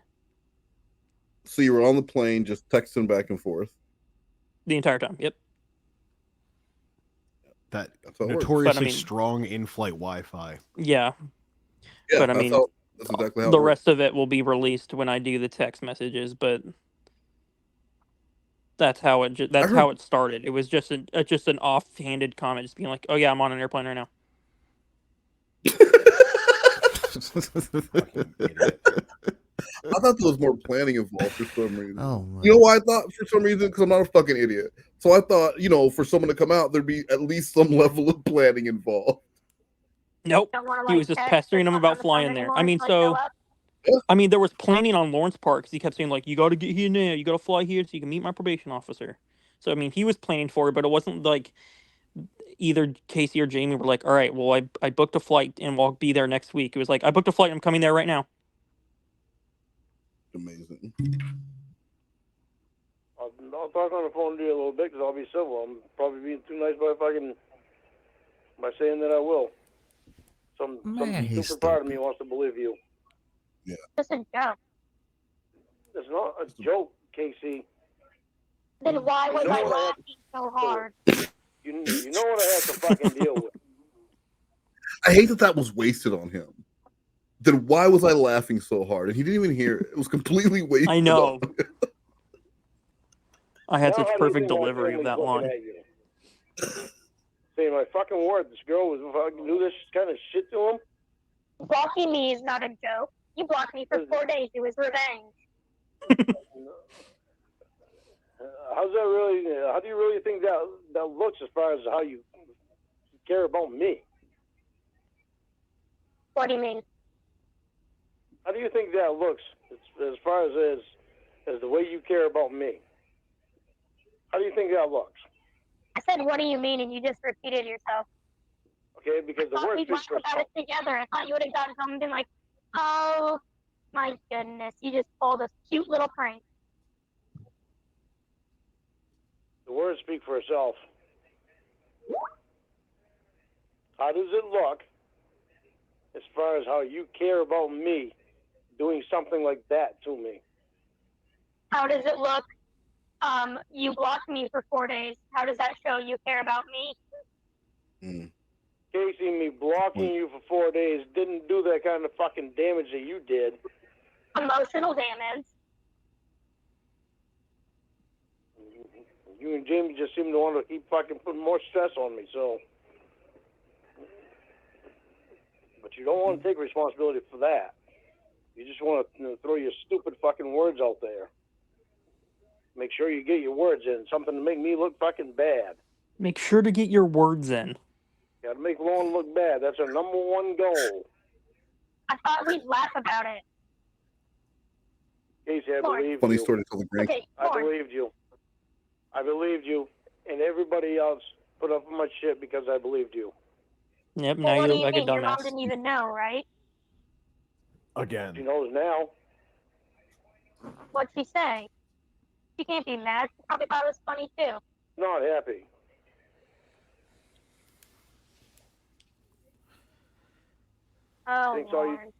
So you were on the plane, just texting back and forth the entire time. Yep. That how it works. notoriously But, I mean- strong in-flight Wi-Fi. Yeah. Yeah, But I that's mean, how- that's exactly how it the works. rest of it will be released when I do the text messages. But that's how it. That's how it started. It was just an offhanded comment, just being like, "Oh yeah, I'm on an airplane right now." I thought there was more planning involved for some reason. Oh, man. You know why I thought for some reason? Because I'm not a fucking idiot. So I thought, for someone to come out, there'd be at least some level of planning involved. Nope. He was just pestering him about flying there. I mean, there was planning on Lawrence part, because he kept saying, like, you got to get here now. You got to fly here so you can meet my probation officer. So, I mean, he was planning for it, but it wasn't like either Casey or Jamie were like, all right, well, I booked a flight and we'll be there next week. It was like, I booked a flight and I'm coming there right now. Amazing. I'll talk on the phone to you a little bit, because I'll be civil. I'm probably being too nice by saying that I will. Some super proud of me wants to believe you. Yeah. Listen, Joe. It's not a joke, Casey. Then why was I laughing so hard? You know what I have to fucking deal with. I hate that was wasted on him. Then why was I laughing so hard? And he didn't even hear it. It was completely wasted. I know. I had Now, such how do you perfect think my delivery of family's that looking line. at you? Saying my fucking word, this girl was fucking do this kind of shit to him. Blocking me is not a joke. You blocked me for 4 days. It was revenge. How's that really? How do you really think that looks as far as how you care about me? What do you mean? How do you think that looks as far as the way you care about me? How do you think that looks? I said, what do you mean? And you just repeated yourself. Okay, because the word We'd speaks laugh for about it together. I thought you would have gotten home and been like, oh, my goodness. You just pulled a cute little prank. The words speak for itself. How does it look as far as how you care about me doing something like that to me? How does it look? You blocked me for 4 days. How does that show you care about me? Casey, me blocking you for 4 days didn't do that kind of fucking damage that you did. Emotional damage. You and Jamie just seem to want to keep fucking putting more stress on me, so. But you don't want to take responsibility for that. You just want to throw your stupid fucking words out there. Make sure you get your words in. Something to make me look fucking bad. Make sure to get your words in. Got to make Lorne look bad. That's our #1 goal. I thought we'd laugh about it. Casey, I believe Funny you. story to tell the grandkids. Okay, I believed you. I believed you. And everybody else put up with my shit because I believed you. Yep, Well, now what you do look you like a mean? Your mom dumbass. didn't even know, right? Again. She knows now. What'd she say? She can't be mad. She probably thought it was funny, too. Not happy. Oh, Thinks Lord.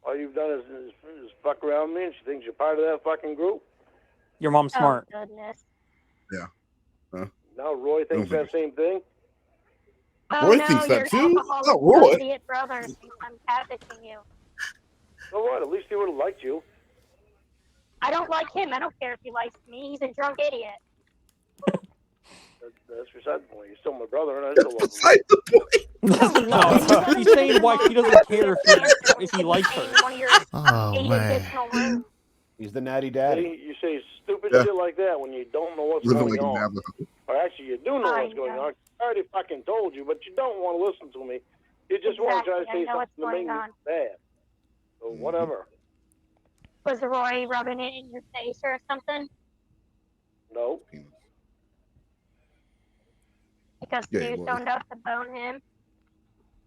all you've done is fuck around me, and she thinks you're part of that fucking group. Your mom's smart. Oh, goodness. Yeah. Huh? Now Roy thinks that same thing. Oh, Roy no, thinks that your too? alcoholic Not Roy. idiot brother thinks I'm catfishing you. So what? At least he would have liked you. I don't like him. I don't care if he likes me. He's a drunk idiot. That's beside the point. He's still my brother, and I still love him. Beside the point. No, he's saying why he doesn't care if he likes her. Oh, man. He's the natty daddy. See, you say stupid Yeah. shit like that when you don't know what's Living going like a on. Navajo. Or actually, you do know what's going on. I already fucking told you, but you don't want to listen to me. You just want to try to Exactly, I say know what's something to make going me on. bad. So whatever. Was Roy rubbing it in your face or something? No. Because Yeah, he you was. stoned up to bone him?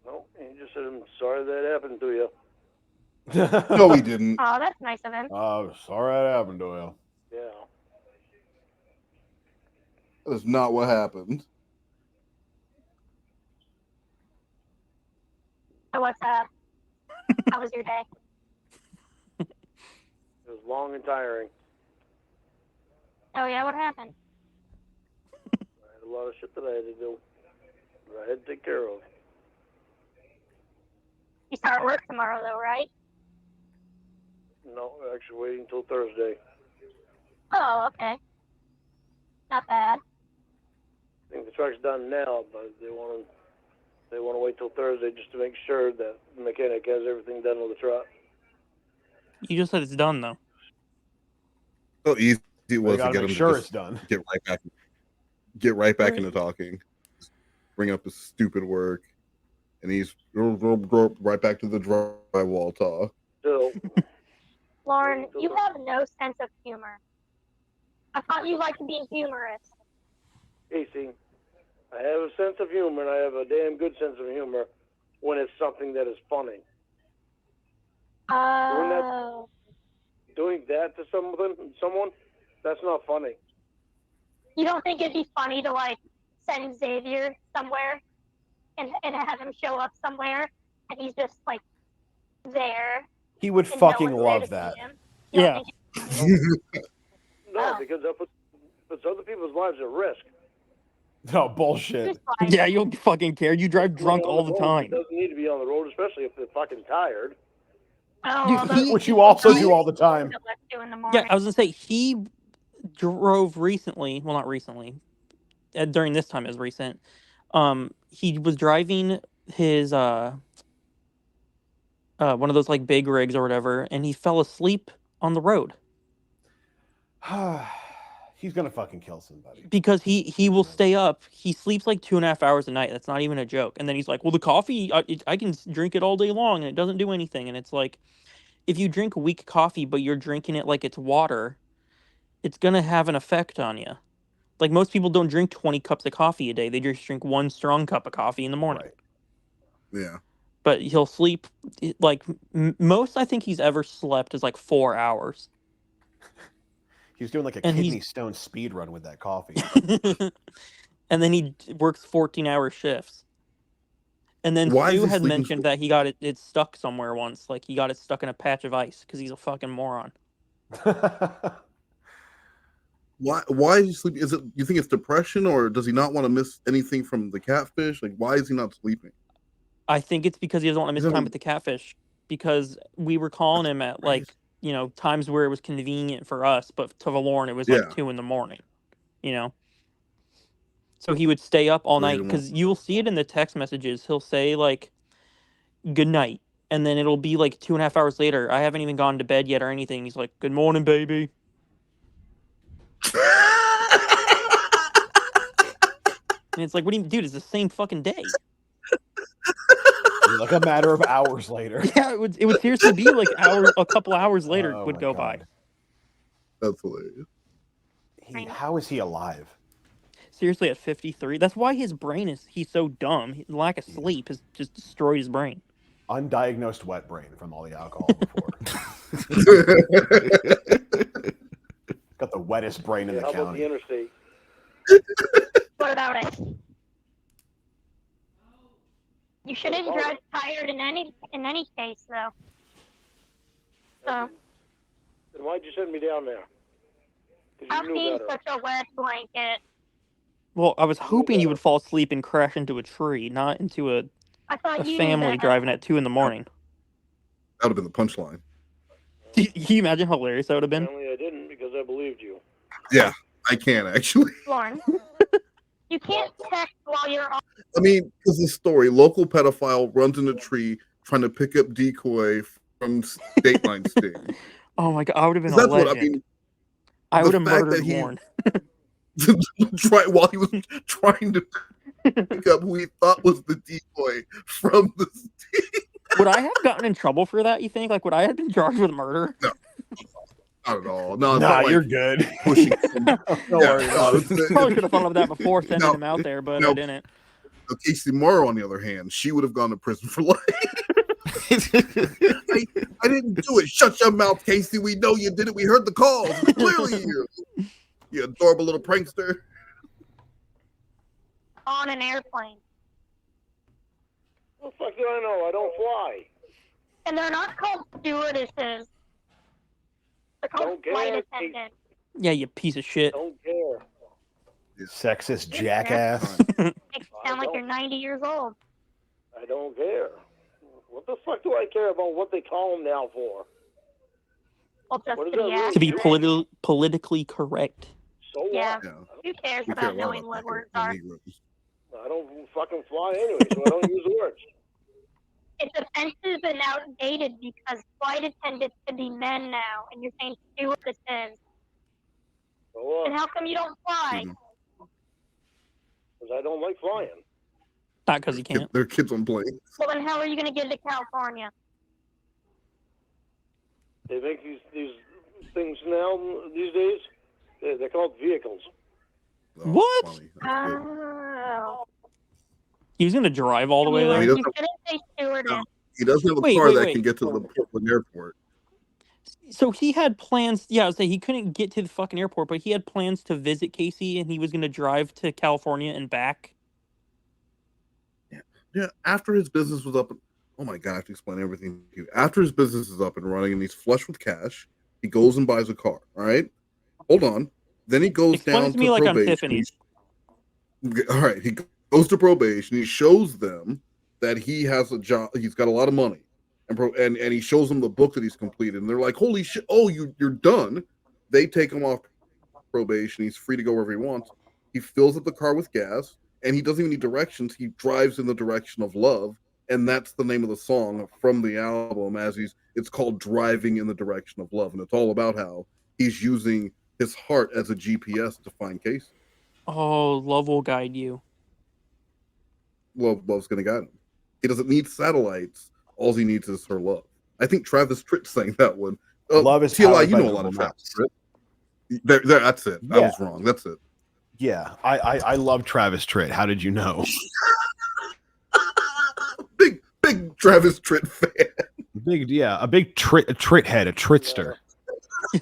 No. He just said, I'm sorry that happened to you. No, he didn't. Oh, that's nice of him. Oh, sorry that happened to you. Yeah. That's not what happened. So what's up? How was your day? It was long and tiring. Oh, yeah, what happened? I had a lot of shit that I had to do. That I had to take care of. You start work tomorrow, though, right? No, actually waiting until Thursday. Oh, okay. Not bad. I think the truck's done now, but they want to wait till Thursday just to make sure that the mechanic has everything done with the truck. You just said it's done, though. So easy it was to gotta get make him sure to it's done. Get right back into talking. Bring up his stupid work. And he's right back to the drywall talk. So, Lauren, you have no sense of humor. I thought you liked being humorous. Casey, I have a sense of humor, and I have a damn good sense of humor when it's something that is funny. Oh. Doing that to someone, that's not funny. You don't think it'd be funny to, like, send Xavier somewhere and have him show up somewhere and he's just, like, there? He would and no fucking one's there to love see that. him? You don't Yeah. think No, because that puts other people's lives at risk. No bullshit. Yeah, you don't fucking care. You drive drunk all the time. He doesn't need to be on the road, especially if they're fucking tired. Which you also do all the time. Yeah, I was gonna say he drove recently. Well, not recently. During this time is recent. He was driving his one of those like big rigs or whatever, and he fell asleep on the road. He's gonna fucking kill somebody. Because he will stay up. He sleeps like 2.5 hours a night. That's not even a joke. And then he's like, "Well, the coffee, I can drink it all day long, and it doesn't do anything." And it's like, if you drink weak coffee, but you're drinking it like it's water, it's gonna have an effect on you. Like most people don't drink 20 cups of coffee a day. They just drink one strong cup of coffee in the morning. Right. Yeah. But he'll sleep like most I think he's ever slept is like 4 hours. He's doing like a And kidney stone speed run with that coffee. And then he works 14-hour shifts. And then Why is Stu he had sleeping mentioned that he got it stuck somewhere once. Like he got it stuck in a patch of ice because he's a fucking moron. Why is he sleeping? Is it, you think it's depression, or does he not want to miss anything from the catfish? Like, why is he not sleeping? I think it's because he doesn't want to miss time with the catfish. Because we were calling him at like, you know, times where it was convenient for us, but to Lorne it was like 2 a.m. You know? So he would stay up all night because you'll see it in the text messages. He'll say like good night. And then it'll be like 2.5 hours later. I haven't even gone to bed yet or anything. He's like, "Good morning, baby." And it's like, what do you, dude? It's the same fucking day. Like a matter of hours later. Yeah, it would seriously be like a couple hours later would go by. That's hilarious. How is he alive? Seriously, at 53, that's why his brain he's so dumb. Lack of sleep has just destroyed his brain. Undiagnosed wet brain from all the alcohol before. Got the wettest brain in the How about county. the interstate? What about it? You shouldn't drive tired in any case, though. So. Then why'd you send me down there? 'Cause I've you knew seen better. such a wet blanket. Well, I was hoping you would fall asleep and crash into a tree, not into a family driving at 2 a.m. That would have been the punchline. Can you imagine how hilarious that would have been? Apparently I didn't because I believed you. Yeah, I can actually. Lorne, you can't text while you're on. I mean, because the story: local pedophile runs in a tree trying to pick up decoy from Dateline sting. Oh my god, I would have been a That's legend. what I mean. I would have the fact murdered that he- Lorne. While he was trying to pick up who he thought was the decoy from the sting. Would I have gotten in trouble for that, you think? Like, would I have been charged with murder? No. Not at all. No, it's nah, not like you're good. pushing. No worries. Probably should have thought of that before sending him out there, but I didn't. Casey Morrow, on the other hand, she would have gone to prison for life. I didn't do it. Shut your mouth, Casey. We know you did it. We heard the calls. It's clearly you. You adorable little prankster. On an airplane. What the fuck do I know? I don't fly. And they're not called stewardesses. They're called flight attendants. Yeah, you piece of shit. Don't care. Sexist jackass. Makes you sound like you're 90 years old. I don't care. What the fuck do I care about what they call them now for? Well, just What to does that be really asked. To be politically correct. So what? Yeah. Who cares We care about a lot knowing about what words the are? Negroes. I don't fucking fly anyway, so I don't use words. It's offensive and outdated because flight attendants can be men now, and you're saying stewardesses. So what? And how come you don't fly? Because I don't like flying. Not because you can't. They're kids on planes. Well, then how are you going to get to California? They make these things now these days. They're called vehicles. What? Oh. He was going to drive all the way there? You shouldn't say stewardess. He doesn't have a Wait, car wait, that wait. can get to the Portland airport. So he had plans. Yeah, I was saying he couldn't get to the fucking airport, but he had plans to visit Casey, and he was going to drive to California and back. Yeah, after his business was up, oh my god, I have to explain everything to you. After his business is up and running and he's flush with cash, He goes and buys a car. All right, hold on. Then he goes down to like probation. All right, he goes to probation. He shows them that he has a job. He's got a lot of money, and he shows them the book that he's completed. And they're like, "Holy shit! Oh, you're done." They take him off probation. He's free to go wherever he wants. He fills up the car with gas, and he doesn't even need directions. He drives in the direction of love, and that's the name of the song from the album. It's called "Driving in the Direction of Love," and it's all about how he's using his heart as a GPS to find Casey. Oh, love will guide you. Love's gonna guide him. He doesn't need satellites. All he needs is her love. I think Travis Tritt sang that one. Love is TLI. powered You by know a lot of Google Travis Tritt. That's it. I was wrong. That's it. Yeah, I love Travis Tritt. How did you know? big Travis Tritt fan. A big Tritt head, a Trittster.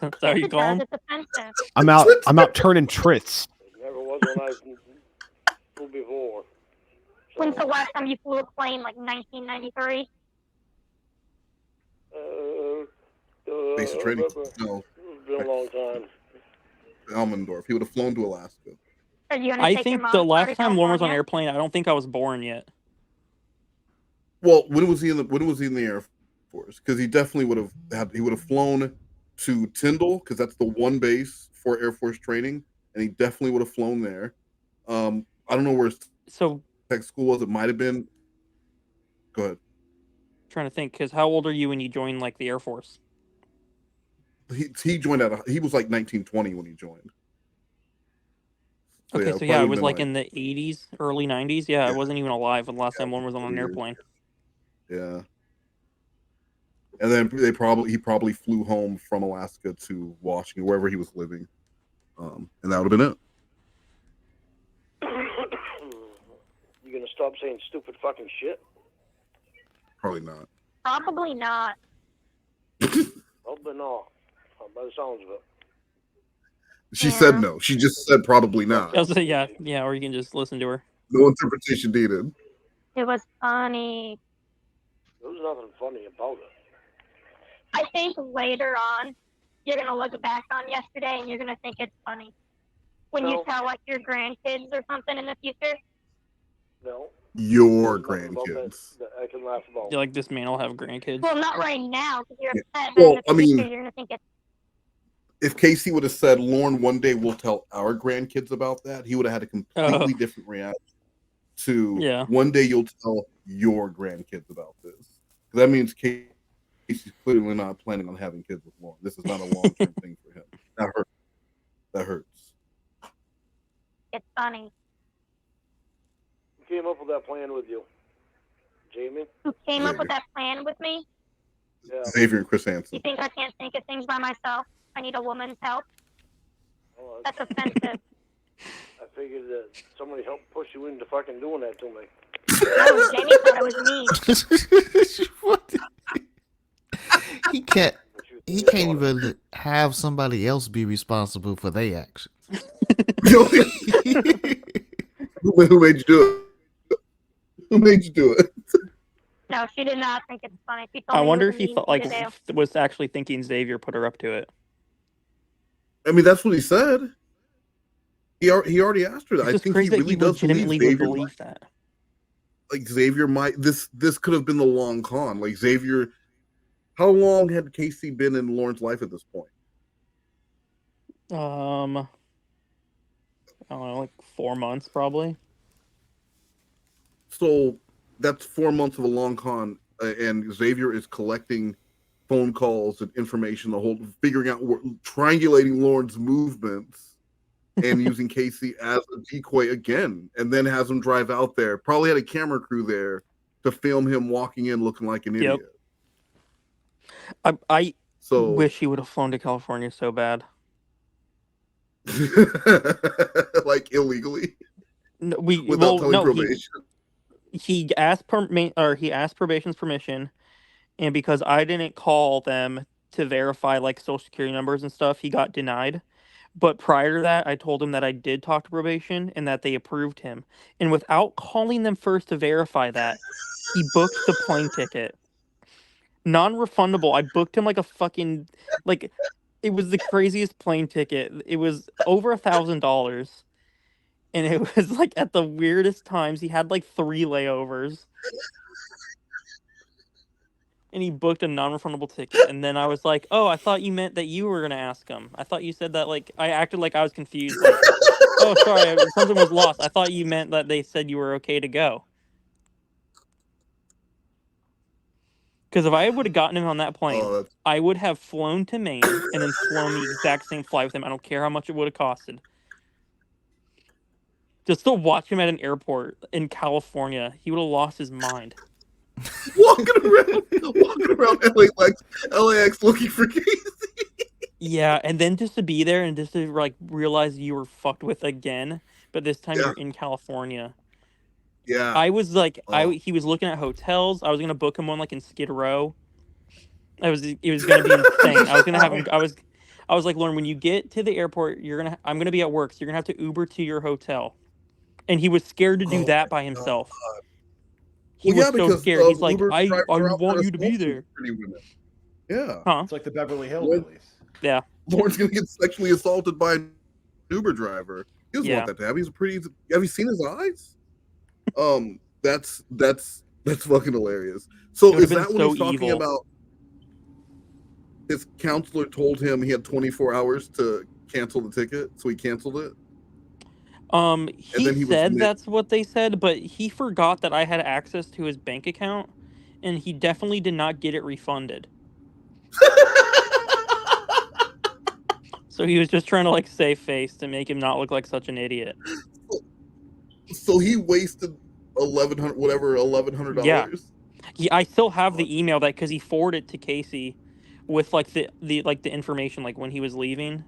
That's how you call him? It's offensive. I'm out turning Trits. Never was when I flew before. When's the last time you flew a plane? Like 1993? Basic training. No. It's been a long time. Elmendorf. He would have flown to Alaska. I think the last time Lorne was on an airplane, I don't think I was born yet. Well, when was he in the Air Force? Because he definitely would have flown to Tyndall, because that's the one base for Air Force training, and he definitely would have flown there. I don't know where his tech school was. It might have been. Go ahead. I'm trying to think, because how old are you when you joined like the Air Force? He joined he was like 1920 when he joined. So, okay, it was like in the 80s, early 90s. Yeah, I wasn't even alive when the last time one was on an airplane. Yeah. And then he probably flew home from Alaska to Washington, wherever he was living. And that would have been it. You gonna stop saying stupid fucking shit? Probably not. Probably not. Probably not. By the sounds of it. She said no. She just said probably not. Yeah, or you can just listen to her. No interpretation needed. It was funny. There was nothing funny about it. I think later on, you're going to look back on yesterday and you're going to think it's funny. When you tell, like, your grandkids or something in the future. No. Your grandkids. That I can laugh about. You're like, this man will have grandkids. Well, not right now, because you're upset. Well, But in the future, you're going to think it's if Casey would have said, Lorne, one day we'll tell our grandkids about that, he would have had a completely different reaction to one day you'll tell your grandkids about this. That means Casey's clearly not planning on having kids with Lorne. This is not a long-term thing for him. That hurts. It's funny. Who came up with that plan with you? Jamie? Who came up with that plan with me? Yeah. Xavier and Chris Hansen. You think I can't think of things by myself? I need a woman's help? That's offensive. I figured that somebody helped push you into fucking doing that to me. No, Jamie thought it was me. He can't even have somebody else be responsible for their actions. Who made you do it? Who made you do it? No, she did not think it's funny. She told I me wonder it if was he mean thought, thing like, to do. was actually thinking Xavier put her up to it. I mean, that's what he said. He already asked her that. It's I think crazy he really that he does believe legitimately Xavier would believe that. Like Xavier might this could have been the long con. Like Xavier, how long had Casey been in Lorne's life at this point? I don't know, like 4 months probably. So that's 4 months of a long con, and Xavier is collecting phone calls and information, figuring out, triangulating Lorne's movements, and using Casey as a decoy again, and then has him drive out there. Probably had a camera crew there to film him walking in looking like an idiot. I wish he would have flown to California so bad. Like illegally. No, without telling probation. He asked probation's permission, and because I didn't call them to verify like social security numbers and stuff, he got denied. But prior to that, I told him that I did talk to probation and that they approved him. And without calling them first to verify that, he booked the plane ticket. Non-refundable. I booked him like a fucking It was the craziest plane ticket. It was over $1,000, and it was like at the weirdest times. He had like 3 layovers, and he booked a non-refundable ticket. And then I was like, "Oh, I thought you meant that you were gonna ask him. I thought you said that." Like I acted like I was confused. Like, "Oh, sorry, something was lost. I thought you meant that they said you were okay to go." Because if I would have gotten him on that plane, I would have flown to Maine and then flown the exact same flight with him. I don't care how much it would have costed. Just to watch him at an airport in California, he would have lost his mind. walking around LAX looking for Casey. Yeah, and then just to be there and just to like realize you were fucked with again, but this time you're in California. Yeah. I was like, he was looking at hotels. I was gonna book him one like in Skid Row. It was gonna be insane. I was gonna have him. I was like, Lauren, when you get to the airport, I'm gonna be at work, so you're gonna have to Uber to your hotel. And he was scared to do that by himself. He was so scared. He's like, I want you to be there. Yeah. Huh? It's like the Beverly Hillbillies. Yeah. Lauren's gonna get sexually assaulted by an Uber driver. He doesn't want that to happen. He's pretty. Have you seen his eyes? That's fucking hilarious. So is that what he's talking about? His counselor told him he had 24 hours to cancel the ticket, so he canceled it. He said that's what they said, but he forgot that I had access to his bank account, and he definitely did not get it refunded. So he was just trying to like save face to make him not look like such an idiot. So he wasted $1,100. Yeah, I still have the email that because he forwarded it to Casey with like the information like when he was leaving.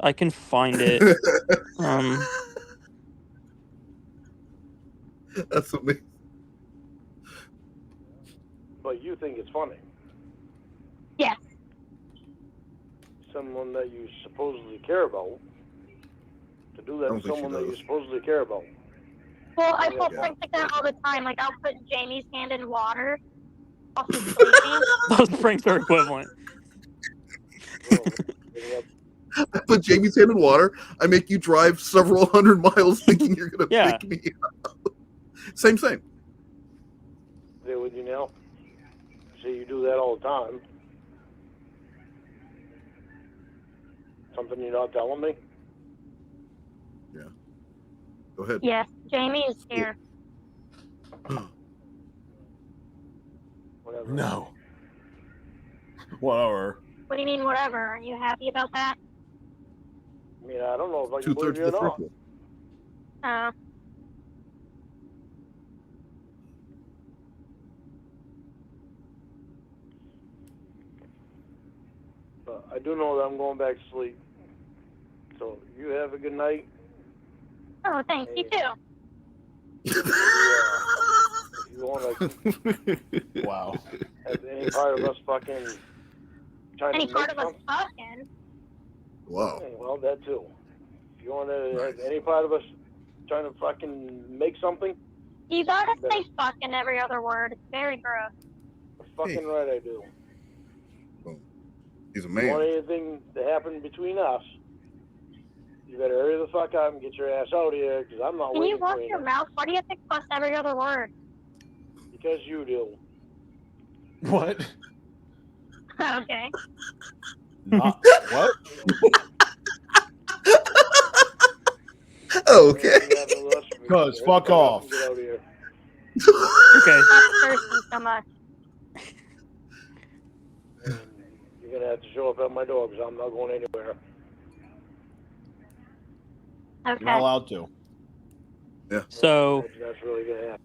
I can find it. That's amazing. But you think it's funny? Yeah. Someone that you supposedly care about to do that to someone that you supposedly care about. Well, I pull pranks like that all the time. Like I'll put Jamie's hand in water while she's sleeping. Those pranks are equivalent. I put Jamie's hand in water. I make you drive several hundred miles thinking you're gonna pick me up. Same. There with you now. So you do that all the time. Something you're not telling me? Yeah. Go ahead. Yes, Jamie is here. Whatever. No. Whatever. What do you mean, whatever? Are you happy about that? I mean, I don't know if I can believe you or not. But I do know that I'm going back to sleep. So you have a good night. Oh, thanks. You too. If you want to wow. have any part of us fucking trying Any to part make of us fucking? Wow. Well, that too. If you want to have any part of us trying to fucking make something, You gotta say fucking every other word. It's very gross. fucking right I do. He's a If you want man. anything to happen between us, you better hurry the fuck up and get your ass out of here, because I'm not Can waiting you watch for you. your mouth? Why do you have to cuss every other word? Because you do. What? Okay. What? Okay. Cuz fuck off. Get out of here. Okay. Stop cursing so much. You're going to have to show up at my door, because I'm not going anywhere. Okay. You're not allowed to. Yeah. So That's really going to happen.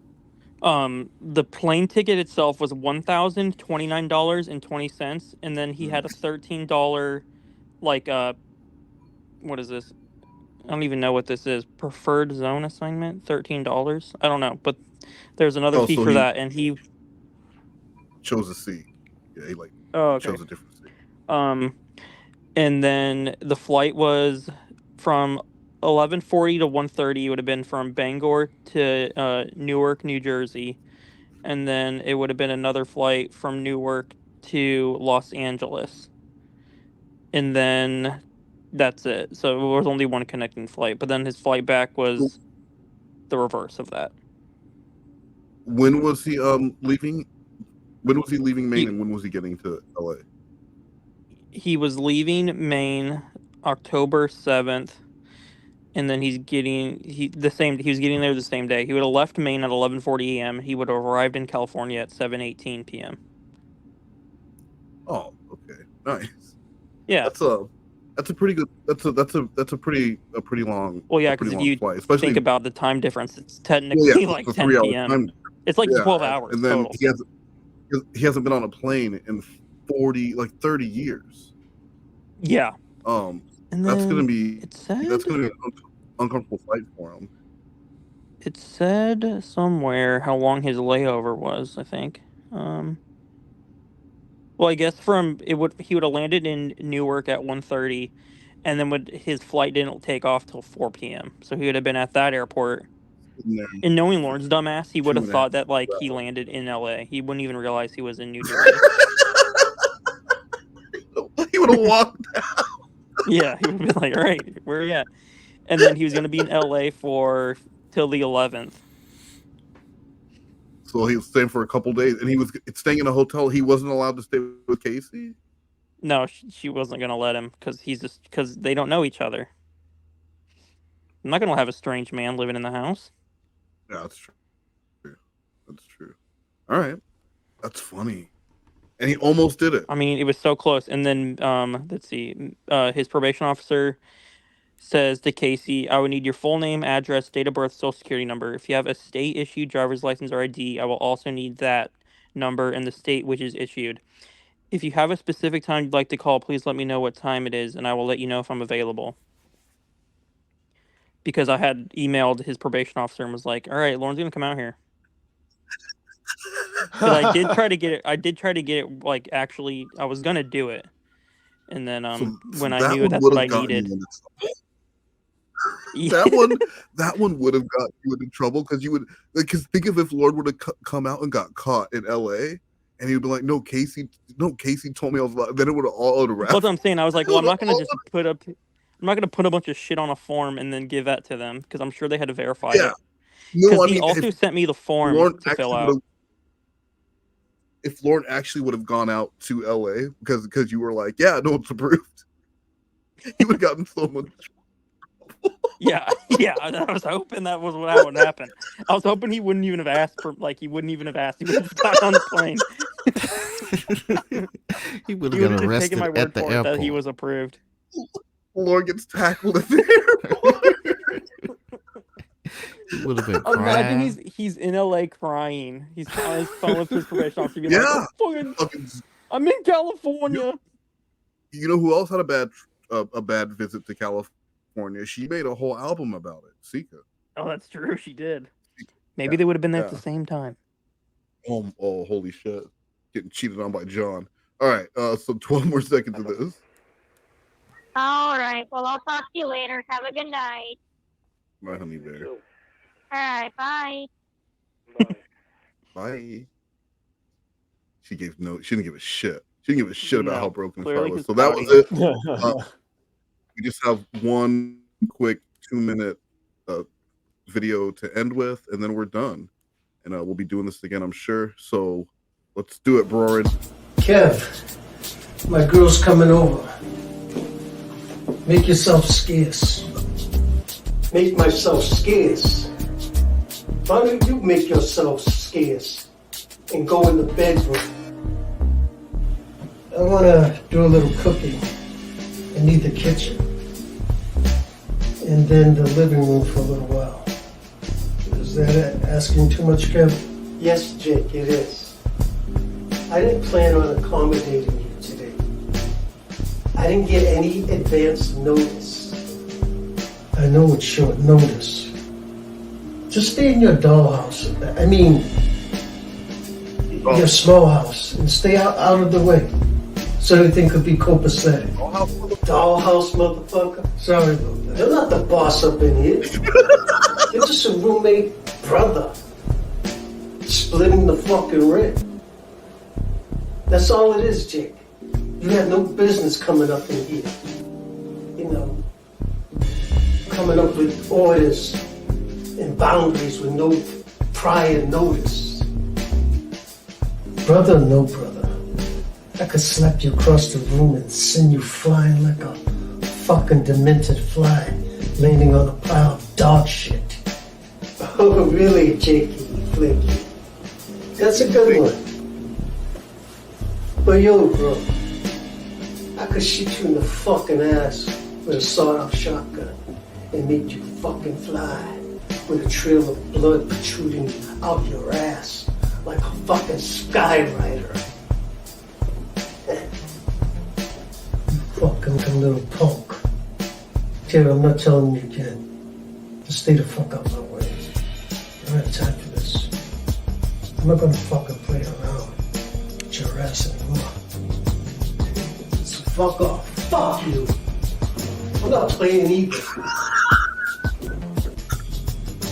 the plane ticket itself was $1,029.20, and then he had a $13 like what is this? I don't even know what this is. Preferred zone assignment, $13. I don't know, but there's another fee so for he that, and he chose a C. Yeah, he okay. chose a different C. And then the flight was from 11:40 to 1:30. It would have been from Bangor to Newark, New Jersey, and then it would have been another flight from Newark to Los Angeles. and then that's it. So there was only one connecting flight, but then his flight back was the reverse of that. When was he leaving? When was he leaving Maine, and when was he getting to LA? He was leaving Maine October 7th, and then he was getting there the same day. He would have left Maine at 11:40 a.m. He would have arrived in California at 7:18 p.m. Oh, okay, nice. Yeah, that's a pretty good. That's a pretty long. Well, yeah, because if you flight, especially think about the time difference, it's technically like 10 p.m. It's like 12 hours and then total. he hasn't been on a plane in 30 years. Yeah. And that's gonna be an uncomfortable flight for him. It said somewhere how long his layover was, I think. Well, I guess he would have landed in Newark at 1:30, and then his flight didn't take off till 4 p.m. So he would have been at that airport. And knowing Lorne's dumbass, he would have thought that he landed in LA. He wouldn't even realize he was in New Jersey. He would have walked out. Yeah, he would have been like, all right, where are you at? And then he was going to be in LA till the 11th. So he was staying for a couple days, and he was staying in a hotel. He wasn't allowed to stay with Casey? No, she wasn't going to let him because they don't know each other. I'm not going to have a strange man living in the house. Yeah, that's true. That's true. All right. That's funny. And he almost did it. I mean, it was so close. And then, let's see, his probation officer says to Casey, I would need your full name, address, date of birth, social security number. If you have a state-issued driver's license or ID, I will also need that number and the state which is issued. If you have a specific time you'd like to call, please let me know what time it is, and I will let you know if I'm available. Because I had emailed his probation officer and was like, all right, Lorne's going to come out here. Because I did try to get it, like, actually, I was going to do it. And then when I knew that's what I needed. That one would have got you in trouble because think of if Lord would have come out and got caught in LA and he'd be like, no, Casey told me I was lying. Then it would have all out of rap. That's what I'm saying. I was like, well, I'm not going to just put a bunch of shit on a form and then give that to them because I'm sure they had to verify it. Because he also sent me the form to fill out. If Lorne actually would have gone out to LA because you were like, yeah, no, it's approved, he would have gotten so much trouble. Yeah. I was hoping that was what would happen. I was hoping he wouldn't even have asked for, like, he wouldn't even have asked. He would have got on the plane. He would have been arrested taken my at the airport. That he was approved. Lorne gets tackled at the airport. He would have been crying. Imagine he's in LA crying. He's on his phone with his probation officer. Like, I'm in California. You know who else had a bad visit to California? She made a whole album about it. Sika. Oh, that's true. She did. Maybe they would have been there at the same time. Oh, holy shit! Getting cheated on by John. All right. So 12 more seconds of this. All right. Well, I'll talk to you later. Have a good night. Bye, honey bear. All right. Bye. Bye. She didn't give a shit. She didn't give a shit about how broken his heart was. So that was it. We just have one quick 2-minute video to end with, and then we're done. And we'll be doing this again, I'm sure. So let's do it, Brorin. Kev, my girl's coming over. Make yourself scarce. Make myself scarce. Why don't you make yourself scarce and go in the bedroom? I want to do a little cooking. I need the kitchen. And then the living room for a little while. Is that asking too much, Kev? Yes, Jake, it is. I didn't plan on accommodating you today. I didn't get any advance notice. I know it's short notice. Just stay in your dollhouse. I mean, your small house, and stay out of the way. So everything could be copacetic. Dollhouse, motherfucker. Sorry about that. You're not the boss up in here. You're just a roommate brother. Splitting the fucking rent. That's all it is, Jake. You had no business coming up in here. You know, coming up with orders and boundaries with no prior notice. Brother or no brother, I could slap you across the room and send you flying like a fucking demented fly landing on a pile of dog shit. Oh, really, Jakey, Flaky? That's a good one. But yo, bro, I could shoot you in the fucking ass with a sawed-off shotgun and make you fucking fly with a trail of blood protruding out your ass like a fucking skyrider. Fucking little punk. Terry, I'm not telling you again. Just stay the fuck out of my way. I don't have time for this. I'm not gonna fucking play around with your ass anymore. So fuck off. Fuck you. I'm not playing either.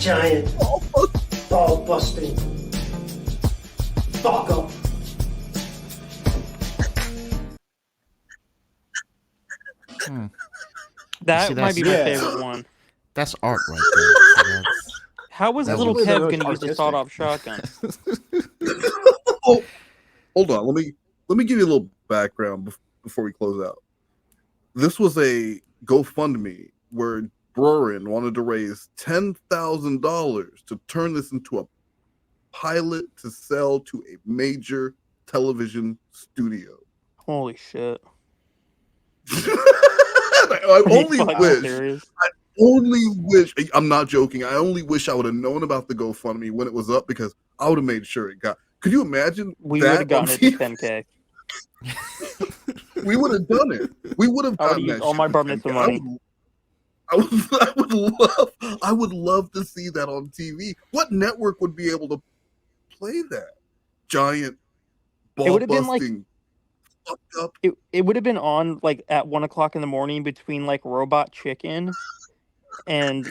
Giant, ball busting. Fuck up. That might be my favorite one. That's art right there. How was little Kev going to use a sawed-off shotgun? Oh, hold on. Let me give you a little background before we close out. This was a GoFundMe where Brorin wanted to raise $10,000 to turn this into a pilot to sell to a major television studio. Holy shit. I only wish, I'm not joking, I only wish I would have known about the GoFundMe when it was up because I would have made sure it got. Could you imagine? We would have gotten it to 10K. We would have done it. We would have gotten that. All my bar mitzvah money. I would love to see that on TV. What network would be able to play that? Giant ball busting. Up. It would have been on like at 1 o'clock in the morning between like Robot Chicken and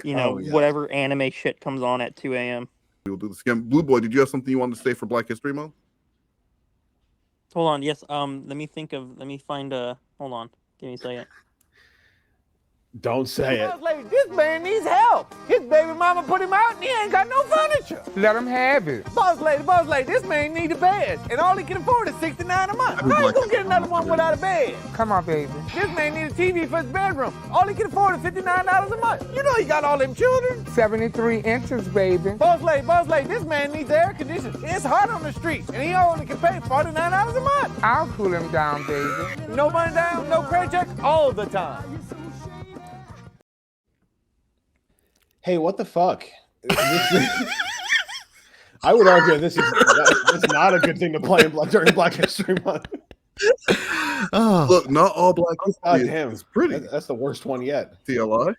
whatever anime shit comes on at 2 a.m. We'll do this again. Blue Boy, did you have something you wanted to say for Black History Month? Hold on, yes. Let me find hold on. Give me a second. Don't say it. Like, this man needs help. His baby mama put him out and he ain't got no furniture. Let him have it. Boss lady, this man need a bed. And all he can afford is $69 a month. How you gonna get another one without a bed? Come on, baby. This man need a TV for his bedroom. All he can afford is $59 a month. You know he got all them children. 73 inches, baby. Boss lady, this man needs air conditioning. It's hot on the streets and he only can pay $49 a month. I'll cool him down, baby. No money down, no credit check, all the time. Hey, what the fuck? I would argue this is not a good thing to play during Black History Month. Oh. Look, not all Black History is pretty. That's the worst one yet. TLI.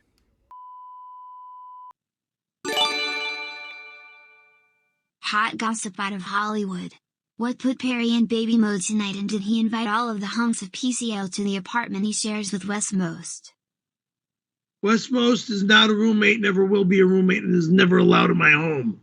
Hot gossip out of Hollywood. What put Perry in baby mode tonight, and did he invite all of the hunks of PCL to the apartment he shares with Wes Most? Wes Most is not a roommate, never will be a roommate, and is never allowed in my home.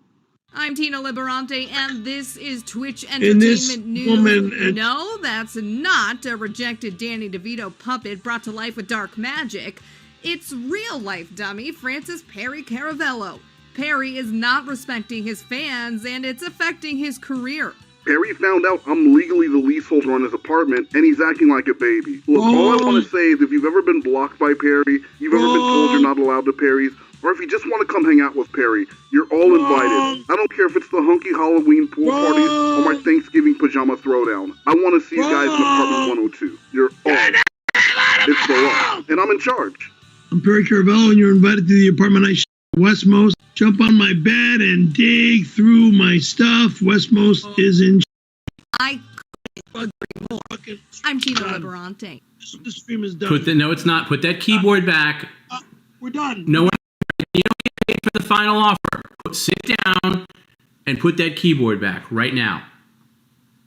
I'm Tina Liberante, and this is Twitch Entertainment News. No, that's not a rejected Danny DeVito puppet brought to life with dark magic. It's real-life dummy Francis Perry Caravello. Perry is not respecting his fans, and it's affecting his career. Perry found out I'm legally the leaseholder on his apartment, and he's acting like a baby. Look, all I want to say is if you've ever been blocked by Perry, you've ever been told you're not allowed to Perry's, or if you just want to come hang out with Perry, you're all invited. I don't care if it's the hunky Halloween pool parties or my Thanksgiving pajama throwdown. I want to see you guys in apartment 102. You're all. It's the law, and I'm in charge. I'm Perry Caravello, and you're invited to the apartment I Wes Most. Jump on my bed and dig through my stuff. Wes Most is in. I'm Tina Liberante. The stream is done. No, it's not. Put that keyboard back. We're done. No, you don't get paid for the final offer. Sit down and put that keyboard back right now.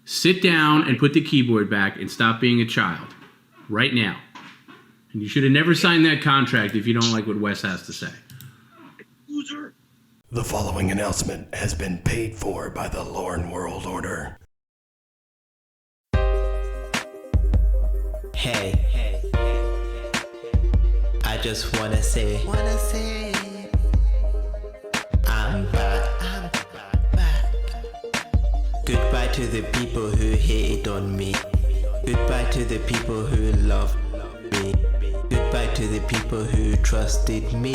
Sit down and put the keyboard back and stop being a child right now. And you should have never signed that contract if you don't like what Wes has to say. Loser. The following announcement has been paid for by the Lorne World Order. Hey, I just wanna say, I'm back. Goodbye to the people who hated on me. Goodbye to the people who loved me. Goodbye to the people who trusted me.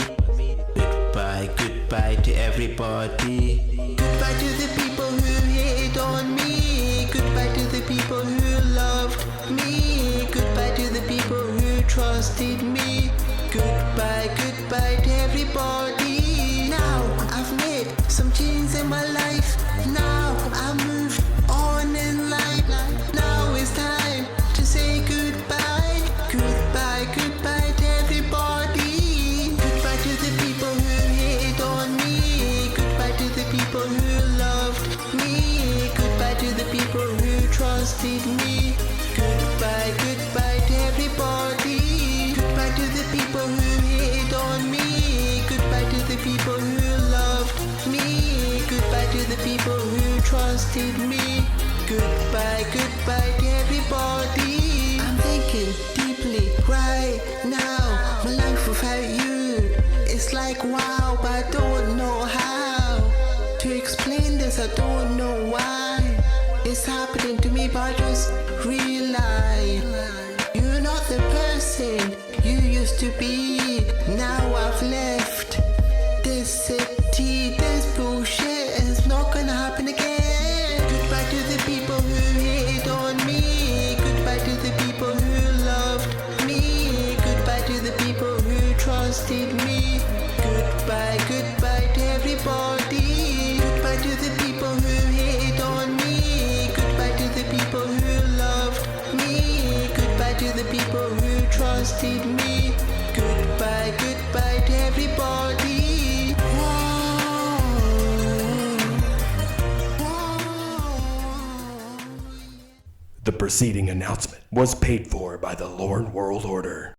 Goodbye to everybody. Goodbye to the people who hated on me. Goodbye to the people who loved me. Goodbye to the people who trusted me. Goodbye to everybody. Now I've made some changes in my life. Now I've moved on in life. Now it's time to say goodbye. Goodbye to everybody. Goodbye to the people who hated on me. Goodbye to the people who loved me. Goodbye to the people who trusted me. Goodbye to everybody. Goodbye to the people who hated on me. Goodbye to the people who loved me. Goodbye to the people who trusted me. Goodbye to everybody. I'm thinking deeply right now. My life without you, it's like wow, but I don't know how to explain this. I don't know why it's happening to me, but I just realize you're not the person you used to be. Now I've left this city. This bullshit is not gonna happen again. Goodbye to the people who hated on me. Goodbye to the people who loved me. Goodbye to the people who trusted me. Goodbye to everybody. Goodbye to the people who hated on me. Goodbye to the people who loved me. Goodbye to the people who trusted me. Goodbye to everybody. The preceding announcement was paid for by the Lorne World Order.